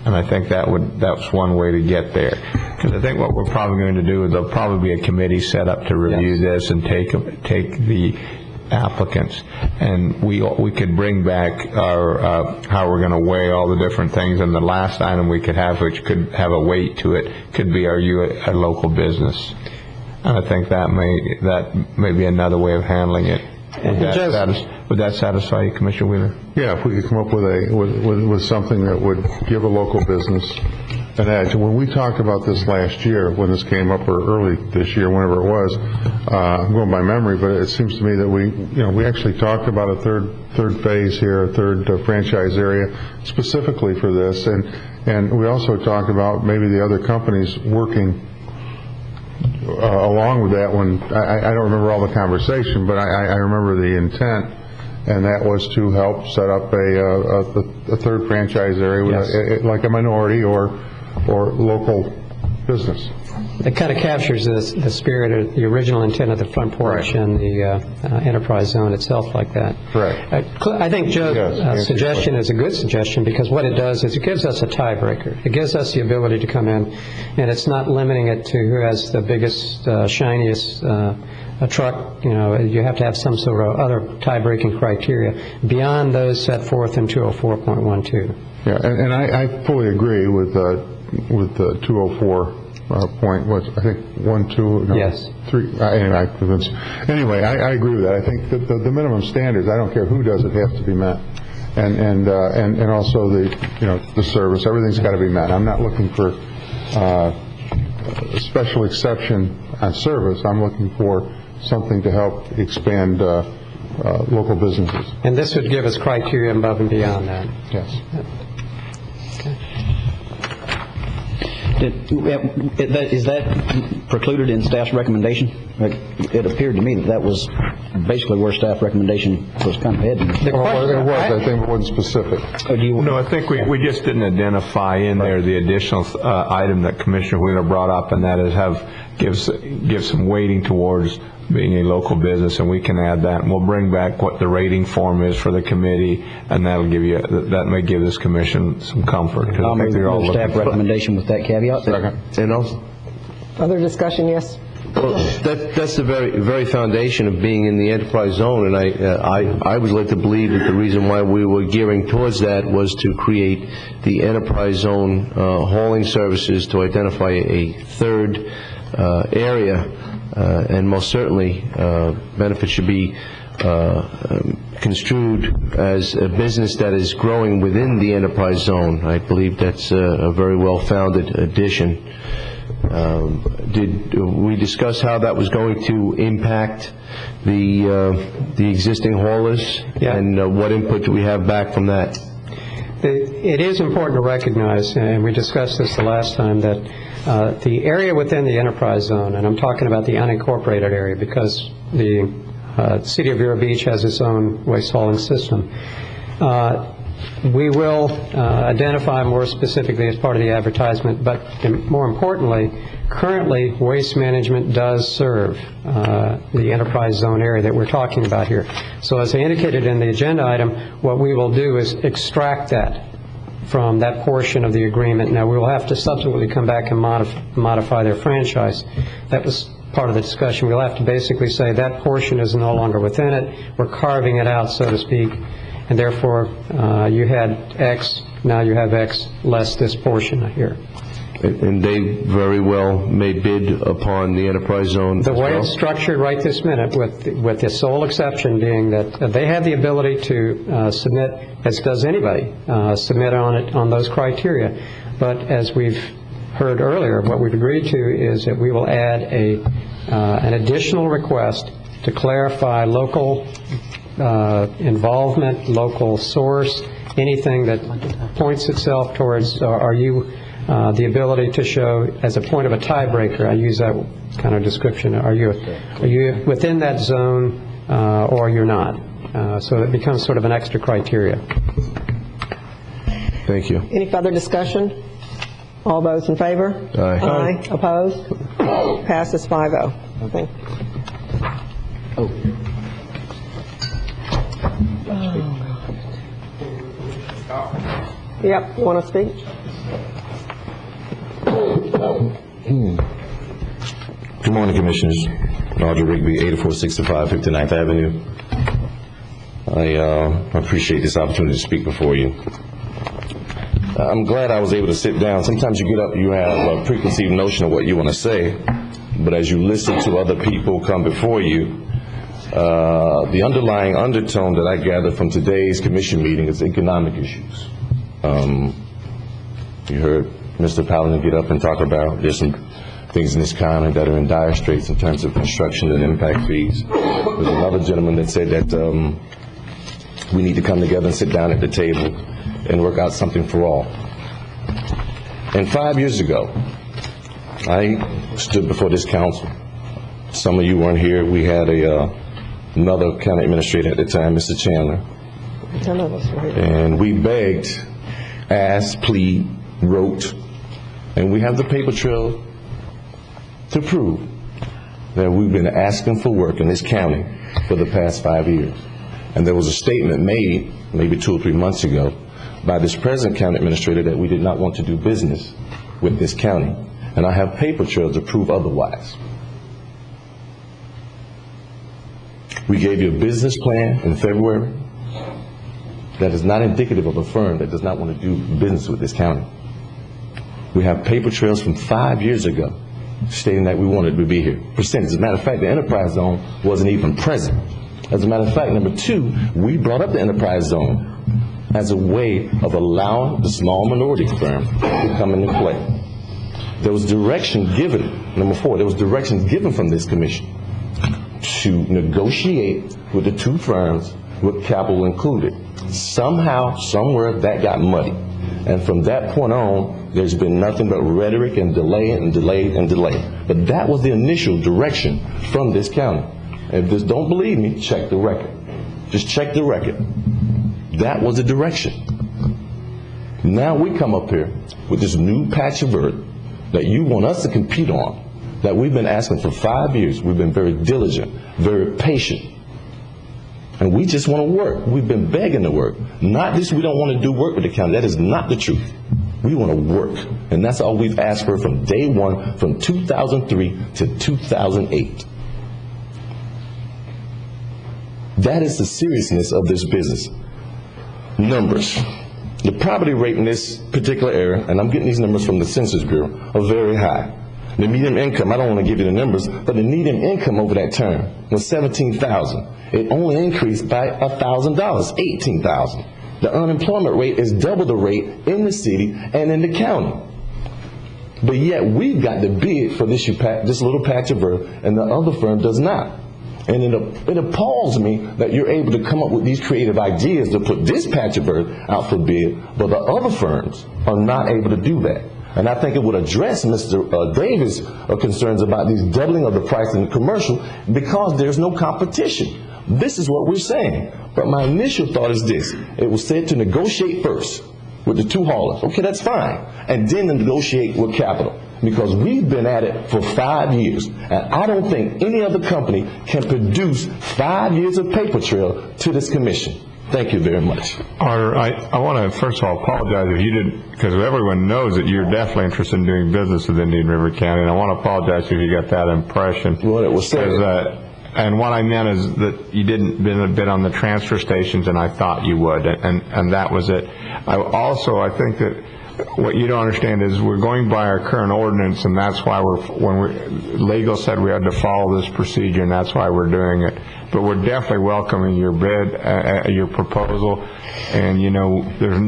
And I think that's one way to get there. Because I think what we're probably going to do is there'll probably be a committee set up to review this and take the applicants, and we could bring back our how we're going to weigh all the different things. And the last item we could have, which could have a weight to it, could be, are you a local business? And I think that may be another way of handling it. Would that satisfy you, Commissioner Wheeler? Yeah, if we could come up with something that would give a local business an edge. When we talked about this last year, when this came up, or early this year, whenever it was, I'm going by memory, but it seems to me that we actually talked about a third phase here, a third franchise area specifically for this, and we also talked about maybe the other companies working along with that one. I don't remember all the conversation, but I remember the intent, and that was to help set up a third franchise area with like a minority or local business. It kind of captures the spirit of the original intent of the front porch and the enterprise zone itself like that. Correct. I think Joe's suggestion is a good suggestion, because what it does is it gives us a tiebreaker. It gives us the ability to come in, and it's not limiting it to who has the biggest, shiniest truck. You have to have some sort of other tie-breaking criteria beyond those set forth in 204.12. Yeah, and I fully agree with the 204. Point was, I think, 1, 2, no, yes, 3. Anyway, I agree with that. I think that the minimum standards, I don't care who does it, have to be met, and also the service, everything's got to be met. I'm not looking for a special exception on service. I'm looking for something to help expand local businesses. And this would give us criteria above and beyond that. Yes. Is that precluded in staff's recommendation? It appeared to me that was basically where staff recommendation was kind of heading. It was, I think it wasn't specific. No, I think we just didn't identify in there the additional item that Commissioner Wheeler brought up, and that is give some weighting towards being a local business, and we can add that, and we'll bring back what the rating form is for the committee, and that may give this commission some comfort. I'll make the staff recommendation with that caveat. Second. And also, other discussion? Yes. Well, that's the very foundation of being in the enterprise zone, and I was led to believe that the reason why we were gearing towards that was to create the enterprise zone hauling services to identify a third area. And most certainly, benefits should be construed as a business that is growing within the enterprise zone. I believe that's a very well-founded addition. Did we discuss how that was going to impact the existing haulers? Yeah. And what input do we have back from that? it is important to recognize, and we discussed this the last time, that the area within the enterprise zone, and I'm talking about the unincorporated area because the City of Vero Beach has its own waste hauling system. We will identify more specifically as part of the advertisement, but more importantly, currently Waste Management does serve the enterprise zone area that we're talking about here. So as I indicated in the agenda item, what we will do is extract that from that portion of the agreement. Now, we will have to subsequently come back and modify their franchise. That was part of the discussion. We'll have to basically say that portion is no longer within it. We're carving it out, so to speak, and therefore you had X, now you have X less this portion here. And they very well may bid upon the enterprise zone. The way it's structured right this minute, with the sole exception being that they have the ability to submit, as does anybody, submit on those criteria. But as we've heard earlier, what we've agreed to is that we will add an additional request to clarify local involvement, local source, anything that points itself towards, are you the ability to show as a point of a tiebreaker, I use that kind of description, are you within that zone or you're not? So it becomes sort of an extra criteria. Thank you. Any further discussion? All those in favor? Aye. Aye. Opposed? Passes 5-0. Okay. Yep, you want to speak? Good morning, Commissioners. Audrey Rigby, 8465 59th Avenue. I appreciate this opportunity to speak before you. I'm glad I was able to sit down. Sometimes you get up, you have a preconceived notion of what you want to say, but as you listen to other people come before you, the underlying undertone that I gather from today's commission meeting is economic issues. You heard Mr. Paladin get up and talk about there's some things in this county that are in dire straits in terms of construction and impact fees. There's another gentleman that said that we need to come together and sit down at the table and work out something for all. And 5 years ago, I stood before this council. Some of you weren't here. We had another county administrator at the time, Mr. Chandler. And we begged, asked, plead, wrote, and we have the paper trail to prove that we've been asking for work in this county for the past 5 years. And there was a statement made maybe 2 or 3 months ago by this present county administrator that we did not want to do business with this county. And I have paper trails to prove otherwise. We gave you a business plan in February that is not indicative of a firm that does not want to do business with this county. We have paper trails from 5 years ago stating that we wanted to be here. As a matter of fact, the enterprise zone wasn't even present. As a matter of fact, number 2, we brought up the enterprise zone as a way of allowing the small minority firm to come into play. There was direction given, number 4, there was direction given from this commission to negotiate with the 2 firms with capital included. Somehow, somewhere, that got muddy. And from that point on, there's been nothing but rhetoric and delay and delay and delay. But that was the initial direction from this county. And if you don't believe me, check the record. Just check the record. That was the direction. Now we come up here with this new patch of earth that you want us to compete on, that we've been asking for 5 years. We've been very diligent, very patient. And we just want to work. We've been begging to work. Not this, we don't want to do work with the county. That is not the truth. We want to work. And that's all we've asked for from day one, from 2003 to 2008. That is the seriousness of this business. Numbers. The property rate in this particular area, and I'm getting these numbers from the Census Bureau, are very high. The median income, I don't want to give you the numbers, but the median income over that term was $17,000. It only increased by $1,000, $18,000. The unemployment rate is double the rate in the city and in the county. But yet we've got the bid for this little patch of earth, and the other firm does not. And it appalls me that you're able to come up with these creative ideas to put this patch of earth out for bid, but the other firms are not able to do that. And I think it would address Mr. Davis' concerns about these doubling of the price in the commercial because there's no competition. This is what we're saying. But my initial thought is this. It was said to negotiate first with the two haulers. Okay, that's fine. And then to negotiate with capital. Because we've been at it for 5 years. And I don't think any other company can produce 5 years of paper trail to this commission. Thank you very much. I want to first of all apologize if you didn't, because everyone knows that you're definitely interested in doing business with Indian River County, and I want to apologize if you got that impression. Well, it was said. And what I meant is that you didn't bid on the transfer stations, and I thought you would, and that was it. I think that what you don't understand is we're going by our current ordinance, and that's why legal said we had to follow this procedure, and that's why we're doing it. But we're definitely welcoming your bid, your proposal, and there's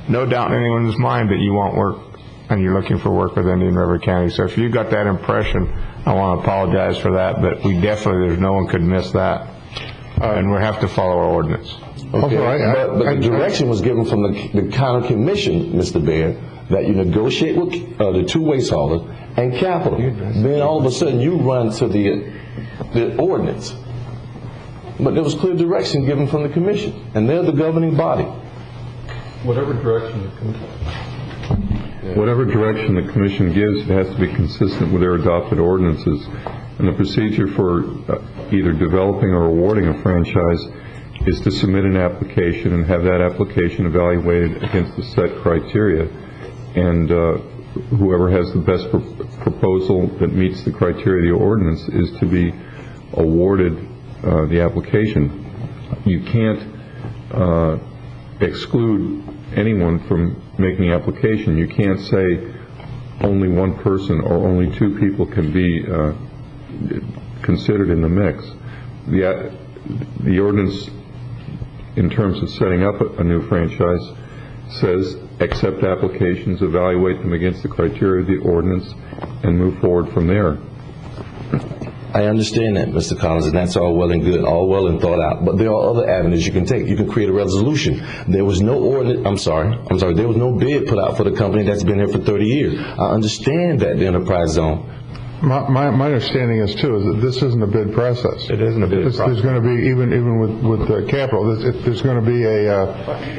no doubt in anyone's mind that you want work and you're looking for work with Indian River County. So if you got that impression, I want to apologize for that, but there's no one could miss that. And we have to follow our ordinance. Okay, but the direction was given from the county commission, Mr. Baird, that you negotiate with the two waste haulers and capital. Then all of a sudden you run to the ordinance. But there was clear direction given from the commission, and they're the governing body. Whatever direction the commission gives, it has to be consistent with their adopted ordinances. And the procedure for either developing or awarding a franchise is to submit an application and have that application evaluated against the set criteria. And whoever has the best proposal that meets the criteria of the ordinance is to be awarded the application. You can't exclude anyone from making the application. You can't say only one person or only two people can be considered in the mix. The ordinance, in terms of setting up a new franchise, says accept applications, evaluate them against the criteria of the ordinance, and move forward from there. I understand that, Mr. Collins, and that's all well and good, all well and thought out. But there are other avenues you can take. You can create a resolution. There was no ordinance. I'm sorry. There was no bid put out for the company that's been here for 30 years. I understand that, the enterprise zone. My understanding is, too, is that this isn't a bid process. It isn't a bid process. There's going to be, even with capital, there's going to be a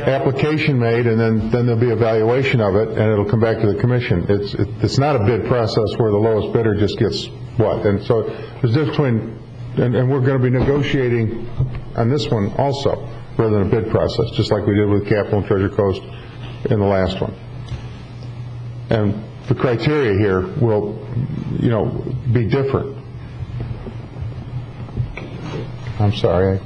application made, and then there'll be evaluation of it, and it'll come back to the commission. It's not a bid process where the lowest bidder just gets what. And so there's a difference between, and we're going to be negotiating on this one also, rather than a bid process, just like we did with Capital and Treasure Coast in the last one. And the criteria here will, be different. I'm sorry.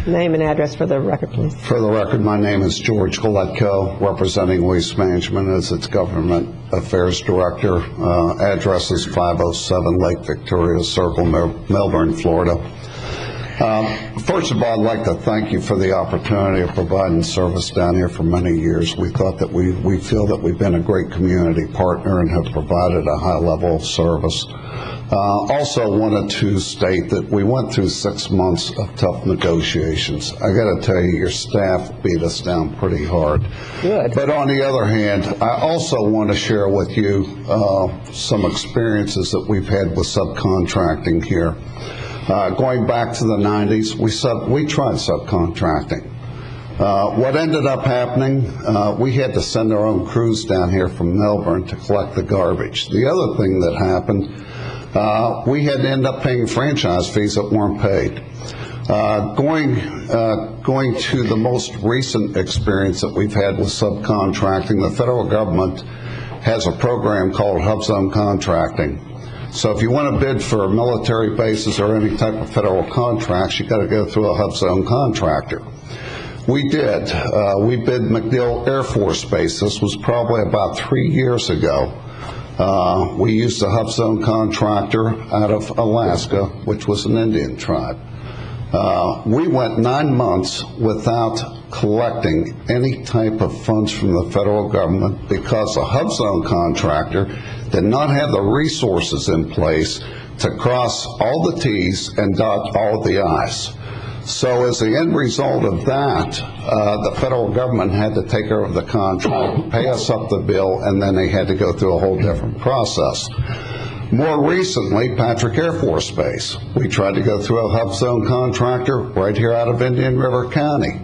Name and address for the record, please. For the record, my name is George Galetko, representing Waste Management as its Government Affairs Director. Address is 507 Lake Victoria Circle, Melbourne, Florida. First of all, I'd like to thank you for the opportunity of providing service down here for many years. We thought that we feel that we've been a great community partner and have provided a high level of service. Also wanted to state that we went through 6 months of tough negotiations. I got to tell you, your staff beat us down pretty hard. Good. But on the other hand, I also want to share with you some experiences that we've had with subcontracting here. Going back to the 90s, we tried subcontracting. What ended up happening, we had to send our own crews down here from Melbourne to collect the garbage. The other thing that happened, we had to end up paying franchise fees that weren't paid. Going to the most recent experience that we've had with subcontracting, the federal government has a program called Hub Zone Contracting. So if you want to bid for military bases or any type of federal contracts, you've got to go through a Hub Zone contractor. We did. We bid MacDill Air Force Base. This was probably about 3 years ago. We used a Hub Zone contractor out of Alaska, which was an Indian tribe. We went 9 months without collecting any type of funds from the federal government because the Hub Zone contractor did not have the resources in place to cross all the T's and dot all the I's. So as the end result of that, the federal government had to take over the contract, pay us up the bill, and then they had to go through a whole different process. More recently, Patrick Air Force Base. We tried to go through a hub zone contractor right here out of Indian River County.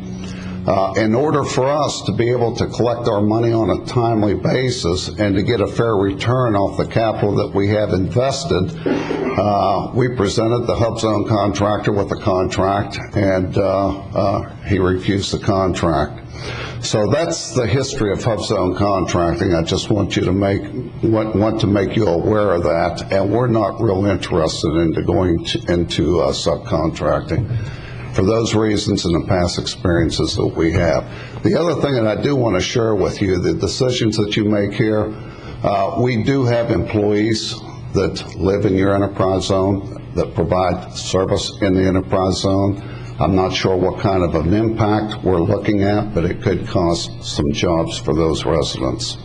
In order for us to be able to collect our money on a timely basis and to get a fair return off the capital that we have invested, we presented the hub zone contractor with a contract, and he refused the contract. So that's the history of hub zone contracting. I just want you to make you aware of that, and we're not real interested into going into subcontracting for those reasons and the past experiences that we have. The other thing that I do want to share with you, the decisions that you make here, we do have employees that live in your enterprise zone, that provide service in the enterprise zone. I'm not sure what kind of an impact we're looking at, but it could cause some jobs for those residents.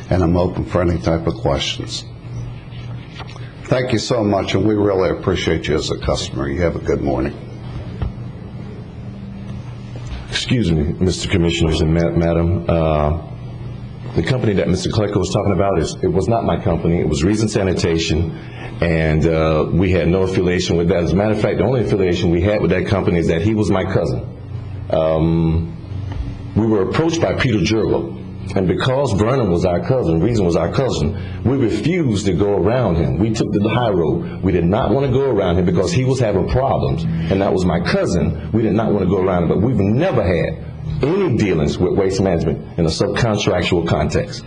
And I'm open for any type of questions. Thank you so much, and we really appreciate you as a customer. You have a good morning. Excuse me, Mr. Commissioners and Madam. The company that Mr. Klecko was talking about, it was not my company. It was Reason Sanitation, and we had no affiliation with that. As a matter of fact, the only affiliation we had with that company is that he was my cousin. We were approached by Peter Jurlo, and because Vernon was our cousin, Reason was our cousin, we refused to go around him. We took the high road. We did not want to go around him because he was having problems, and that was my cousin. We did not want to go around him, but we've never had any dealings with waste management in a subcontractual context.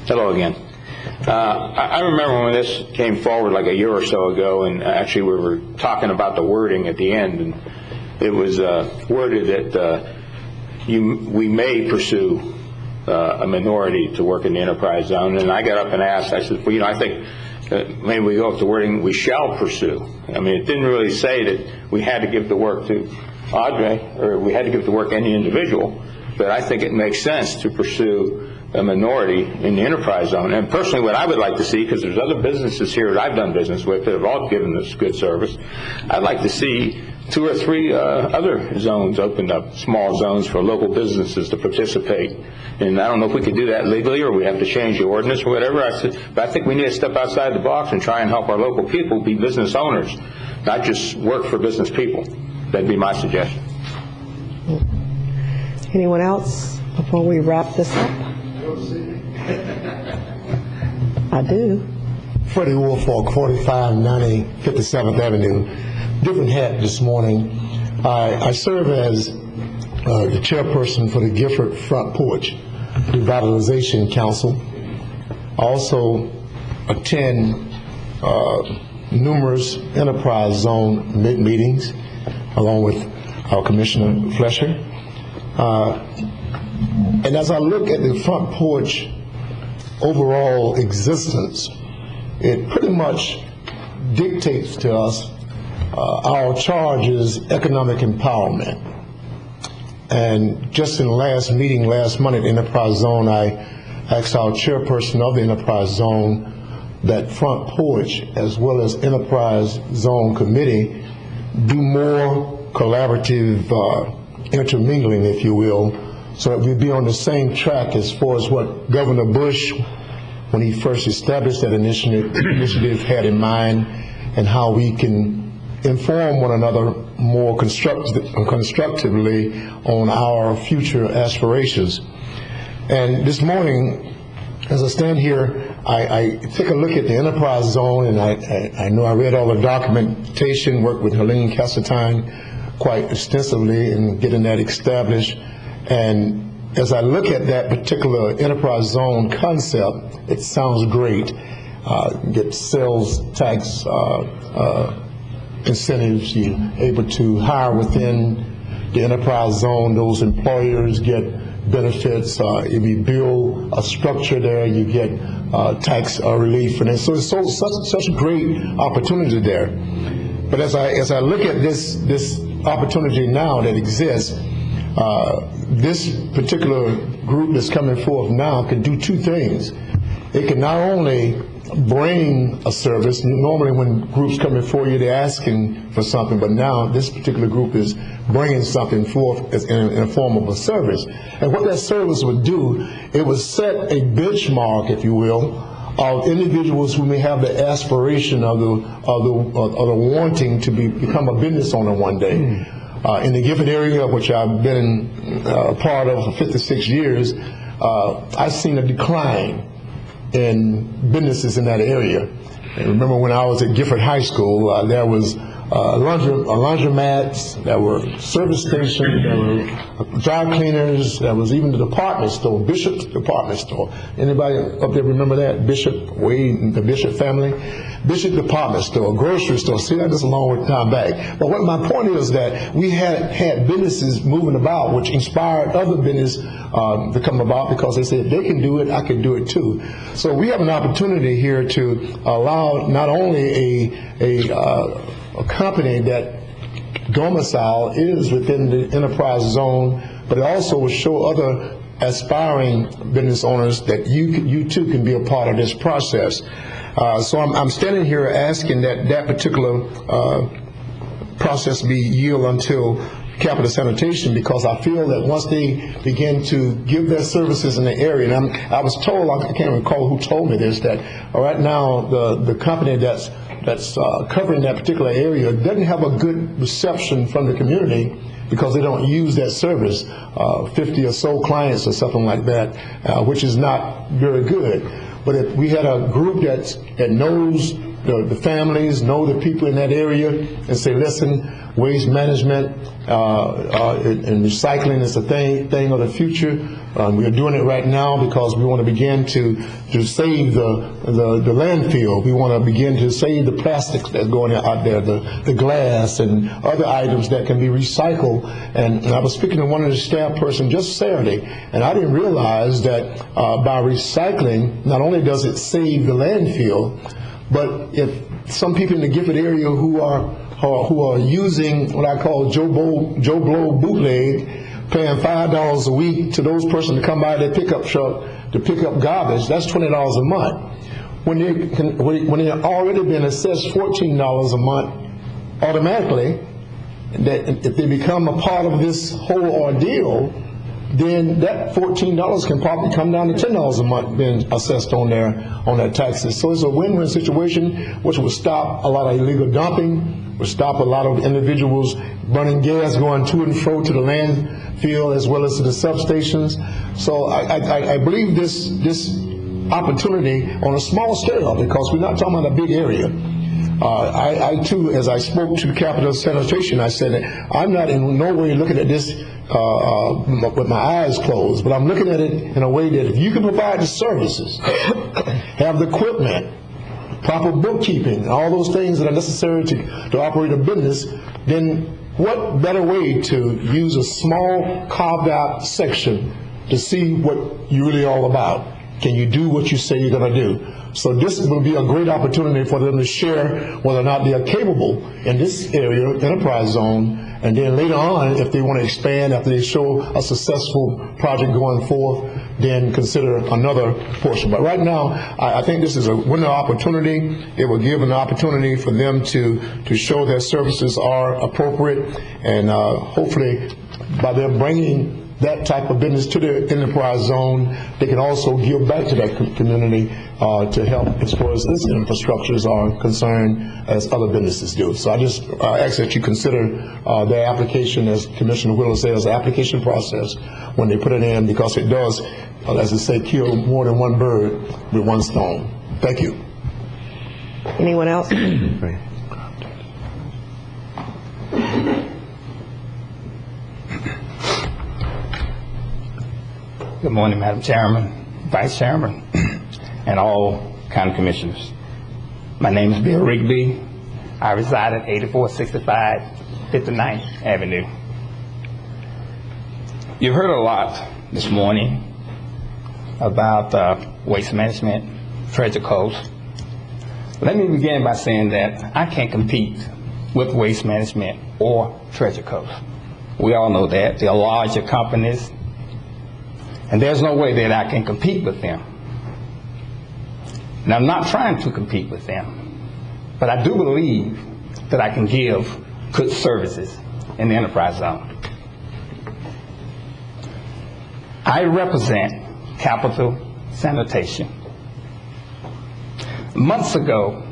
Hello again. I remember when this came forward like a year or so ago, and actually we were talking about the wording at the end, and it was worded that we may pursue a minority to work in the enterprise zone. And I got up and asked, I said, well, I think maybe we go with the wording, we shall pursue. I mean, it didn't really say that we had to give the work to Audrey, or we had to give the work to any individual, but I think it makes sense to pursue a minority in the enterprise zone. And personally, what I would like to see, because there's other businesses here that I've done business with that have all given us good service, I'd like to see 2 or 3 other zones opened up, small zones for local businesses to participate. And I don't know if we could do that legally or we have to change the ordinance or whatever. But I think we need to step outside the box and try and help our local people be business owners, not just work for business people. That'd be my suggestion. Anyone else before we wrap this up? I do. Freddie Woolfolk, 4590 57th Avenue. Different hat this morning. I serve as the chairperson for the Gifford Front Porch Revitalization Council. I also attend numerous enterprise zone meetings along with our Commissioner Flesher. And as I look at the front porch overall existence, it pretty much dictates to us our charge is economic empowerment. And just in the last meeting last month at the Enterprise Zone, I asked our chairperson of the Enterprise Zone that front porch as well as Enterprise Zone Committee do more collaborative intermingling, if you will, so that we'd be on the same track as far as what Governor Bush, when he first established that initiative, had in mind, and how we can inform one another more constructively on our future aspirations. And this morning, as I stand here, I take a look at the enterprise zone, and I know I read all the documentation, worked with Helene Cassetine quite extensively in getting that established. And as I look at that particular enterprise zone concept, it sounds great. Get sales tax incentives, you're able to hire within the enterprise zone, those employers get benefits, if you build a structure there, you get tax relief, and so it's such a great opportunity there. But as I look at this opportunity now that exists, this particular group that's coming forth now can do two things. It can not only bring a service. Normally when groups come before you, they're asking for something, but now this particular group is bringing something forth in a form of a service. And what that service would do, it would set a benchmark, if you will, of individuals who may have the aspiration of the wanting to become a business owner one day. In the Gifford area, which I've been a part of for 56 years, I've seen a decline in businesses in that area. And remember when I was at Gifford High School, there was laundromats, there were service stations, there were dry cleaners, there was even the department store, Bishop's department store. Anybody up there remember that? Bishop, Wade, the Bishop family? Bishop department store, grocery store. See, that is a long time back. But what my point is that we had businesses moving about, which inspired other business to come about, because they said, if they can do it, I can do it too. So we have an opportunity here to allow not only a company that domicile is within the enterprise zone, but it also will show other aspiring business owners that you too can be a part of this process. So I'm standing here asking that particular process be yield until capital sanitation, because I feel that once they begin to give their services in the area, and I was told, I can't recall who told me this, that right now the company that's covering that particular area doesn't have a good reception from the community because they don't use that service, 50 or so clients or something like that, which is not very good. But if we had a group that knows the families, know the people in that area, and say, listen, waste management and recycling is a thing of the future. We are doing it right now because we want to begin to save the landfill. We want to begin to save the plastics that's going out there, the glass and other items that can be recycled. And I was speaking to one of the staff person just Saturday, and I didn't realize that by recycling, not only does it save the landfill, but if some people in the Gifford area who are using what I call Joe Blow bootleg, paying $5 a week to those persons to come by their pickup truck to pick up garbage, that's $20 a month. When they're already been assessed $14 a month, automatically, that if they become a part of this whole ordeal, then that $14 can probably come down to $10 a month being assessed on their taxes. So it's a win-win situation, which will stop a lot of illegal dumping, will stop a lot of individuals burning gas going to and fro to the landfill as well as to the substations. So I believe this opportunity on a small scale, because we're not talking about a big area. I too, as I spoke to capital sanitation, I said I'm not in no way looking at this with my eyes closed, but I'm looking at it in a way that if you can provide the services, have the equipment, proper bookkeeping, all those things that are necessary to operate a business, then what better way to use a small carved out section to see what you're really all about? Can you do what you say you're going to do? So this will be a great opportunity for them to share whether or not they are capable in this area, enterprise zone, and then later on, if they want to expand after they show a successful project going forth, then consider another portion. But right now, I think this is a winning opportunity. It will give an opportunity for them to show their services are appropriate, and hopefully by them bringing that type of business to the enterprise zone, they can also give back to that community to help as far as this infrastructures are concerned as other businesses do. So I just ask that you consider their application, as Commissioner Wheeler says, the application process when they put it in, because it does, as I say, kill more than one bird with one stone. Thank you. Anyone else? Good morning, Madam Chairman, Vice Chairman, and all county commissioners. My name is Bill Rigby. I reside at 8465 59th Avenue. You heard a lot this morning about waste management, Treasure Coast. Let me begin by saying that I can't compete with waste management or Treasure Coast. We all know that. They're larger companies. And there's no way that I can compete with them. And I'm not trying to compete with them, but I do believe that I can give good services in the enterprise zone. I represent Capital Sanitation. Months ago,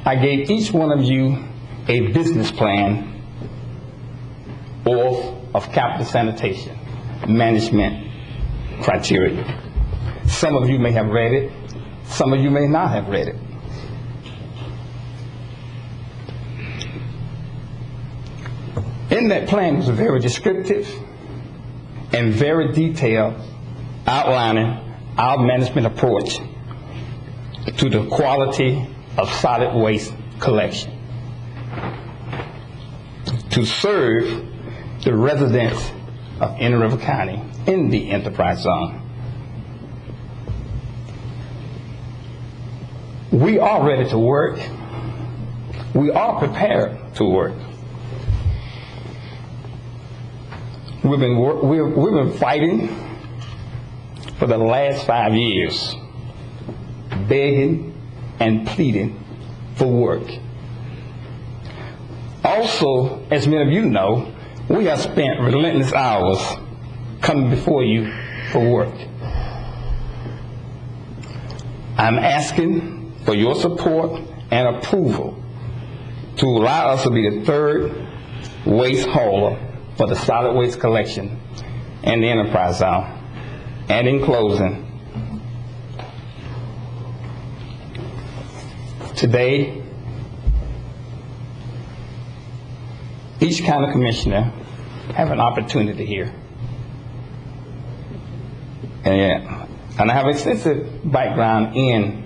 I gave each one of you a business plan of Capital Sanitation management criteria. Some of you may have read it, some of you may not have read it. In that plan was very descriptive and very detailed, outlining our management approach to the quality of solid waste collection to serve the residents of Indian River County in the enterprise zone. We are ready to work. We are prepared to work. We've been fighting for the last 5 years, begging and pleading for work. Also, as many of you know, we have spent relentless hours coming before you for work. I'm asking for your support and approval to allow us to be the third waste hauler for the solid waste collection in the enterprise zone. And in closing, today, each county commissioner have an opportunity here. And I have extensive background in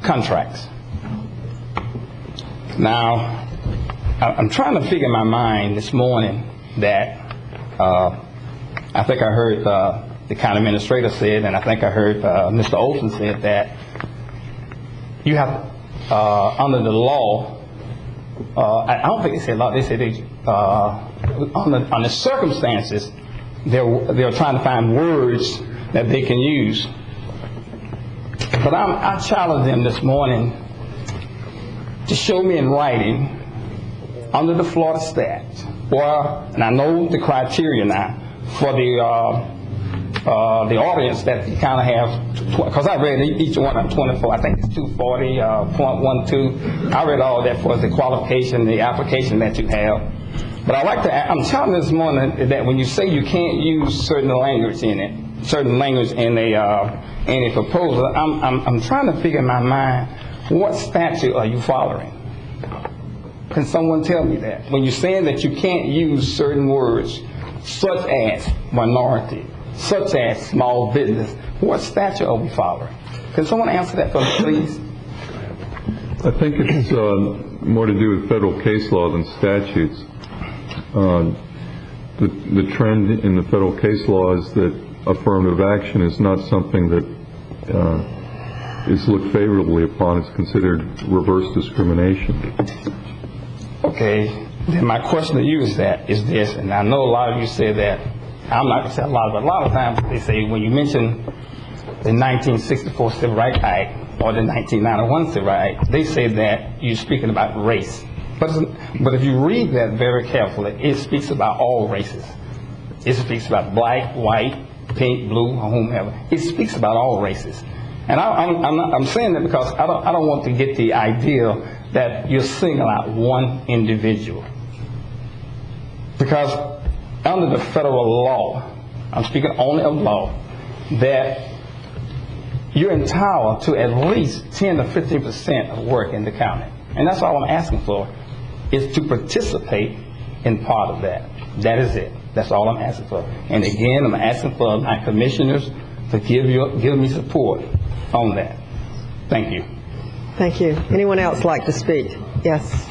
contracts. Now, I'm trying to figure in my mind this morning that I think I heard the county administrator said, and I think I heard Mr. Olson said that you have, under the law, I don't think they said law, they said on the circumstances, they're trying to find words that they can use. But I challenge them this morning to show me in writing under the Florida statute, and I know the criteria now for the audience that you kind of have, because I read each one of 24, I think it's 240.12. I read all that for the qualification, the application that you have. But I'm telling this morning that when you say you can't use certain language in it, certain language in a proposal, I'm trying to figure in my mind, what statute are you following? Can someone tell me that? When you're saying that you can't use certain words, such as minority, such as small business, what statute are we following? Can someone answer that for me, please? I think it's more to do with federal case law than statutes. The trend in the federal case law is that affirmative action is not something that is looked favorably upon. It's considered reverse discrimination. Okay, then my question to you is this, and I know a lot of you say that, I'm not going to say a lot, but a lot of times they say when you mention the 1964 Civil Rights Act or the 1991 Civil Rights Act, they say that you're speaking about race. But if you read that very carefully, it speaks about all races. It speaks about black, white, pink, blue, or whomever. It speaks about all races. And I'm saying that because I don't want to get the idea that you're singling out one individual. Because under the federal law, I'm speaking only of law, that you're entitled to at least 10 to 15% of work in the county. And that's all I'm asking for, is to participate in part of that. That is it. That's all I'm asking for. And again, I'm asking for my commissioners to give me support on that. Thank you. Thank you. Anyone else like to speak? Yes.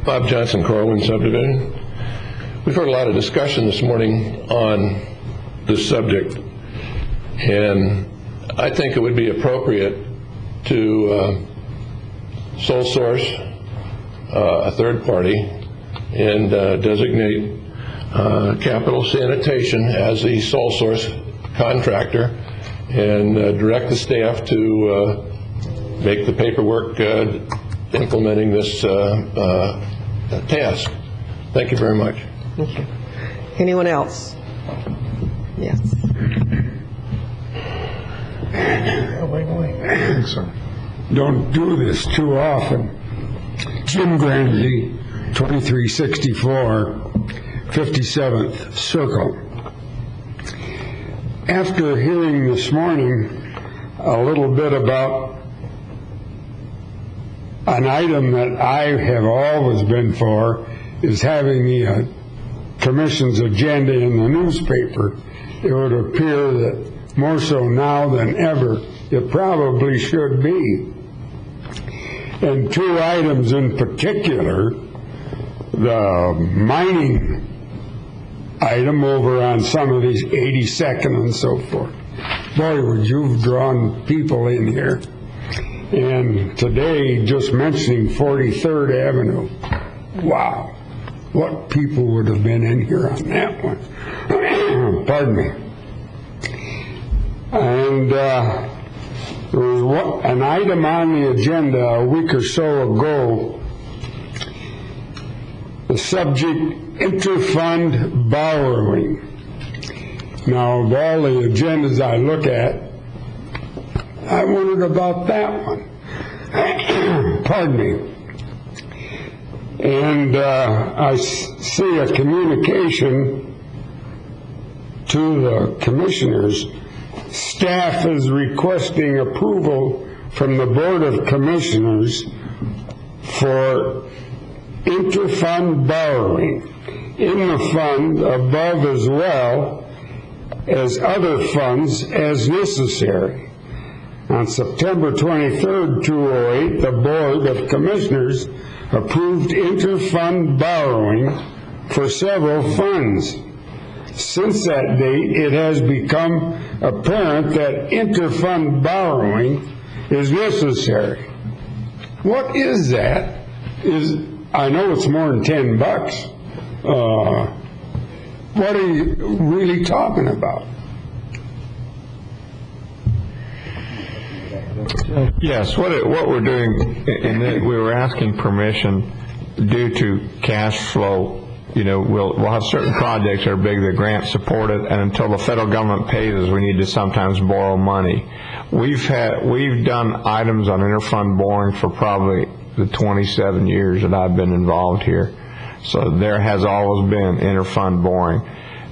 Bob Johnson, Corwin Subdivision. We've heard a lot of discussion this morning on this subject, and I think it would be appropriate to sole source a third party and designate Capital Sanitation as the sole source contractor and direct the staff to make the paperwork implementing this task. Thank you very much. Thank you. Anyone else? Yes. Don't do this too often. Jim Grandy, 2364 57th Circle. After hearing this morning a little bit about an item that I have always been for, is having the Commission's agenda in the newspaper, it would appear that more so now than ever, it probably should be. And two items in particular, the mining item over on some of these 82nd and so forth. Boy, would you've drawn people in here. And today, just mentioning 43rd Avenue, wow, what people would have been in here on that one. Pardon me. And there was an item on the agenda a week or so ago, the subject, interfund borrowing. Now, of all the agendas I look at, I wondered about that one. Pardon me. And I see a communication to the commissioners. Staff is requesting approval from the Board of Commissioners for interfund borrowing in the fund above as well as other funds as necessary. On September 23rd, 2008, the Board of Commissioners approved interfund borrowing for several funds. Since that date, it has become apparent that interfund borrowing is necessary. What is that? I know it's more than $10. What are you really talking about? Yes, what we're doing, and we were asking permission due to cash flow. You know, we'll have certain projects that are big, the grant supported, and until the federal government pays us, we need to sometimes borrow money. We've done items on interfund borrowing for probably the 27 years that I've been involved here. So there has always been interfund borrowing.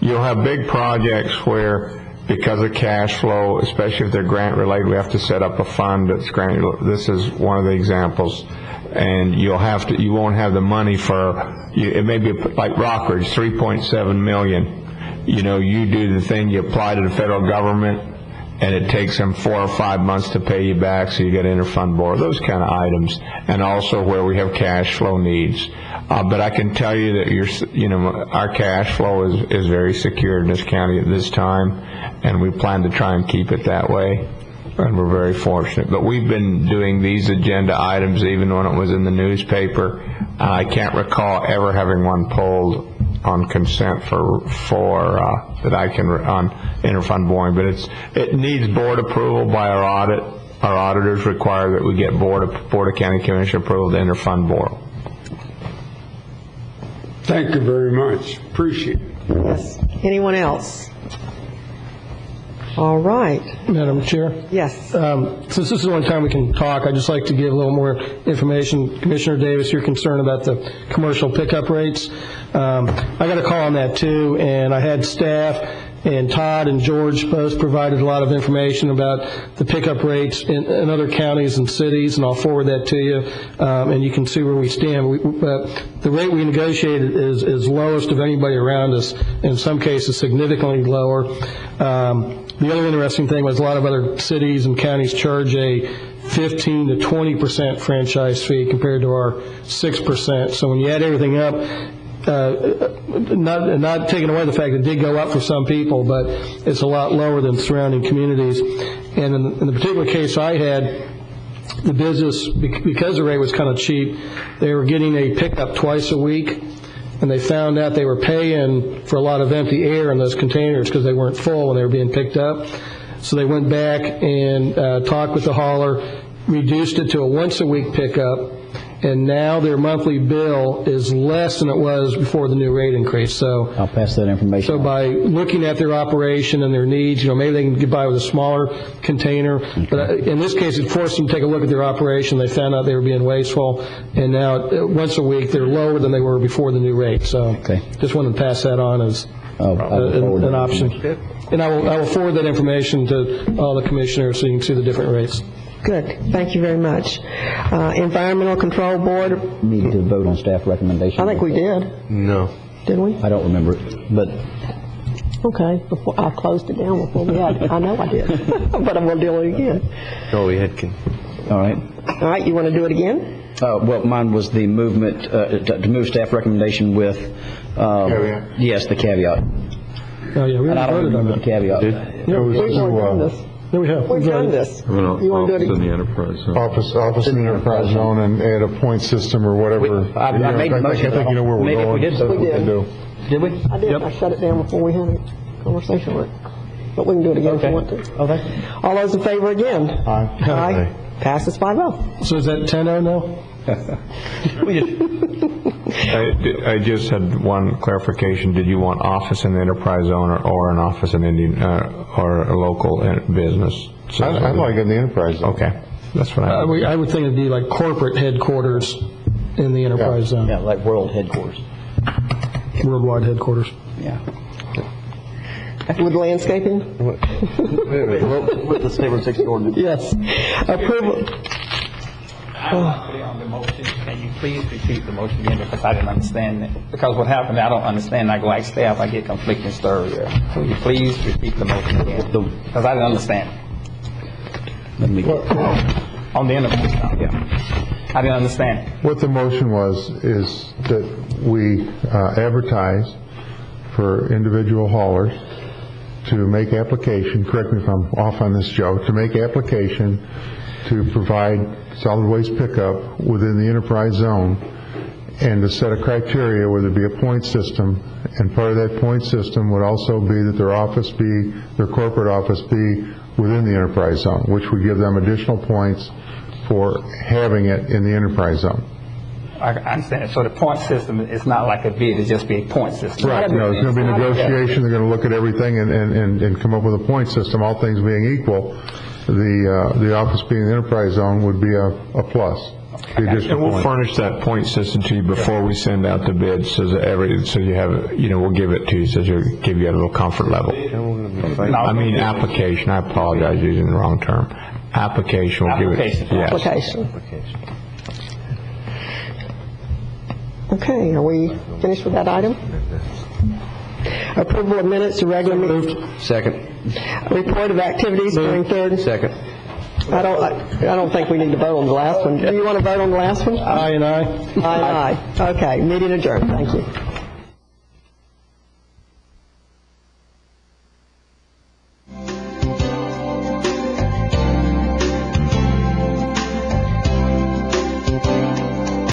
You'll have big projects where, because of cash flow, especially if they're grant related, we have to set up a fund that's grant. This is one of the examples. And you won't have the money for, it may be like Rockridge, $3.7 million. You know, you do the thing, you apply to the federal government, and it takes them 4 or 5 months to pay you back, so you get interfund borrow, those kind of items, and also where we have cash flow needs. But I can tell you that our cash flow is very secure in this county at this time, and we plan to try and keep it that way. And we're very fortunate. But we've been doing these agenda items even when it was in the newspaper. I can't recall ever having one pulled on consent that I can on interfund borrowing. But it needs board approval by our audit. Our auditors require that we get board of county commissioner approval to interfund borrow. Thank you very much. Appreciate it. Yes. Anyone else? All right. Madam Chair? Yes. Since this is the only time we can talk, I'd just like to give a little more information. Commissioner Davis, you're concerned about the commercial pickup rates. I got a call on that too, and I had staff and Todd and George both provided a lot of information about the pickup rates in other counties and cities, and I'll forward that to you, and you can see where we stand. The rate we negotiated is lowest of anybody around us, in some cases significantly lower. The other interesting thing was a lot of other cities and counties charge a 15 to 20% franchise fee compared to our 6%. So when you add everything up, not taking away the fact that it did go up for some people, but it's a lot lower than surrounding communities. And in the particular case I had, the business, because the rate was kind of cheap, they were getting a pickup twice a week, and they found out they were paying for a lot of empty air in those containers because they weren't full when they were being picked up. So they went back and talked with the hauler, reduced it to a once-a-week pickup, and now their monthly bill is less than it was before the new rate increase. So I'll pass that information So on. by looking at their operation and their needs, maybe they can get by with a smaller container. Okay. But in this case, it forced them to take a look at their operation. They found out they were being wasteful, and now once a week they're lower than they were before the new rate. So just wanted to pass that on as an option. And I will forward that information to all the commissioners so you can see the different rates. Good. Thank you very much. Environmental Control Board. Need to vote on staff recommendation. I think we did. No. Did we? I don't remember it, but... Okay. I closed it down before we had it. I know I did. But I'm going to do it again. Oh, we had... All right. All right. You want to do it again? Well, mine was the movement, to move staff recommendation with... Caveat. Yes, the caveat. Oh, yeah, we And I don't voted on remember that. the caveat. Yeah, we've done this. Yeah, we have. We've done this. You want to do it Office in again? the enterprise zone. Office in the enterprise zone and add a point system or whatever. I made the motion. I think you know where we're Maybe going. we did. so We did. can do. Did we? I did. I shut it down before we had a conversation on it. But we can do it again if you want to. Okay. All those in favor again? Aye. Aye. Passes 5-0. So is that 10-0 now? I just had one clarification. Did you want office in the enterprise zone or an office in Indian or a local business? I like it in the enterprise zone. Okay, that's what I would think it'd be like corporate headquarters in the enterprise zone. Yeah, like world headquarters. Worldwide headquarters. Yeah. With landscaping? With the State Road 60 ordinance. Yes. Approval. I want to put it on the motion. Can you please repeat the motion again because I didn't understand it? Because what happened, I don't understand. I go ask staff, I get conflicting stories there. So you please repeat the motion again because I didn't understand. Let me get on the enterprise. Yeah, I didn't understand. What the motion is that we advertise for individual haulers to make application, correct me if I'm off on this, Joe, to make application to provide solid waste pickup within the enterprise zone and to set a criteria where there be a point system, and part of that point system would also be that their corporate office be within the enterprise zone, which would give them additional points for having it in the enterprise zone. I understand. So the point system is not like a bid, it's just be a point system. Right. No, it's going to be negotiation. They're going to look at everything and come up with a point system. All things being equal, the office being the enterprise zone would be a plus. And we'll furnish that point system to you before we send out the bid, so you have, we'll give it to you, so you'll give you a little comfort level. I mean application. I apologize using the wrong term. Application. We'll give it. Yes. Application. Okay, are we finished with that item? Approval of minutes to regular meeting. Second. Report of activities during third. Second. I don't think we need to vote on the last one. Do you want to vote on the last one? Aye and aye. Aye and aye. Okay, meeting adjourned. Thank you.